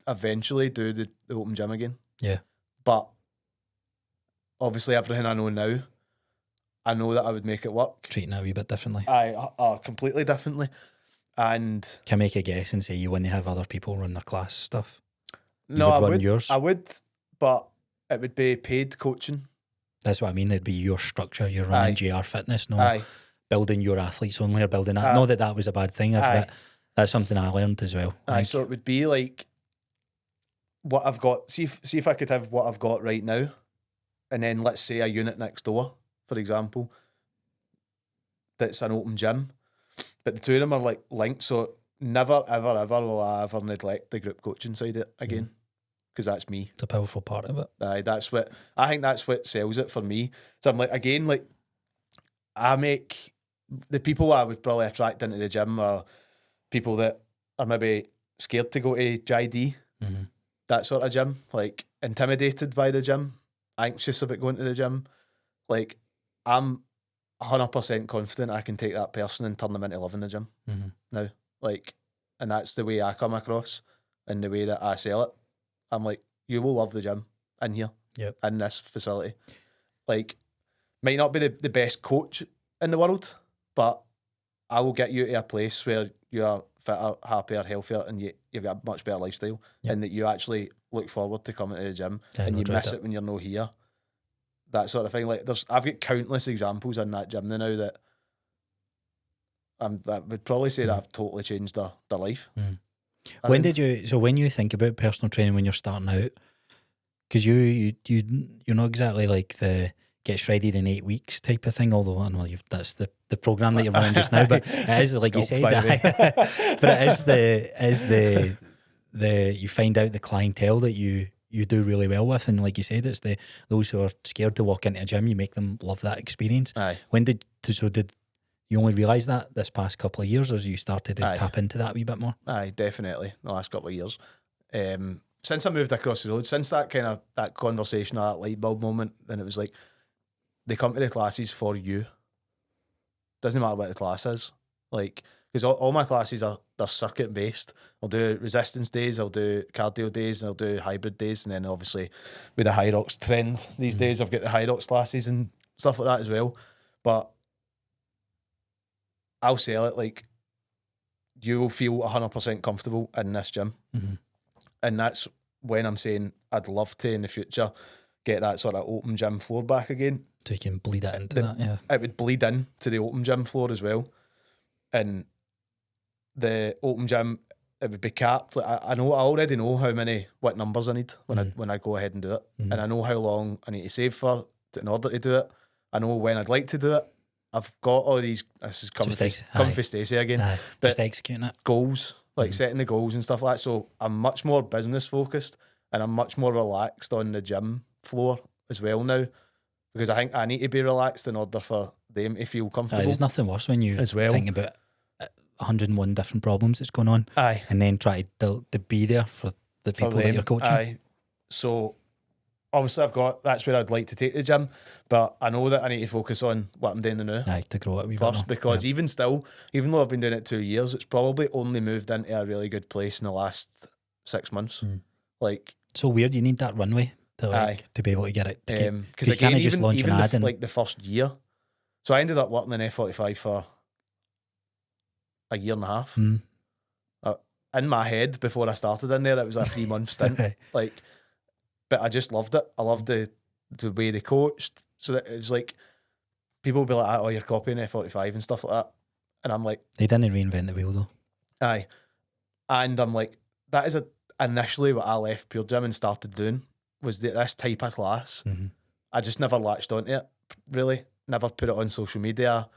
eventually do the open gym again. Yeah. But obviously everything I know now, I know that I would make it work. Treating it a wee bit differently. Completely differently. And can I make a guess and say you wouldn't have other people run their class stuff? No, I would. Yours? I would, but it would be paid coaching. That's what I mean. It'd be your structure. You're running JR Fitness, no building your athletes only or building that. Not that was a bad thing. That's something I learned as well. So it would be like what I've got. See if I could have what I've got right now, and then let's say a unit next door, for example, that's an open gym, but the two of them are like linked. So never, ever, ever will I ever neglect the group coaching side of it again, because that's me. It's a powerful part of it. I think that's what sells it for me. So I'm like, again, like I make the people I would probably attract into the gym are people that are maybe scared to go to JD, that sort of gym, like intimidated by the gym, anxious about going to the gym. Like I'm 100% confident I can take that person and turn them into loving the gym now. Like, and that's the way I come across and the way that I sell it. I'm like, you will love the gym in here, in this facility. Like, might not be the best coach in the world, but I will get you to a place where you are fitter, happier, healthier, and you've got a much better lifestyle, and that you actually look forward to coming to the gym, and you miss it when you're not here. That sort of thing. Like, I've got countless examples in that gym now that I would probably say that I've totally changed their life. When you think about personal training when you're starting out, because you're not exactly like the get shredded in 8 weeks type of thing, although I know that's the program that you're running just now, but it is like you said, but it is the you find out the clientele that you do really well with, and like you said, it's those who are scared to walk into a gym, you make them love that experience. When did you only realise that this past couple of years, or you started to tap into that a wee bit more? Aye, definitely the last couple of years. Since I moved across the road, since that conversation, or that light bulb moment, and it was like, they come to the classes for you. Doesn't matter what the class is. Like, because all my classes they're circuit based. I'll do resistance days, I'll do cardio days, and I'll do hybrid days, and then obviously with the high rocks trend these days, I've got the high rocks classes and stuff like that as well. But I'll sell it like you will feel 100% comfortable in this gym, and that's when I'm saying I'd love to in the future get that sort of open gym floor back again. So you can bleed it into that, yeah. It would bleed in to the open gym floor as well. And the open gym, it would be capped. Like I already know what numbers I need when I go ahead and do it. And I know how long I need to save for in order to do it. I know when I'd like to do it. I've got all these, this is comfy Stacey again. But just executing it. Goals, like setting the goals and stuff like that. So I'm much more business focused, and I'm much more relaxed on the gym floor as well now, because I think I need to be relaxed in order for them to feel comfortable. There's nothing worse when you think about 101 different problems that's going on, and then try to be there for the people that you're coaching. So obviously that's where I'd like to take the gym, but I know that I need to focus on what I'm doing now to grow it first, because even though I've been doing it 2 years, it's probably only moved into a really good place in the last 6 months. Like, so weird, you need that runway to be able to get it. Because again, even like the first year, so I ended up working in F45 for a year and a half. In my head, before I started in there, it was a 3-month stint. Like, but I just loved it. I loved the way they coached. So that it was like, people would be like, "Oh, you're copying F45 and stuff like that," and I'm like, they didn't reinvent the wheel though. And I'm like, that is initially what I left Pure Gym and started doing, was this type of class. I just never latched onto it, really. Never put it on social media,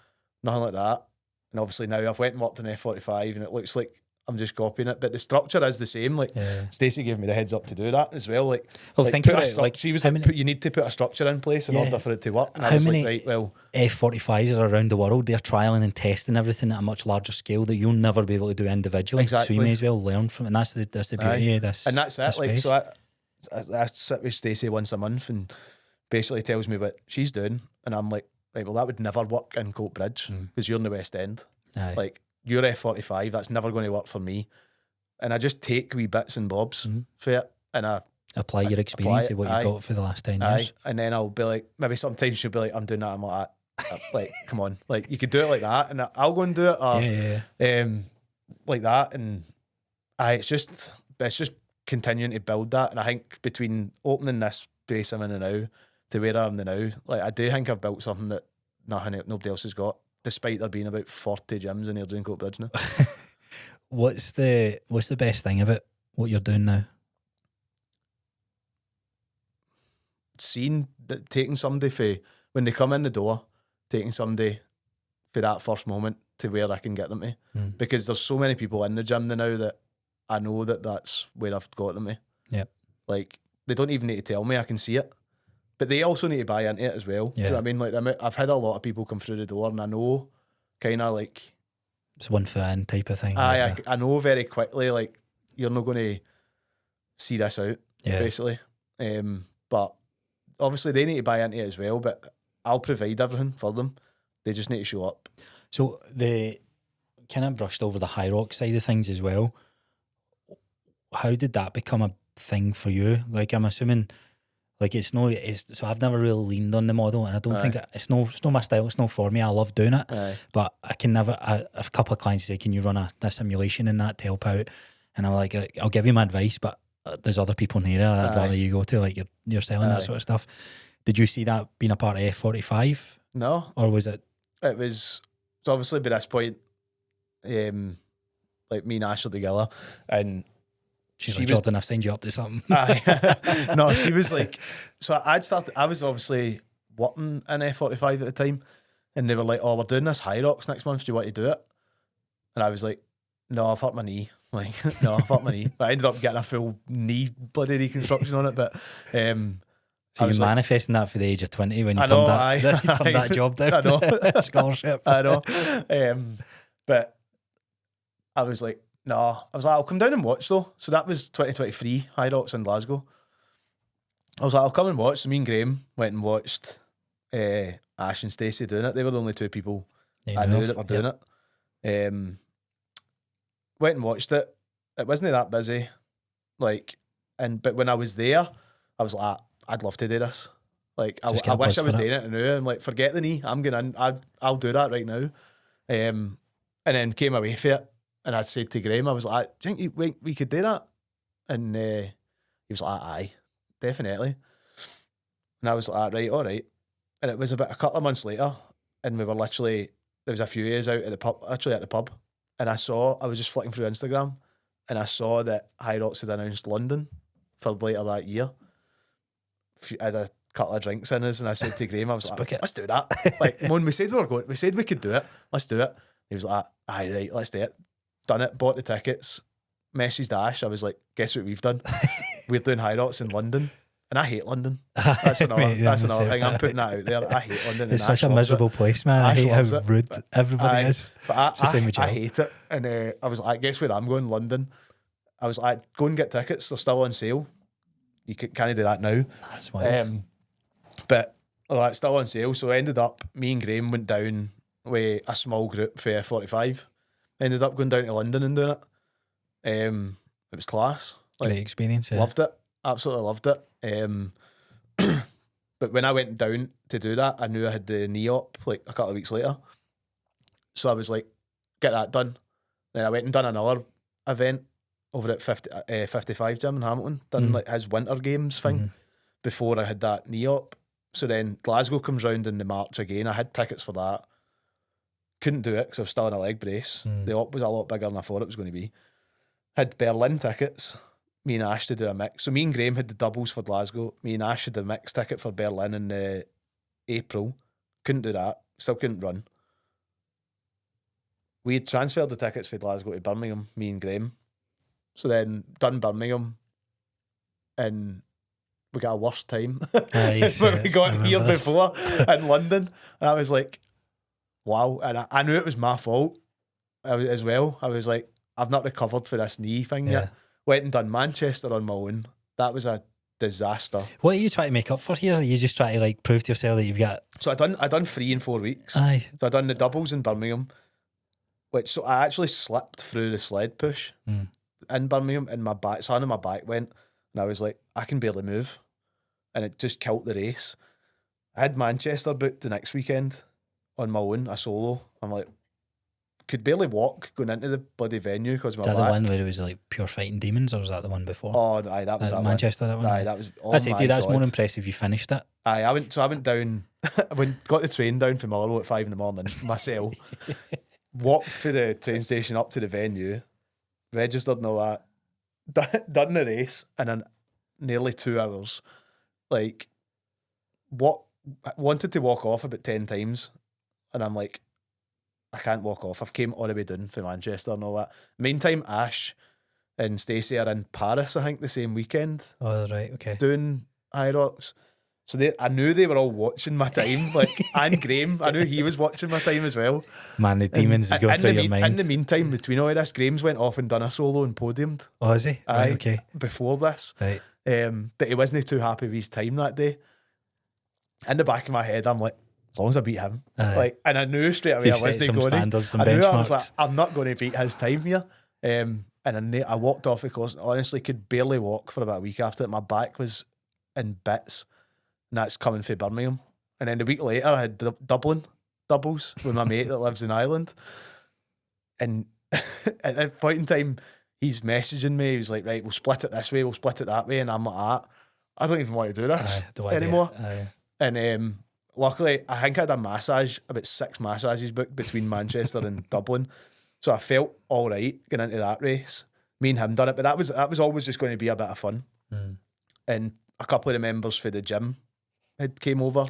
nothing like that. And obviously now I've went and worked in F45 and it looks like I'm just copying it, but the structure is the same. Like Stacey gave me the heads up to do that as well. Like, well, think about it. Like she was like, you need to put a structure in place in order for it to work. And I was like, right, well, F45s are around the world. They're trialing and testing everything at a much larger scale that you'll never be able to do individually. Exactly. So you may as well learn from it. And that's the beauty of this. And that's it. This like, space. so I sit with Stacey once a month and basically tells me what she's doing, and I'm like, right, well, that would never work in Coatbridge because you're in the West End. Aye. Like, you're F45, that's never going to work for me. And I just take wee bits and bobs for it, and I apply your experience of what you've got for the last 10 years. And then I'll be like, maybe sometimes she'll be like, I'm doing that. I'm like, like, come on, like, you could do it like that, and I'll go and do it, or like that. And it's just continuing to build that. And I think between opening this space I'm in now to where I am now, like, I do think I've built something that nobody else has got, despite there being about 40 gyms in here doing Coatbridge now. What's the best thing about what you're doing now? Taking somebody for when they come in the door, taking somebody for that first moment to where I can get them to. Because there's so many people in the gym now that I know that that's where I've got them to. Yep. Like, they don't even need to tell me, I can see it. But they also need to buy into it as well. Do you know what I mean? Like, I've had a lot of people come through the door and I know kind of like, it's one foot in type of thing. I know very quickly, like, you're not going to see this out, basically. But obviously they need to buy into it as well, but I'll provide everything for them. They just need to show up. So the kind of brushed over the High Rock side of things as well. How did that become a thing for you? Like, I'm assuming, like, so I've never really leaned on the model, and I don't think it's no my style. It's not for me. I love doing it, but I can never. A couple of clients say, "Can you run a simulation in that to help out?" And I'm like, "I'll give you my advice, but there's other people in the area I'd rather you go to. Like, you're selling that sort of stuff." Did you see that being a part of F45? No, or was it? It was. So obviously by this point, like, me and Ash are together, and she's like, Jordan, I've signed you up to something. No, she was like, so I was obviously working in F45 at the time, and they were like, oh, we're doing this High Rocks next month, do you want to do it? And I was like, no, I've hurt my knee. Like, no, I've hurt my knee. But I ended up getting a full knee bloody reconstruction on it. But so you're manifesting that for the age of 20 when you turned that job down. I know. Scholarship. I know. But I was like, no, I was like, I'll come down and watch though. So that was 2023 High Rocks in Glasgow. I was like, I'll come and watch. So me and Graham went and watched Ash and Stacey doing it. They were the only two people I knew that were doing it. Went and watched it. It wasn't that busy. Like, but when I was there, I was like, I'd love to do this. Like, I wish I was doing it now. I'm like, forget the knee. I'm going in. I'll do that right now. And then came away for it. And I said to Graham, I was like, do you think we could do that? And he was like, aye, definitely. And I was like, right, all right. And it was about a couple of months later, and we were literally, there was a few years out at the pub, actually at the pub, and I was just flicking through Instagram, and I saw that High Rocks had announced London for later that year. I had a couple of drinks in us, and I said to Graham, I was like, let's do that. Like, when we said we said we could do it, let's do it. He was like, aye, right, let's do it. Done it, bought the tickets, messaged Ash. I was like, guess what we've done? We're doing High Rocks in London. And I hate London. That's another thing. I'm putting that out there. I hate London. It's such a miserable place, man. I hate how rude everybody is. But I hate it. And I was like, guess where I'm going? London. I was like, go and get tickets. They're still on sale. You can't do that now. That's wild. But it's still on sale. So I ended up, me and Graham went down with a small group for F45. Ended up going down to London and doing it. It was class. Great experience. Loved it. Absolutely loved it. But when I went down to do that, I knew I had the knee op like a couple of weeks later. So I was like, get that done. Then I went and done another event over at 55 Gym in Hamilton. Done like his winter games thing before I had that knee op. So then Glasgow comes round in the March again. I had tickets for that. Couldn't do it because I was still in a leg brace. The op was a lot bigger than I thought it was going to be. Had Berlin tickets. Me and Ash to do a mix. So me and Graham had the doubles for Glasgow. Me and Ash had the mix ticket for Berlin in April. Couldn't do that. Still couldn't run. we had transferred the tickets from Glasgow to Birmingham, me and Graham. So then done Birmingham, and we got a worse time when we got here before in London. And I was like, wow. And I knew it was my fault as well. I was like, I've not recovered for this knee thing yet. Went and done Manchester on my own. That was a disaster. What are you trying to make up for here? You just try to like prove to yourself that you've got... So I done 3 in 4 weeks. Aye. So I done the doubles in Birmingham, so I actually slipped through the sled push in Birmingham, and my back, so my back went, and I was like, I can barely move, and it just killed the race. I had Manchester booked the next weekend on my own, a solo. I'm like, could barely walk going into the bloody venue because my back. Is that the one where it was like pure fighting demons, or was that the one before? Oh, aye, that was that Manchester. One. That one. Aye, that was. Oh, I say, dude, that's God. more impressive. You finished it. Aye, I went down. Got the train down from Marlow at 5 a.m. myself. Walked for the train station up to the venue, registered and all that. Done the race, and in nearly 2 hours, like, wanted to walk off about 10 times, and I'm like, I can't walk off. I've came all the way down from Manchester and all that. Meantime, Ash and Stacey are in Paris, I think, the same weekend. Oh, right, okay. Doing High Rocks. So I knew they were all watching my time. Like, and Graham, I knew he was watching my time as well. Man, the demons is going through your mind. In the meantime, between all this, Graham's went off and done a solo and podiumed. Oh, is he? Right, okay. Before this. Right. But he wasn't too happy with his time that day. In the back of my head, I'm like, as long as I beat him. Like, and I knew straight away I wasn't going standards, some I knew benchmarks. I was like, I'm not going to beat his time here. And I walked off the course and honestly could barely walk for about a week after it. My back was in bits. And that's coming from Birmingham. And then the week later, I had Dublin doubles with my mate that lives in Ireland. And at that point in time, he's messaging me. He was like, right, we'll split it this way, we'll split it that way. And I'm like, I don't even want to do this anymore. And luckily, I think I had a massage, about 6 massages booked between Manchester and Dublin. So I felt all right getting into that race. Me and him done it, but that was always just going to be a bit of fun. And a couple of the members for the gym had came over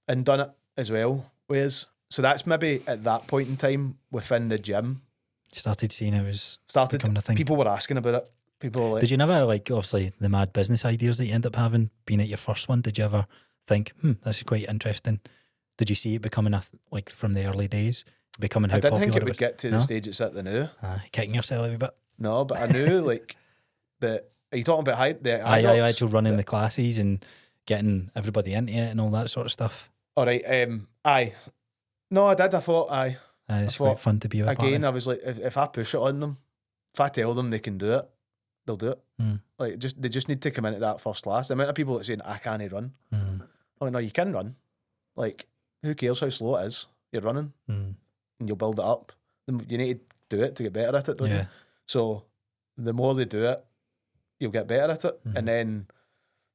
and done it as well. So that's maybe at that point in time within the gym. Started seeing it was becoming a thing. People were asking about it. People were like, did you never, like, obviously the mad business ideas that you end up having, being at your first one, did you ever think, this is quite interesting? Did you see it becoming like from the early days, becoming how popular I didn't think it would was? get to the stage it's at the now. Kicking yourself a bit? No, but I knew like that. Are you talking about actually running the classes and getting everybody into it and all that sort of stuff? All right, aye. No, I did. I thought, aye. It's quite fun to be a part of. I was like, if I push it on them, if I tell them they can do it, they'll do it. Like, they just need to come into that first class. The amount of people that are saying, I can't run. Oh, no, you can run. Like, who cares how slow it is? You're running, and you'll build it up. You need to do it to get better at it, don't you? So the more they do it, you'll get better at it. And then,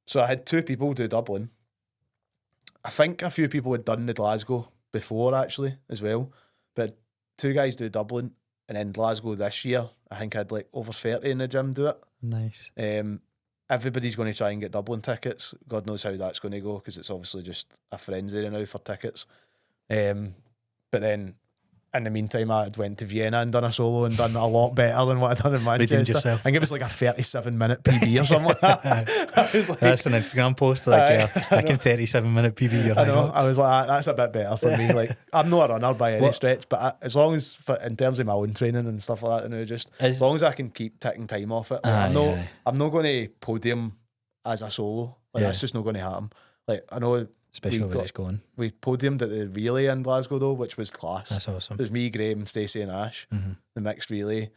so I had 2 people do Dublin. I think a few people had done the Glasgow before actually as well, but 2 guys do Dublin, and then Glasgow this year, I think I had like over 30 in the gym do it. Nice. Everybody's going to try and get Dublin tickets. God knows how that's going to go, because it's obviously just a frenzy now for tickets. But then in the meantime, I went to Vienna and done a solo and done a lot better than what I'd done in Manchester. I think it was like a 37-minute PB or something like that. I was like, that's an Instagram post, like, I can 37-minute PB. I know. I was like, that's a bit better for me. Like, I'm not a runner by any stretch, but as long as, in terms of my own training and stuff like that, just as long as I can keep taking time off it, I'm not going to podium as a solo. Like, that's just not going to happen. Like, I know. Especially where it's going. We podiumed at the relay in Glasgow though, which was class. That's awesome. It was me, Graham, Stacey and Ash. The mixed relay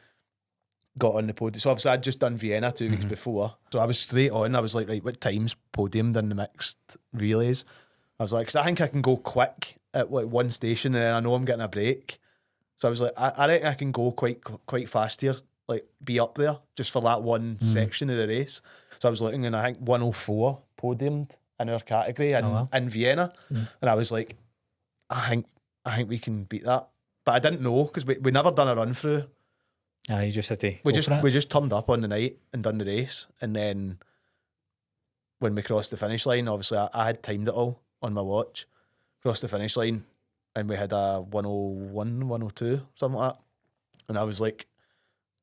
got on the podium. So obviously I'd just done Vienna 2 weeks before. So I was straight on. I was like, right, what time's podiumed in the mixed relays? I was like, because I think I can go quick at like one station and then I know I'm getting a break. So I was like, I reckon I can go quite fast here, like be up there just for that one section of the race. So I was looking and I think 104 podiumed in our category in Vienna, and I was like, I think we can beat that, but I didn't know because we never done a run through. You just had to. We just turned up on the night and done the race, and then when we crossed the finish line, obviously I had timed it all on my watch. Crossed the finish line, and we had a 101, 102, something like that. And I was like,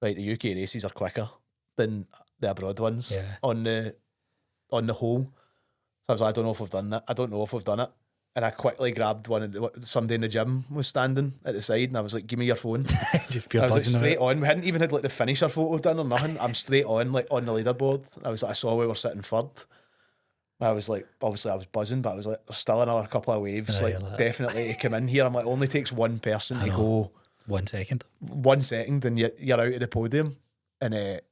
right, the UK races are quicker than the abroad ones on the whole. So I was like, I don't know if we've done it. And I quickly grabbed somebody in the gym was standing at the side, and I was like, give me your phone. Just pure I was like, straight buzzing on. We hadn't even had like the finisher photo done or nothing. I'm straight on, like on the leaderboard. I was like, I saw we were sitting third. I was like, obviously I was buzzing, but I was like, there's still another couple of waves, definitely to come in here. I'm like, it only takes one person to go 1 second. 1 second, and you're out of the podium. And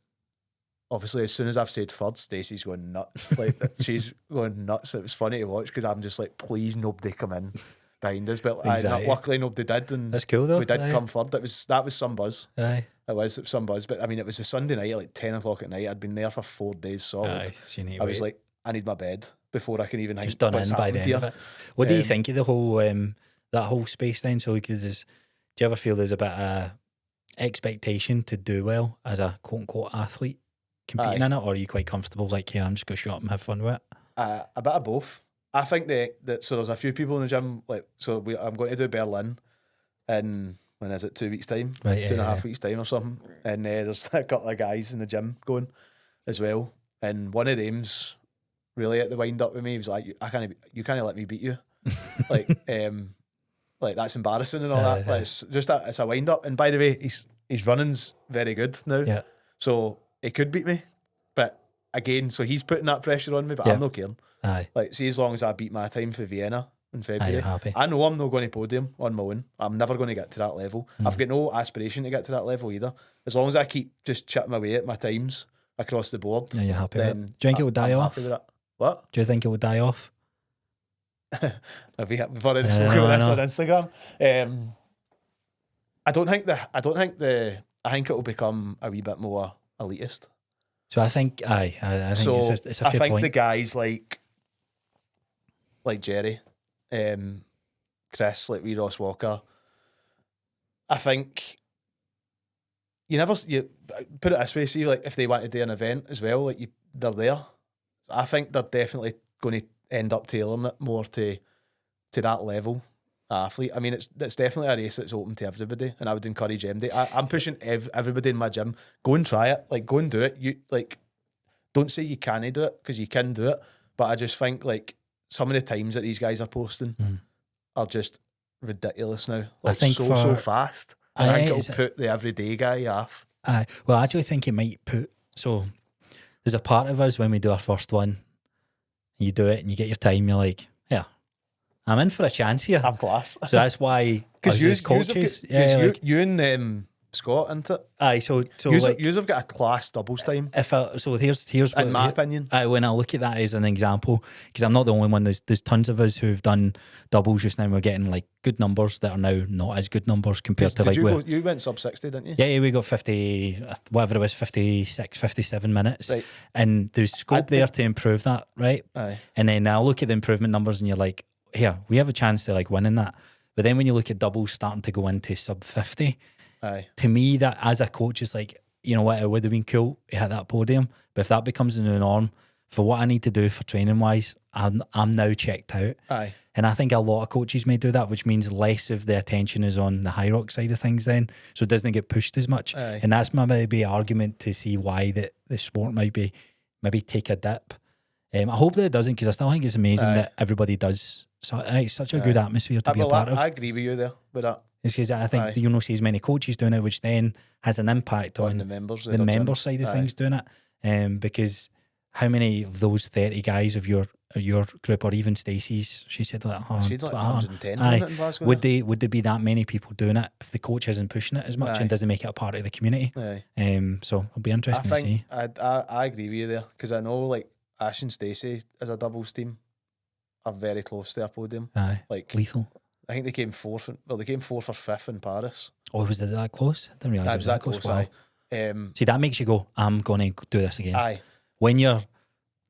obviously, as soon as I've said third, Stacey's going nuts. Like, she's going nuts. It was funny to watch because I'm just like, please, nobody come in behind us. But luckily, nobody did. And that's cool, though. We did come third. That was some buzz. Aye. It was some buzz. But I mean, it was a Sunday night at like 10 o'clock at night. I'd been there for 4 days solid. Aye, so I was like, I need my bed before I can even just done in by the end of it. What do you think of the whole that whole space then? So, do you ever feel there's a bit of expectation to do well as a quote unquote athlete competing in it, or are you quite comfortable? Like, I'm just going to show up and have fun with it. A bit of both. I think that so there's a few people in the gym. Like, so I'm going to do Berlin in, when is it, 2 weeks time, right? 2.5 weeks time or something. And there's a couple of guys in the gym going as well. And one of them's really at the wind up with me. He was like, you can't let me beat you. Like that's embarrassing and all that. Like, it's a wind up. And by the way, his running's very good now. Yeah. So he could beat me. But again, so he's putting that pressure on me, but I'm not caring. Aye. Like, see, as long as I beat my time for Vienna in February, you're happy. I know I'm not going to podium on my own. I'm never going to get to that level. I've got no aspiration to get to that level either. As long as I keep just chipping away at my times across the board, you're happy then with it. Do you think it will die off? What? Do you think it will die off? We've already spoken about this on Instagram. I think it will become a wee bit more elitist. So I think, I think it's a fair point. I think the guys like Jerry, Chris, like wee Ross Walker, I think you put it this way, see, like if they want to do an event as well, like they're there. I think they're definitely going to end up tailoring it more to that level athlete. I mean, it's definitely a race that's open to everybody, and I would encourage MD. I'm pushing everybody in my gym. Go and try it. Like, go and do it. You don't say you can't do it, because you can do it. But I just think like some of the times that these guys are posting are just ridiculous now. Like, I think so fast. I think it'll put the everyday guy off. Well, I actually think it might put. So there's a part of us when we do our first one, you do it and you get your time. You're like, yeah, I'm in for a chance here. I'm class. So that's why, because you coaches, you and Scott, isn't it? Aye, so you have got a class doubles time. Here's in my opinion. When I look at that as an example, because I'm not the only one. There's tons of us who've done doubles just now. We're getting like good numbers that are now not as good numbers compared to you went sub 60, didn't you? Yeah, we got 50, whatever it was, 56, 57 minutes, right. And there's scope there to improve that, right? Aye. And then I'll look at the improvement numbers, and you're like, here, we have a chance to like winning that. But then when you look at doubles starting to go into sub 50. Aye. To me, that as a coach, is like, you know what, it would have been cool to hit that podium, but if that becomes the new norm for what I need to do for training wise, I'm now checked out. Aye. And I think a lot of coaches may do that, which means less of the attention is on the high rock side of things then, so it doesn't get pushed as much. Aye. And that's my maybe argument to see why the sport might be maybe take a dip. I hope that it doesn't, because I still think it's amazing that everybody does. So it's such a good atmosphere to be a part of. I agree with you there with that. It's because I think you don't see as many coaches doing it, which then has an impact on the members side of things doing it. Because how many of those 30 guys of your group, or even Stacey's, she said like, she'd like 110 in Glasgow. Would there be that many people doing it if the coach isn't pushing it as much and doesn't make it a part of the community? So it'll be interesting to see. I agree with you there, because I know like Ash and Stacey as a doubles team are very close to their podium. Like lethal. I think they came fourth. They came fourth or fifth in Paris. Oh, was it that close? I didn't realise it was that close. Wow. See, that makes you go, I'm going to do this again. Aye. When you're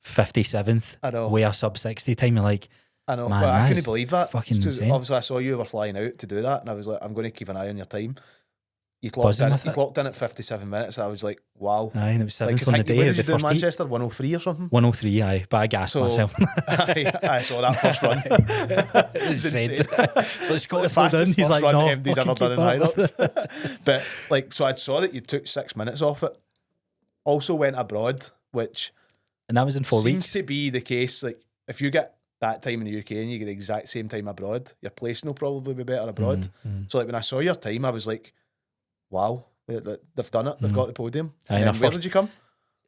57th, I know, with a sub 60 time, you're like, I know, man, but I couldn't believe that. Fucking insane. Obviously, I saw you were flying out to do that, and I was like, I'm going to keep an eye on your time. you clocked buzzing in. with You it. clocked in at 57 minutes. I was like, wow. Aye, and it was Like, seventh 'cause on I the think, day where of did the you do in first heat. Manchester? 103 or something. 103, aye, but I gassed myself. I saw that first run. It was insane. So it's got to the slow down. fastest He's first like, run no, MD's ever fucking done in keep High up. Rocks. But like, so I saw that you took 6 minutes off it. Also went abroad, which And that was in 4 seems weeks. to be the case. Like, if you get that time in the UK and you get the exact same time abroad, your placing will probably be better abroad. So like, when I saw your time, I was like, wow, they've done it. They've got the podium. Aye, And and then our where did you come?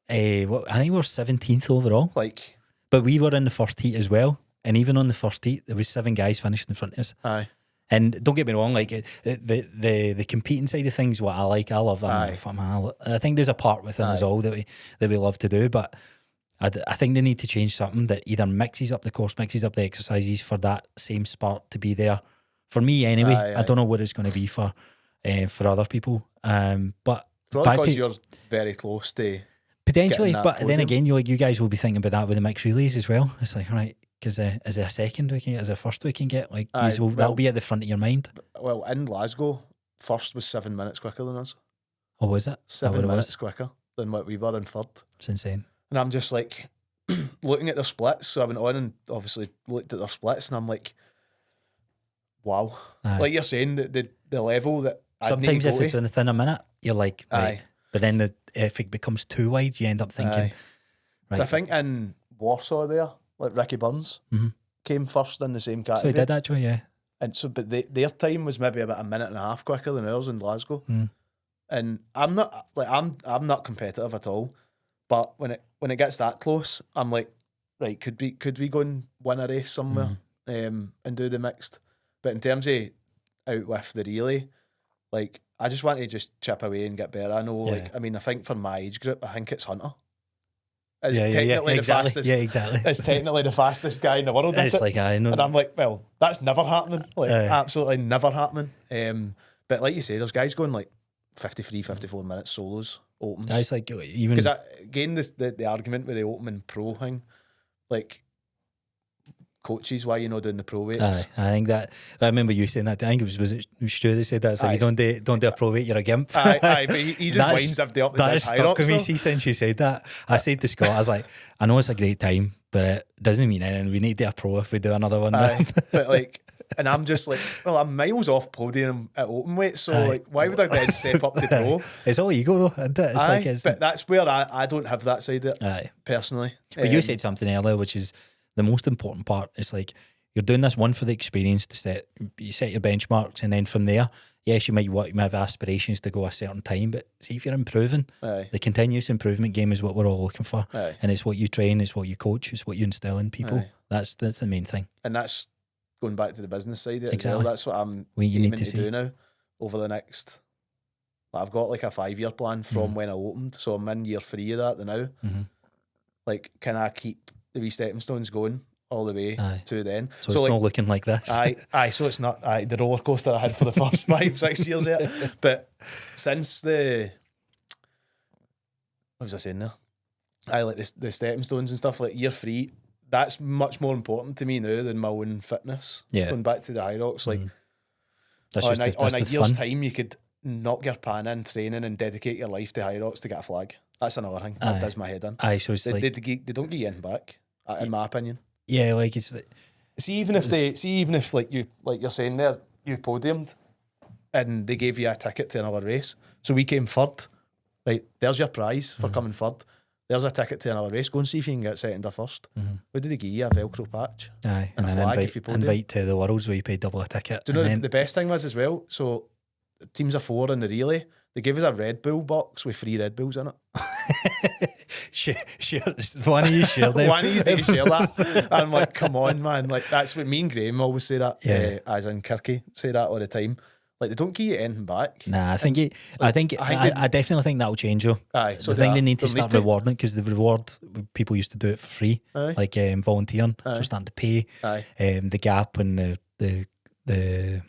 I think we were 17th overall. Like, But we were in the first heat as well. And even on the first heat, there was 7 guys finished in front of us. aye. And don't get me wrong, like the competing side of things, what I like, I love. Aye. I think there's a part within us Aye. all that we love to do, but I think they need to change something that either mixes up the course, mixes up the exercises for that same spark to be there. For me, anyway, Aye, I don't know what it's going to be for other people. But Probably back because to- you're very close to. potentially, getting that but then podium. again, you guys will be thinking about that with the mixed relays as well. It's like, right, because is there a second we can get? Is there a first we can get? Like, Aye, that'll well- be at the front of your mind. Well, in Glasgow, first was 7 minutes quicker than us. Oh, was it? Is that 7 what it minutes was? quicker than what we were in third. It's insane. And I'm just like looking at their splits. So I went on and obviously looked at their splits, and I'm like, wow. Aye. Like you're saying, the level that Sometimes I'd if need it's to go within a minute, you're like, right. Aye. But then if it becomes too wide, you end up thinking, Aye. right. I think in Warsaw there, like Ricky Burns came first in the same so category. he did actually, yeah. And so, but their time was maybe about a minute and a half quicker than ours in Glasgow. And I'm not competitive at all. But when it gets that close, I'm like, right, could we go and win a race somewhere and do the mixed? But in terms of out with the relay, like I just want to just chip away and get better. I know, like, I mean, I think for my age group, I think it's Hunter. Is technically the exactly. fastest. Yeah, exactly. Is technically the fastest guy in the world. It's like, I know. And I'm like, well, that's never happening. Like, Aye. absolutely never happening. But like you say, there's guys going like 53, 54 minutes solos, opens. It's like, even. Because again, the argument with the open and pro thing, like, coaches, why you not doing the pro weights? Aye, I think that. I remember you saying that. I think was it Stu that said that. It's like, you don't do a pro weight, you're a gimp. Aye, but he just winds everybody up with That his has high stuck rocks. with me though. see since you said that. I said to Scott, I was like, I know it's a great time, but it doesn't mean anything. We need to do a pro if we do another one. Aye, but like, and I'm just like, well, I'm miles off podium at open weight, so Aye. like, why would I then step up to pro? It's all ego though, isn't it? It's Aye, like it's, but that's where I don't have that side of it aye. personally. But you said something earlier, which is the most important part. It's like you're doing this one for the experience to set your benchmarks, and then from there, yes, you might have aspirations to go a certain time, but see if you're improving. Aye. The continuous improvement game is what we're all looking for, Aye. and it's what you train, it's what you coach, it's what you instill in people. Aye. That's the main thing. And that's going back to the business side of it Exactly. as well. That's what I'm You need aiming to to see. do now over the next. Like, I've got like a 5-year plan from when I opened, so I'm in year 3 of that now. Like, can I keep the wee stepping stones going all the way Aye. to then? So it's like, not looking like this. Aye, so it's not the roller coaster I had for the first 5-6 years there. But since what was I saying there? I like the stepping stones and stuff, like year 3, that's much more important to me now than my own fitness. Yeah. Going back to the high rocks, like That's on just a, that's on a the year's fun. time, you could knock your pan in training and dedicate your life to high rocks to get a flag. That's another thing that Aye. does my head in. Aye, so it's They, like, they don't give you anything back, in my opinion. yeah, like it's like, See, even if like you're saying there, you podiumed and they gave you a ticket to another race. So we came third. Right, there's your prize for coming third. There's a ticket to another race. Go and see if you can get second or first. What did they give you? A Velcro patch? aye, And and a then flag if you podium. invite to the Worlds where you pay double a ticket. Do you know and the best thing was as well? So teams of 4 in the relay, they gave us a Red Bull box with 3 Red Bulls in it. share, one of you share them. One of you need to share that. And I'm like, come on, man. Like, that's what me and Graham always say that. Yeah. As in Kirky, say that all the time. Like, they don't give you anything back. Nah, I definitely think that will change though. Aye, So I think they need to start rewarding. rewarding it, because the reward, people used to do it for free, Aye. like volunteering. So Aye. starting to pay. Aye. The gap and the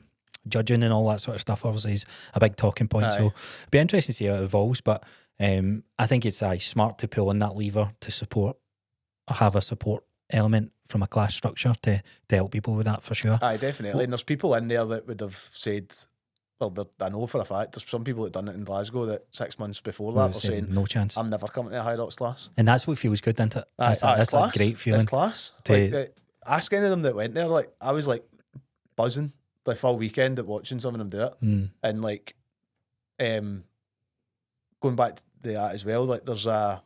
judging and all that sort of stuff obviously is a big talking point. Aye. So it'll be interesting to see how it evolves. But I think it's smart to pull in that lever to support, or have a support element from a class structure to help people with that for sure. Aye, definitely. And there's people in there that would have said, I know for a fact there's some people that done it in Glasgow that 6 months before that were saying, no chance. I'm never coming to a High Rocks class. And that's what feels good, isn't it? That's a great feeling. It's class. Ask any of them that went there, like, I was like buzzing the full weekend at watching some of them do it. And like, going back to that as well, like there's a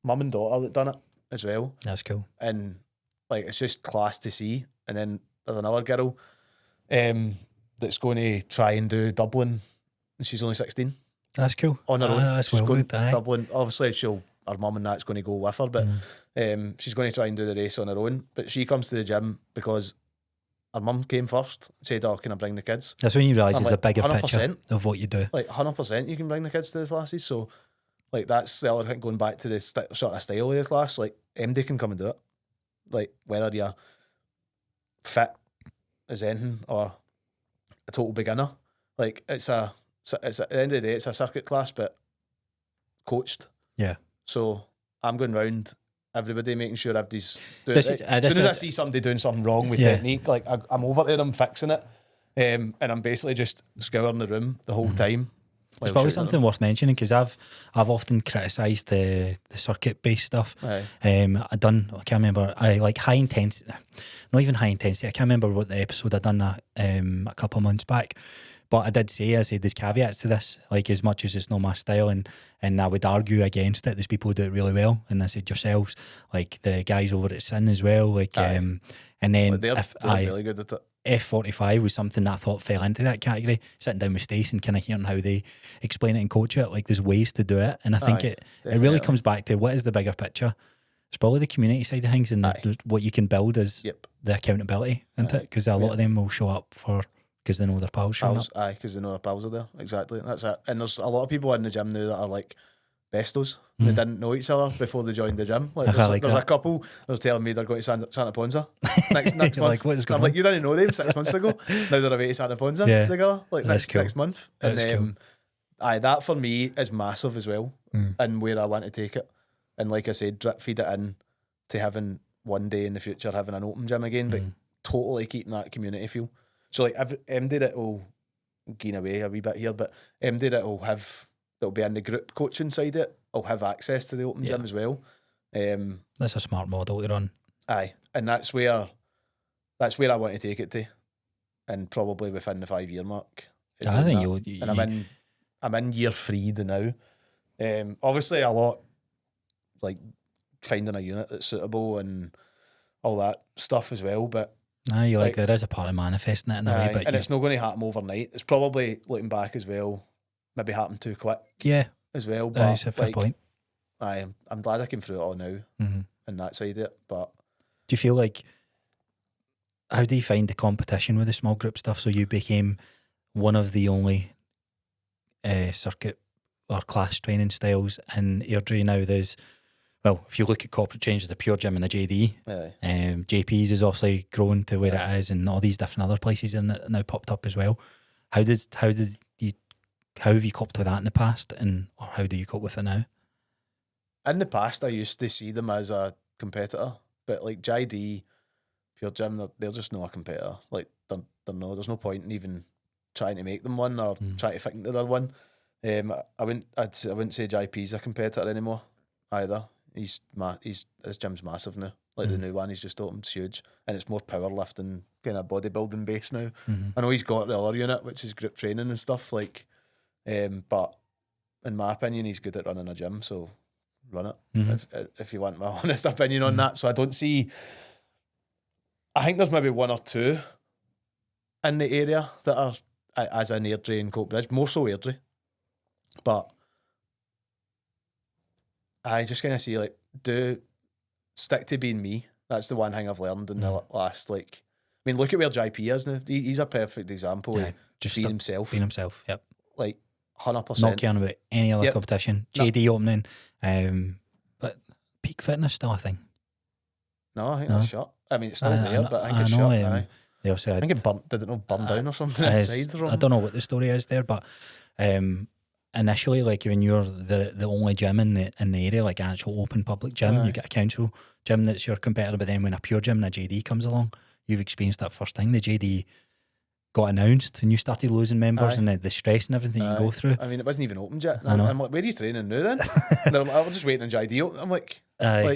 mum and daughter that done it as well. That's cool. And like, it's just class to see. And then there's another girl that's going to try and do Dublin, and she's only 16. That's cool. On her own. That's She's well going good, aye. Dublin. Obviously, her mum and that's going to go with her, but she's going to try and do the race on her own. But she comes to the gym because her mum came first, said, "Oh, can I bring the kids?" That's when you realise I'm there's like, a bigger 100%. picture of what you do. Like 100%, you can bring the kids to the classes. So, like, that's the other thing, going back to the sort of style of the class. Like, MD can come and do it. Like, whether you're fit as anything or a total beginner, like, it's at the end of the day, it's a circuit class, but coached. Yeah. So I'm going round everybody, making sure everybody's doing it. As soon as I see somebody doing something wrong with technique, like, I'm over to them fixing it, and I'm basically just scouring the room the whole time. It's probably something worth mentioning, because I've often criticised the circuit based stuff. I can't remember. I like high intensity, not even high intensity. I can't remember what the episode I done that a couple of months back. But I said there's caveats to this. Like, as much as it's not my style, and I would argue against it. There's people who do it really well, and I said yourselves, like the guys over at Sin as well. Like, and then they're really good at it. F45 was something that I thought fell into that category. Sitting down with Stace and kind of hearing how they explain it and coach it, like, there's ways to do it, and I think it really comes back to what is the bigger picture. It's probably the community side of things, and what you can build is the accountability, isn't it? Because a lot of them will show up because they know their pals showing up. Aye, because they know their pals are there. Exactly, that's it. And there's a lot of people in the gym now that are like bestos. They didn't know each other before they joined the gym. Like, there's a couple that was telling me they're going to Santa Ponza next month. Like, what is going on? I'm like, you didn't know them 6 months ago. Now they're away to Santa Ponza together, like, next month. That's and that for me is massive as well, and where I want to take it. And like I said, drip feed it in to having one day in the future having an open gym again, but totally keeping that community feel. So like MD that will gain away a wee bit here, but MD that'll be in the group coaching side of it, will have access to the open gym as well. That's a smart model to run. Aye, and that's where I want to take it to, and probably within the 5-year mark. I think and I'm in year 3 now. Obviously a lot, like finding a unit that's suitable and all that stuff as well, but like there is a part of manifesting it in a way, but it's not going to happen overnight. It's probably, looking back as well, maybe happened too quick. Yeah, as well. But that's a fair point. I'm glad I came through it all now, and that side of it. But do you feel like, how do you find the competition with the small group stuff? So you became one of the only circuit or class training styles in Airdrie now. There's, well, if you look at corporate change, the Pure Gym and the JD, JP's is obviously grown to where it is, and all these different other places are now popped up as well. How have you coped with that in the past, or how do you cope with it now? In the past, I used to see them as a competitor, but like JD, Pure Gym, they're just not a competitor. Like there's no point in even trying to make them one or trying to think that they're one. I wouldn't say JP's a competitor anymore either. His gym's massive now. Like the new one he's just opened, it's huge, and it's more powerlifting, kind of bodybuilding based now. I know he's got the other unit, which is group training and stuff like. But in my opinion, he's good at running a gym, so run it. If you want my honest opinion on that. So I don't see. I think there's maybe one or two in the area that are as in Airdrie and Coatbridge, more so Airdrie, but I just kind of see, like, stick to being me. That's the one thing I've learned in the last, like, I mean, look at where JP is now. He's a perfect example of just being himself. Being himself, yep. Like, 100%. Not caring about any other competition. JD opening, but peak fitness still a thing. No, I think that's shut. I mean, it's still there, but I think it's shut. They also I think it burnt. Did it not burn down or something inside? I don't know what the story is there, but initially, like, when you're the only gym in the area, like an actual open public gym, you get a council gym that's your competitor, but then when a Pure Gym and a JD comes along, you've experienced that first thing. The JD got announced and you started losing members Aye. and the stress and everything you go through. I mean, it wasn't even opened yet. I know. I'm like, where are you training now then? And I was just waiting on JD open. I'm like,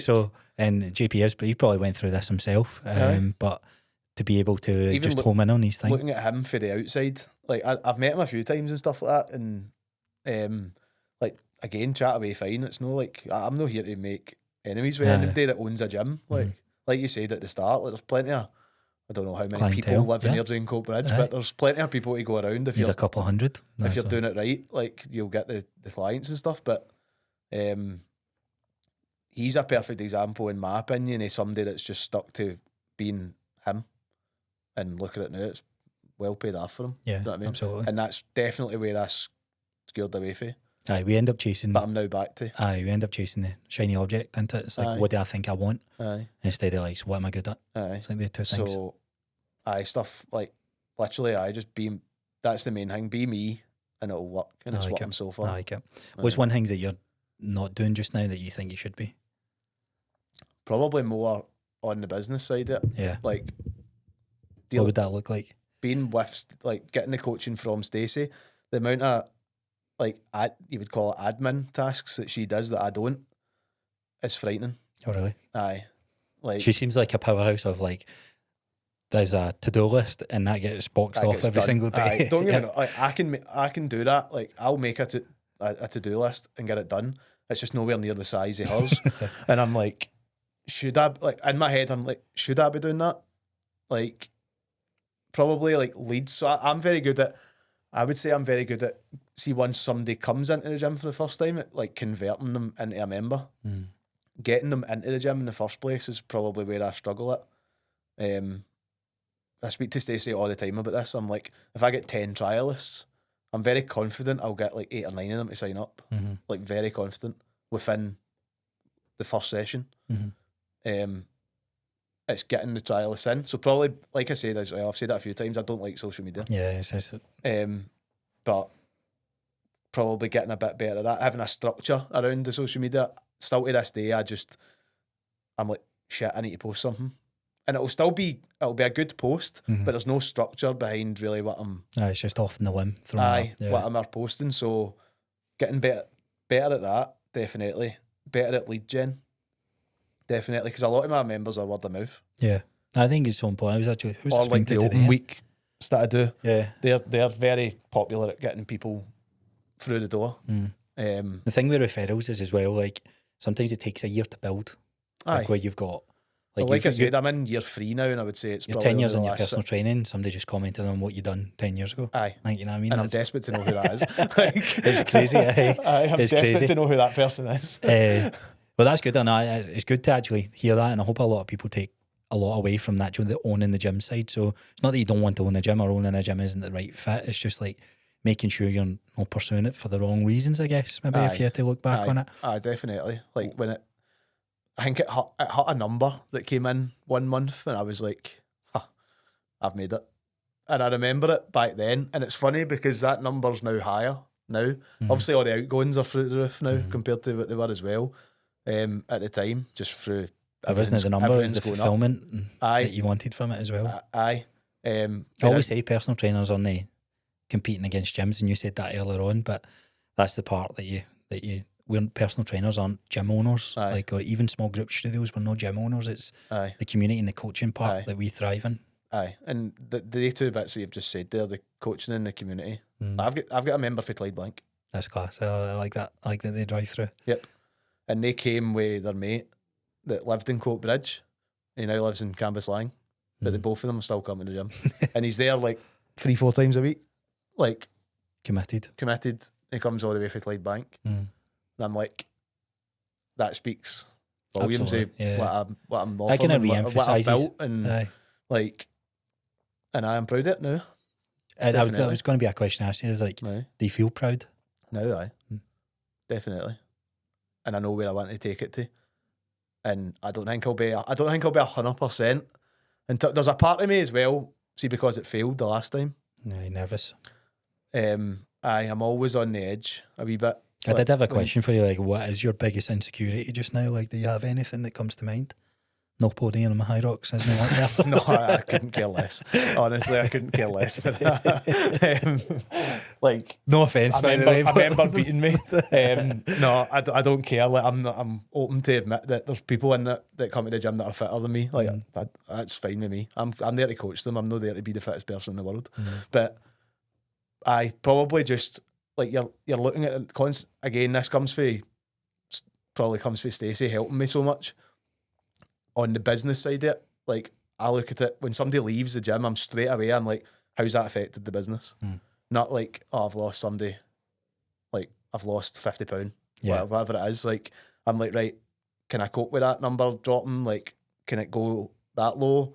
So, and JP he probably went through this himself, but to be able to even just home in on these things. Looking at him for the outside, like I've met him a few times and stuff like that, and like again, chat away fine. It's no like I'm not here to make enemies with anybody that owns a gym. Like you said at the start, like there's plenty of, I don't know how many Clientele, people live in here doing Coatbridge, but there's plenty of people to go around. If Need you're a couple of hundred. if you're doing it right, like you'll get the clients and stuff. But he's a perfect example, in my opinion, of somebody that's just stuck to being him. And look at it now, it's well paid off for him. Yeah, you know what I mean? Absolutely. And that's definitely where I scared away from. Aye, we end up chasing. But I'm now back to. We end up chasing the shiny object, isn't it? It's like, what do I think I want? Instead of like, so what am I good at? It's like the two things. So, stuff like literally, just be. That's the main thing. Be me, and it'll work. And it's working so far. I like it. What's one thing that you're not doing just now that you think you should be? Probably more on the business side of it. Yeah. Like, what would that look like? Being with, like, getting the coaching from Stacey, the amount of, like, you would call it admin tasks that she does that I don't, is frightening. Oh, really? Aye. Like, she seems like a powerhouse of, like, there's a to-do list and that gets boxed off every single day. Aye, don't get me wrong, like, I can do that. Like, I'll make a to-do list and get it done. It's just nowhere near the size of hers. And I'm like, should I, like, in my head, I'm like, should I be doing that? Like, probably like leads. So I'm very good at, I would say I'm very good at, see, once somebody comes into the gym for the first time, like converting them into a member. Getting them into the gym in the first place is probably where I struggle at. I speak to Stacey all the time about this. I'm like, if I get 10 trialists, I'm very confident I'll get like 8 or 9 of them to sign up. Like, very confident within the first session. It's getting the trialists in. So probably, like I said, as well, I've said that a few times, I don't like social media. Yeah, it's but probably getting a bit better at that, having a structure around the social media. Still to this day, I'm like, shit, I need to post something. And it'll be a good post, but there's no structure behind really what I'm... it's just off in the whim. What I'm posting. So getting better at that, definitely. Better at lead gen, definitely, because a lot of my members are word of mouth. Yeah, I think it's so important. I was actually, or like the open week that I do. Yeah, they're very popular at getting people through the door. The thing with referrals is as well, like, sometimes it takes a year to build. Like, where you've got, like I said, I'm in year 3 now, and I would say it's you're probably 10 years in your 6. personal training. Somebody just commented on what you done 10 years ago. Aye, like, you know what I mean? And I'm desperate to know who that is. Like, it's crazy. I'm it's desperate crazy to know who that person is. Well, that's good. And it's good to actually hear that, and I hope a lot of people take a lot away from that, the owning the gym side. So it's not that you don't want to own a gym or owning a gym isn't the right fit. It's just like making sure you're not pursuing it for the wrong reasons, I guess, maybe, if you had to look back on it. Definitely. Like, when I think it hit a number that came in 1 month, and I was like, I've made it. And I remember it back then, and it's funny because that number's now higher now. Obviously all the outgoings are through the roof now compared to what they were as well at the time, just through... It wasn't the number, it was the fulfilment that you wanted from it as well. I always say personal trainers are competing against gyms, and you said that earlier on, but that's the part that you we're personal trainers, aren't gym owners, like, or even small group studios, we're not gym owners. It's the community and the coaching part that we thrive in. And the 2 bits that you've just said there, the coaching and the community. I've got a member for Clydebank. That's class. I like that. I like that they drive through. Yep. And they came with their mate that lived in Coatbridge. He now lives in Cambus Lang. But the both of them still come to the gym. And he's there like 3-4 times a week. Like, committed. He comes all the way for Clydebank. And I'm like, that speaks volumes of what I'm offering, I can re-emphasise what I've built, and like, and I am proud of it now. That was going to be a question I asked you. Is like, do you feel proud? No, definitely. And I know where I want to take it to. And I don't think I'll be 100%. And there's a part of me as well, see, because it failed the last time. No, you're nervous. I am always on the edge a wee bit. I did have a question for you, like, what is your biggest insecurity just now? Like, do you have anything that comes to mind? No podium on my high rocks, isn't it? Like that? No, I couldn't care less. Honestly, I couldn't care less for that. Like, No offence, by the way. I remember beating me. No, I don't care. Like, I'm open to admit that there's people in it that come to the gym that are fitter than me. Like, that's fine with me. I'm there to coach them. I'm not there to be the fittest person in the world. But I probably just, like, you're looking at it again. This probably comes from Stacey helping me so much on the business side of it. Like, I look at it when somebody leaves the gym, I'm straight away, I'm like, how's that affected the business? Not like, oh, I've lost somebody, like, I've lost £50, whatever it is. Like, I'm like, right, can I cope with that number dropping? Like, can it go that low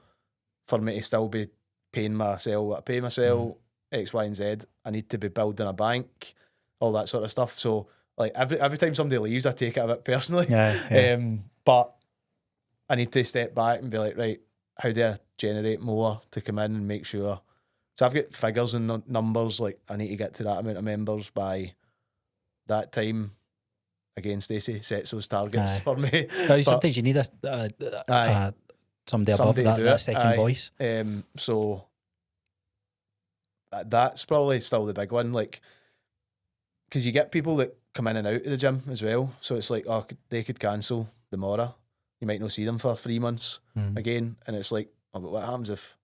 for me to still be paying myself what I pay myself, X, Y, and Z? I need to be building a bank, all that sort of stuff. So, like, every time somebody leaves, I take it a bit personally. But I need to step back and be like, right, how do I generate more to come in and make sure? So I've got figures and numbers, like, I need to get to that amount of members by that time. Again, Stacey sets those targets for me. Sometimes you need somebody above that second voice. So that's probably still the big one, like, because you get people that come in and out of the gym as well. So it's like, oh, they could cancel tomorrow. You might not see them for 3 months again. And it's like, oh, but what happens if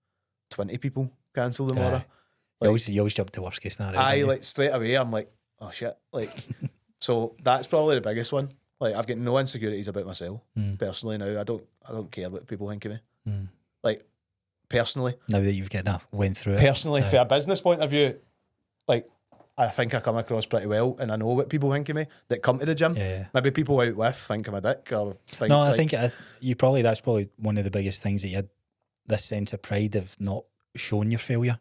20 people cancel tomorrow? Like, you always jump to worst case scenario. Like, straight away, I'm like, oh shit. Like, so that's probably the biggest one. Like, I've got no insecurities about myself personally now. I don't care what people think of me. Like, personally. Now that you've went through it. Personally, from a business point of view, like, I think I come across pretty well, and I know what people think of me that come to the gym. Maybe people out with think I'm a dick, or think, no. I think that's probably one of the biggest things, that you had this sense of pride of not showing your failure.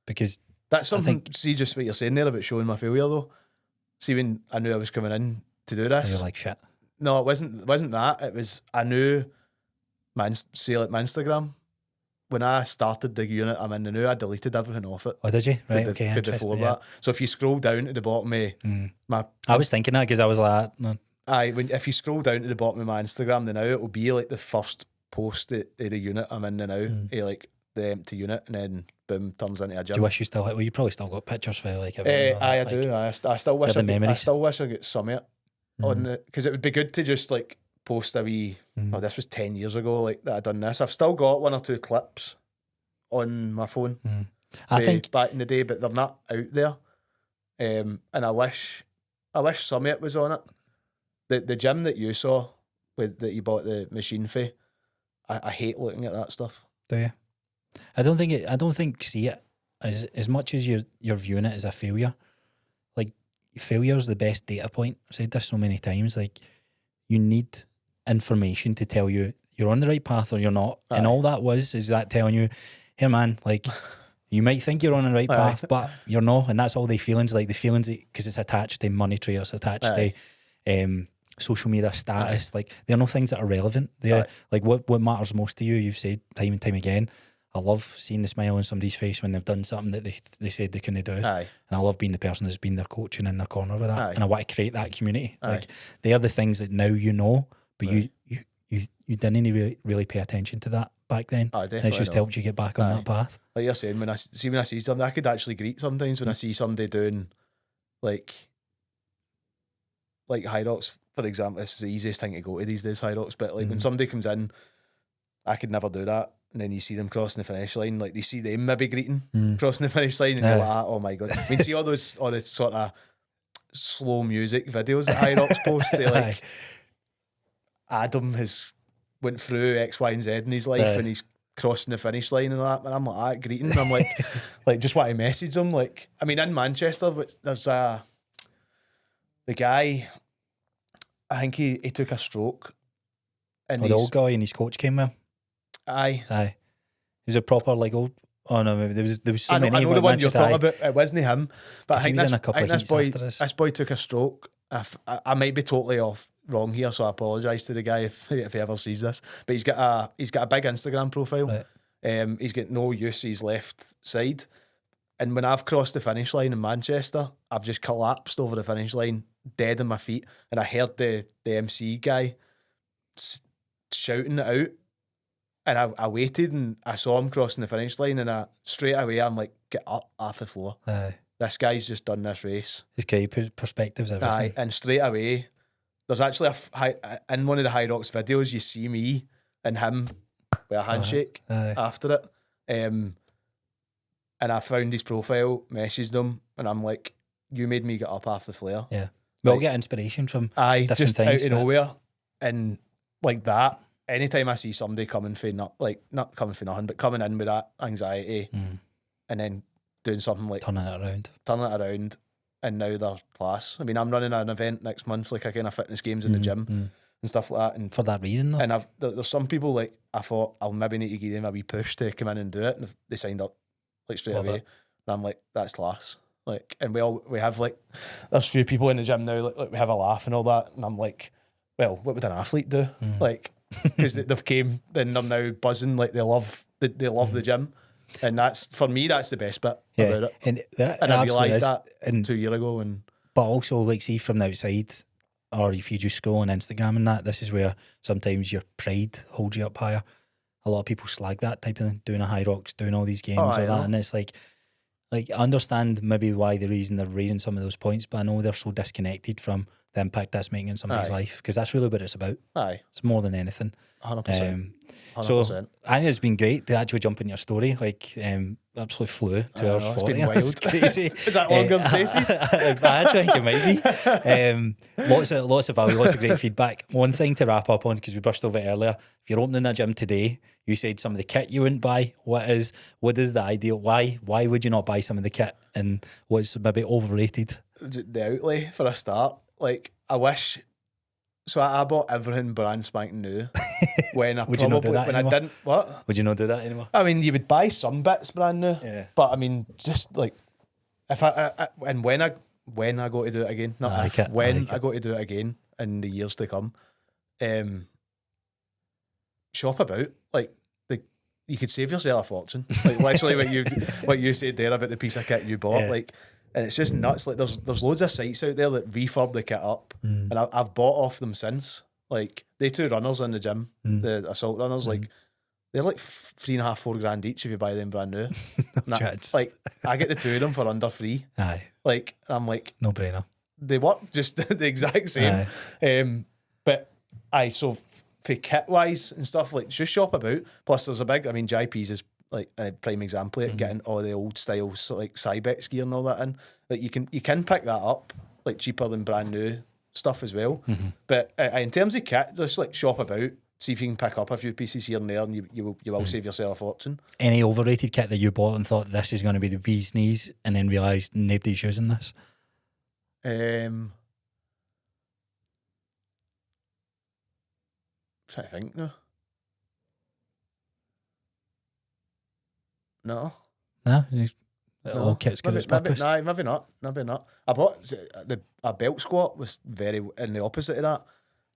Because that's something. See, just what you're saying there about showing my failure, though. See, when I knew I was coming in to do this, you're like, shit. No, it wasn't that. It was, I knew my Instagram. When I started the unit I'm in, I knew I deleted everything off it. Oh, did you? Right, okay. For before that. So if you scroll down to the bottom of my... I was thinking that because I was like... No. If you scroll down to the bottom of my Instagram, then now it will be like the first post of the unit I'm in now, like the empty unit, and then boom, turns into a gym. Do you wish you still had... Well, you probably still got pictures for like... I do. I still wish I got some of it on it, because it would be good to just like post a wee... Oh, this was 10 years ago, like, that I'd done this. I've still got 1 or 2 clips on my phone. I think back in the day, but they're not out there. And I wish some of it was on it. The gym that you saw that you bought the machine for, I hate looking at that stuff. Do you? I don't think see it as much as you're viewing it as a failure. Like, failure's the best data point. I've said this so many times. Like, you need information to tell you you're on the right path or you're not. And all that is that telling you, here, man, like, you might think you're on the right path, but you're not. And that's all the feelings, like the feelings, because it's attached to monetary, or it's attached to social media status. Like, they're no things that are relevant. They're like, what matters most to you. You've said time and time again, I love seeing the smile on somebody's face when they've done something that they said they couldn't do. And I love being the person that's been their coach and in their corner with that. And I want to create that community. Like, they are the things that now you know, but you didn't really pay attention to that back then. Definitely. It's just helped you get back on that path. Like you're saying, when I see something, I could actually greet sometimes when I see somebody doing like high rocks, for example. This is the easiest thing to go to these days, high rocks. But like when somebody comes in, I could never do that. And then you see them crossing the finish line, like they see them maybe greeting crossing the finish line, and you're like, oh my god. I mean, see all the sort of slow music videos that high rocks post. They like Adam has went through X, Y, and Z in his life, and he's crossing the finish line and that. And I'm like, greeting. I'm like, just want to message him. Like, I mean, in Manchester, there's the guy. I think he took a stroke. And the old guy and his coach came with him. Aye. He was a proper like old. Oh no, there was so many. I know the one you're talking about. It wasn't him, but I think he was in a couple of heats after this boy took a stroke. I might be totally wrong here, so I apologise to the guy if he ever sees this. But he's got a big Instagram profile. Right. He's got no use his left side, and when I've crossed the finish line in Manchester, I've just collapsed over the finish line, dead on my feet, and I heard the MC guy shouting it out. And I waited and I saw him crossing the finish line, and straight away I'm like, get up off the floor. This guy's just done this race. His great perspectives, everything. And straight away, there's actually in one of the High Rocks videos, you see me and him with a handshake after it. And I found his profile, messaged him, and I'm like, you made me get up off the flare. Yeah. We all get inspiration from different just things. Out of nowhere. And like that, anytime I see somebody coming for not coming for nothing, but coming in with that anxiety and then doing something like turning it around, and now they're class. I mean, I'm running an event next month, like a kind of fitness games in the gym and stuff like that. And for that reason, though. And there's some people like I thought I'll maybe need to give them a wee push to come in and do it, and they signed up like straight away. And I'm like, that's class. Like, and we have like, there's a few people in the gym now, like we have a laugh and all that, and I'm like, well, what would an athlete do? Like, because they've came, then they're now buzzing, like they love the gym, and that's, for me, that's the best bit about it. And I realised that 2 years ago. But also, like, see from the outside, or if you just scroll on Instagram and that, this is where sometimes your pride holds you up higher. A lot of people slag that type of thing, doing a High Rocks, doing all these games, and it's like I understand maybe why the reason they're raising some of those points, but I know they're so disconnected from the impact that's making in somebody's life, because that's really what it's about. It's more than anything. 100%. So I think it's been great to actually jump in your story. Like, absolutely flew 2 hours 40. It's been wild. It's crazy. Is that longer than Stacey's? I actually think it might be. Lots of value, lots of great feedback. One thing to wrap up on, because we brushed over it earlier, if you're opening a gym today, you said some of the kit you wouldn't buy. What is the ideal? Why would you not buy some of the kit, and what's maybe overrated? The outlay for a start. Like, I wish. So I bought everything brand spanking new. When I would you not do that anymore? I didn't. What? Would you not do that anymore? I mean, you would buy some bits brand new. Yeah. But I mean, just like if I and when I go to do it again, not if, when I go to do it again in the years to come, shop about. Like, you could save yourself a fortune. Like, literally what you said there about the piece of kit you bought. Like, and it's just nuts. Like, there's loads of sites out there that refurb the kit up, and I've bought off them since. Like, they 2 runners in the gym, the assault runners, like, they're like $3.5-4 grand each if you buy them brand new. Like, I get the 2 of them for under free. Like, I'm like, no brainer. They work just the exact same. But so for kit wise and stuff, like, just shop about. Plus, there's a big. I mean, JP's is like a prime example of getting all the old styles, so like Cybex gear and all that in. Like, you can pick that up like cheaper than brand new stuff as well. But in terms of kit, just like shop about, see if you can pick up a few pieces here and there, and you will save yourself a fortune. Any overrated kit that you bought and thought this is going to be the bee's knees, and then realised nobody's using this? Trying to think now. No. All kit's got its purpose. Maybe not. I bought a belt squat was very, and the opposite of that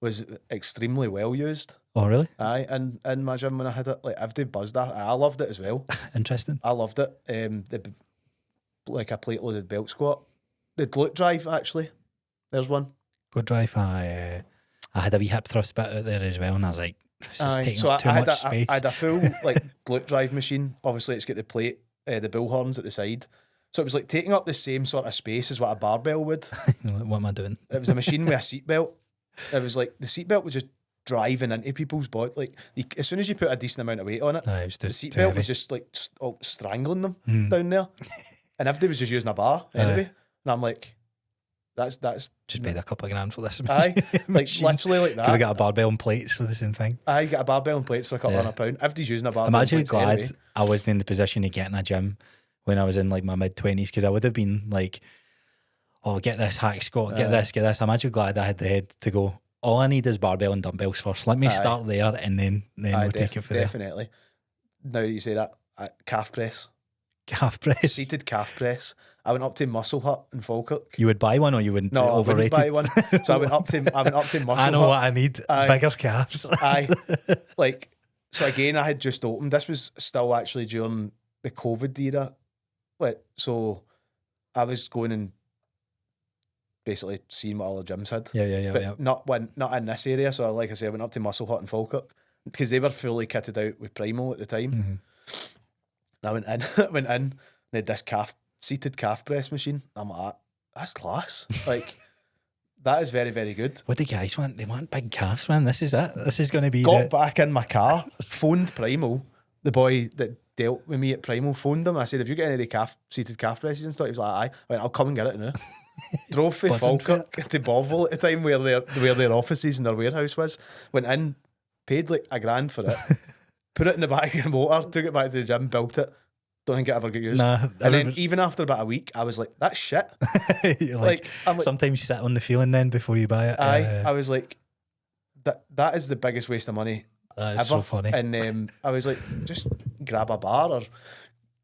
was extremely well used. Oh, really? Aye, in my gym when I had it, like, everybody buzzed that. I loved it as well. Interesting. I loved it. Like a plate loaded belt squat. The glute drive, actually. There's one. Glute drive. I had a wee hip thrust bit out there as well, and I was like, this is taking up too much space. I had a full like glute drive machine. Obviously, it's got the plate, the bull horns at the side. So it was like taking up the same sort of space as what a barbell would. What am I doing? It was a machine with a seatbelt. It was like the seatbelt was just driving into people's body. Like, as soon as you put a decent amount of weight on it, the seatbelt was just like strangling them down there. And everybody was just using a bar anyway. And I'm like, that's just paid a couple of grand for this. Aye, like literally like that. Could have got a barbell and plates for the same thing. I got a barbell and plates for a couple £100. Everybody's using a barbell. I'm actually glad anyway. I wasn't in the position to get in a gym when I was in like my mid-20s, because I would have been like, oh, get this hack squat, get this. I'm actually glad I had the head to go, all I need is barbell and dumbbells first. Let me start there, and then we'll take it from there. Definitely. Now that you say that, calf press. Calf press? Seated calf press. I went up to Muscle Hut in Falkirk. You would buy one, or you wouldn't? No, overrated? I wouldn't buy one. So I went up to Muscle Hut. I know what I need. Bigger calves. Like, so again, I had just opened. This was still actually during the COVID era. Like, so I was going and basically seeing what all the gyms had. Yeah. But not in this area. So like I said, I went up to Muscle Hut in Falkirk, because they were fully kitted out with Primal at the time. Mm-hmm. I went in, and they had this seated calf press machine. I'm like, that's class. Like, that is very, very good. What do guys want? They want big calves, man. This is it. This is going to be Got back in my car, phoned Primal, the boy that dealt with me at Primal, phoned him. I said, have you got any seated calf presses and stuff? He was like, aye. I went, I'll come and get it now. Drove from Falkirk to Bovril at the time where their offices and their warehouse was. Went in, paid like $1,000 for it, put it in the back of the motor, took it back to the gym, built it. Don't think it ever got used. Nah, and then even after about a week, I was like, that's shit. You're like, sometimes you sit on the feeling then before you buy it. I was like, that is the biggest waste of money that is ever. so funny. And I was like, just grab a bar or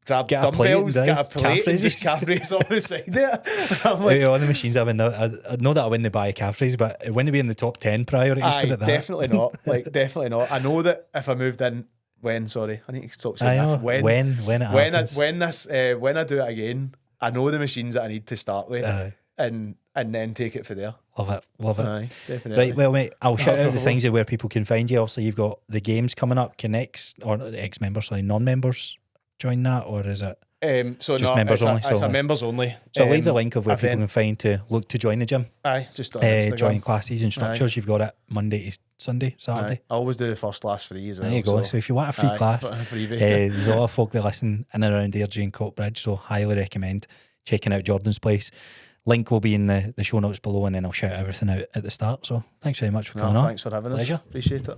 grab Get a plate dumbbells, and get a calf plate, and raises. just calf raise on the side there. I'm like, On the machines, I know that I wouldn't buy a calf raise, but it wouldn't be in the top 10 priorities. Put it that. definitely not. Like, definitely not. I know that if I moved in, I need to stop saying that. When I do it again, I know the machines that I need to start with, and then take it for there. Love it. Aye, definitely. Right, well, mate, I'll shout out the things of where people can find you. Also, you've got the games coming up. Can non-members join that, or is it so just no, members only? It's a members only. So I'll leave the link of where people can find to look to join the gym. Aye, just on Instagram. Join classes and structures. You've got it Monday to Sunday, Saturday. Aye. I always do the first class free as well. There you go. So if you want a free class, there's a lot of folk that listen in and around Airdrie and Coatbridge, so highly recommend checking out Jordan's place. Link will be in the show notes below, and then I'll shout everything out at the start. So thanks very much for coming on. Thanks for having us. Pleasure. Appreciate it.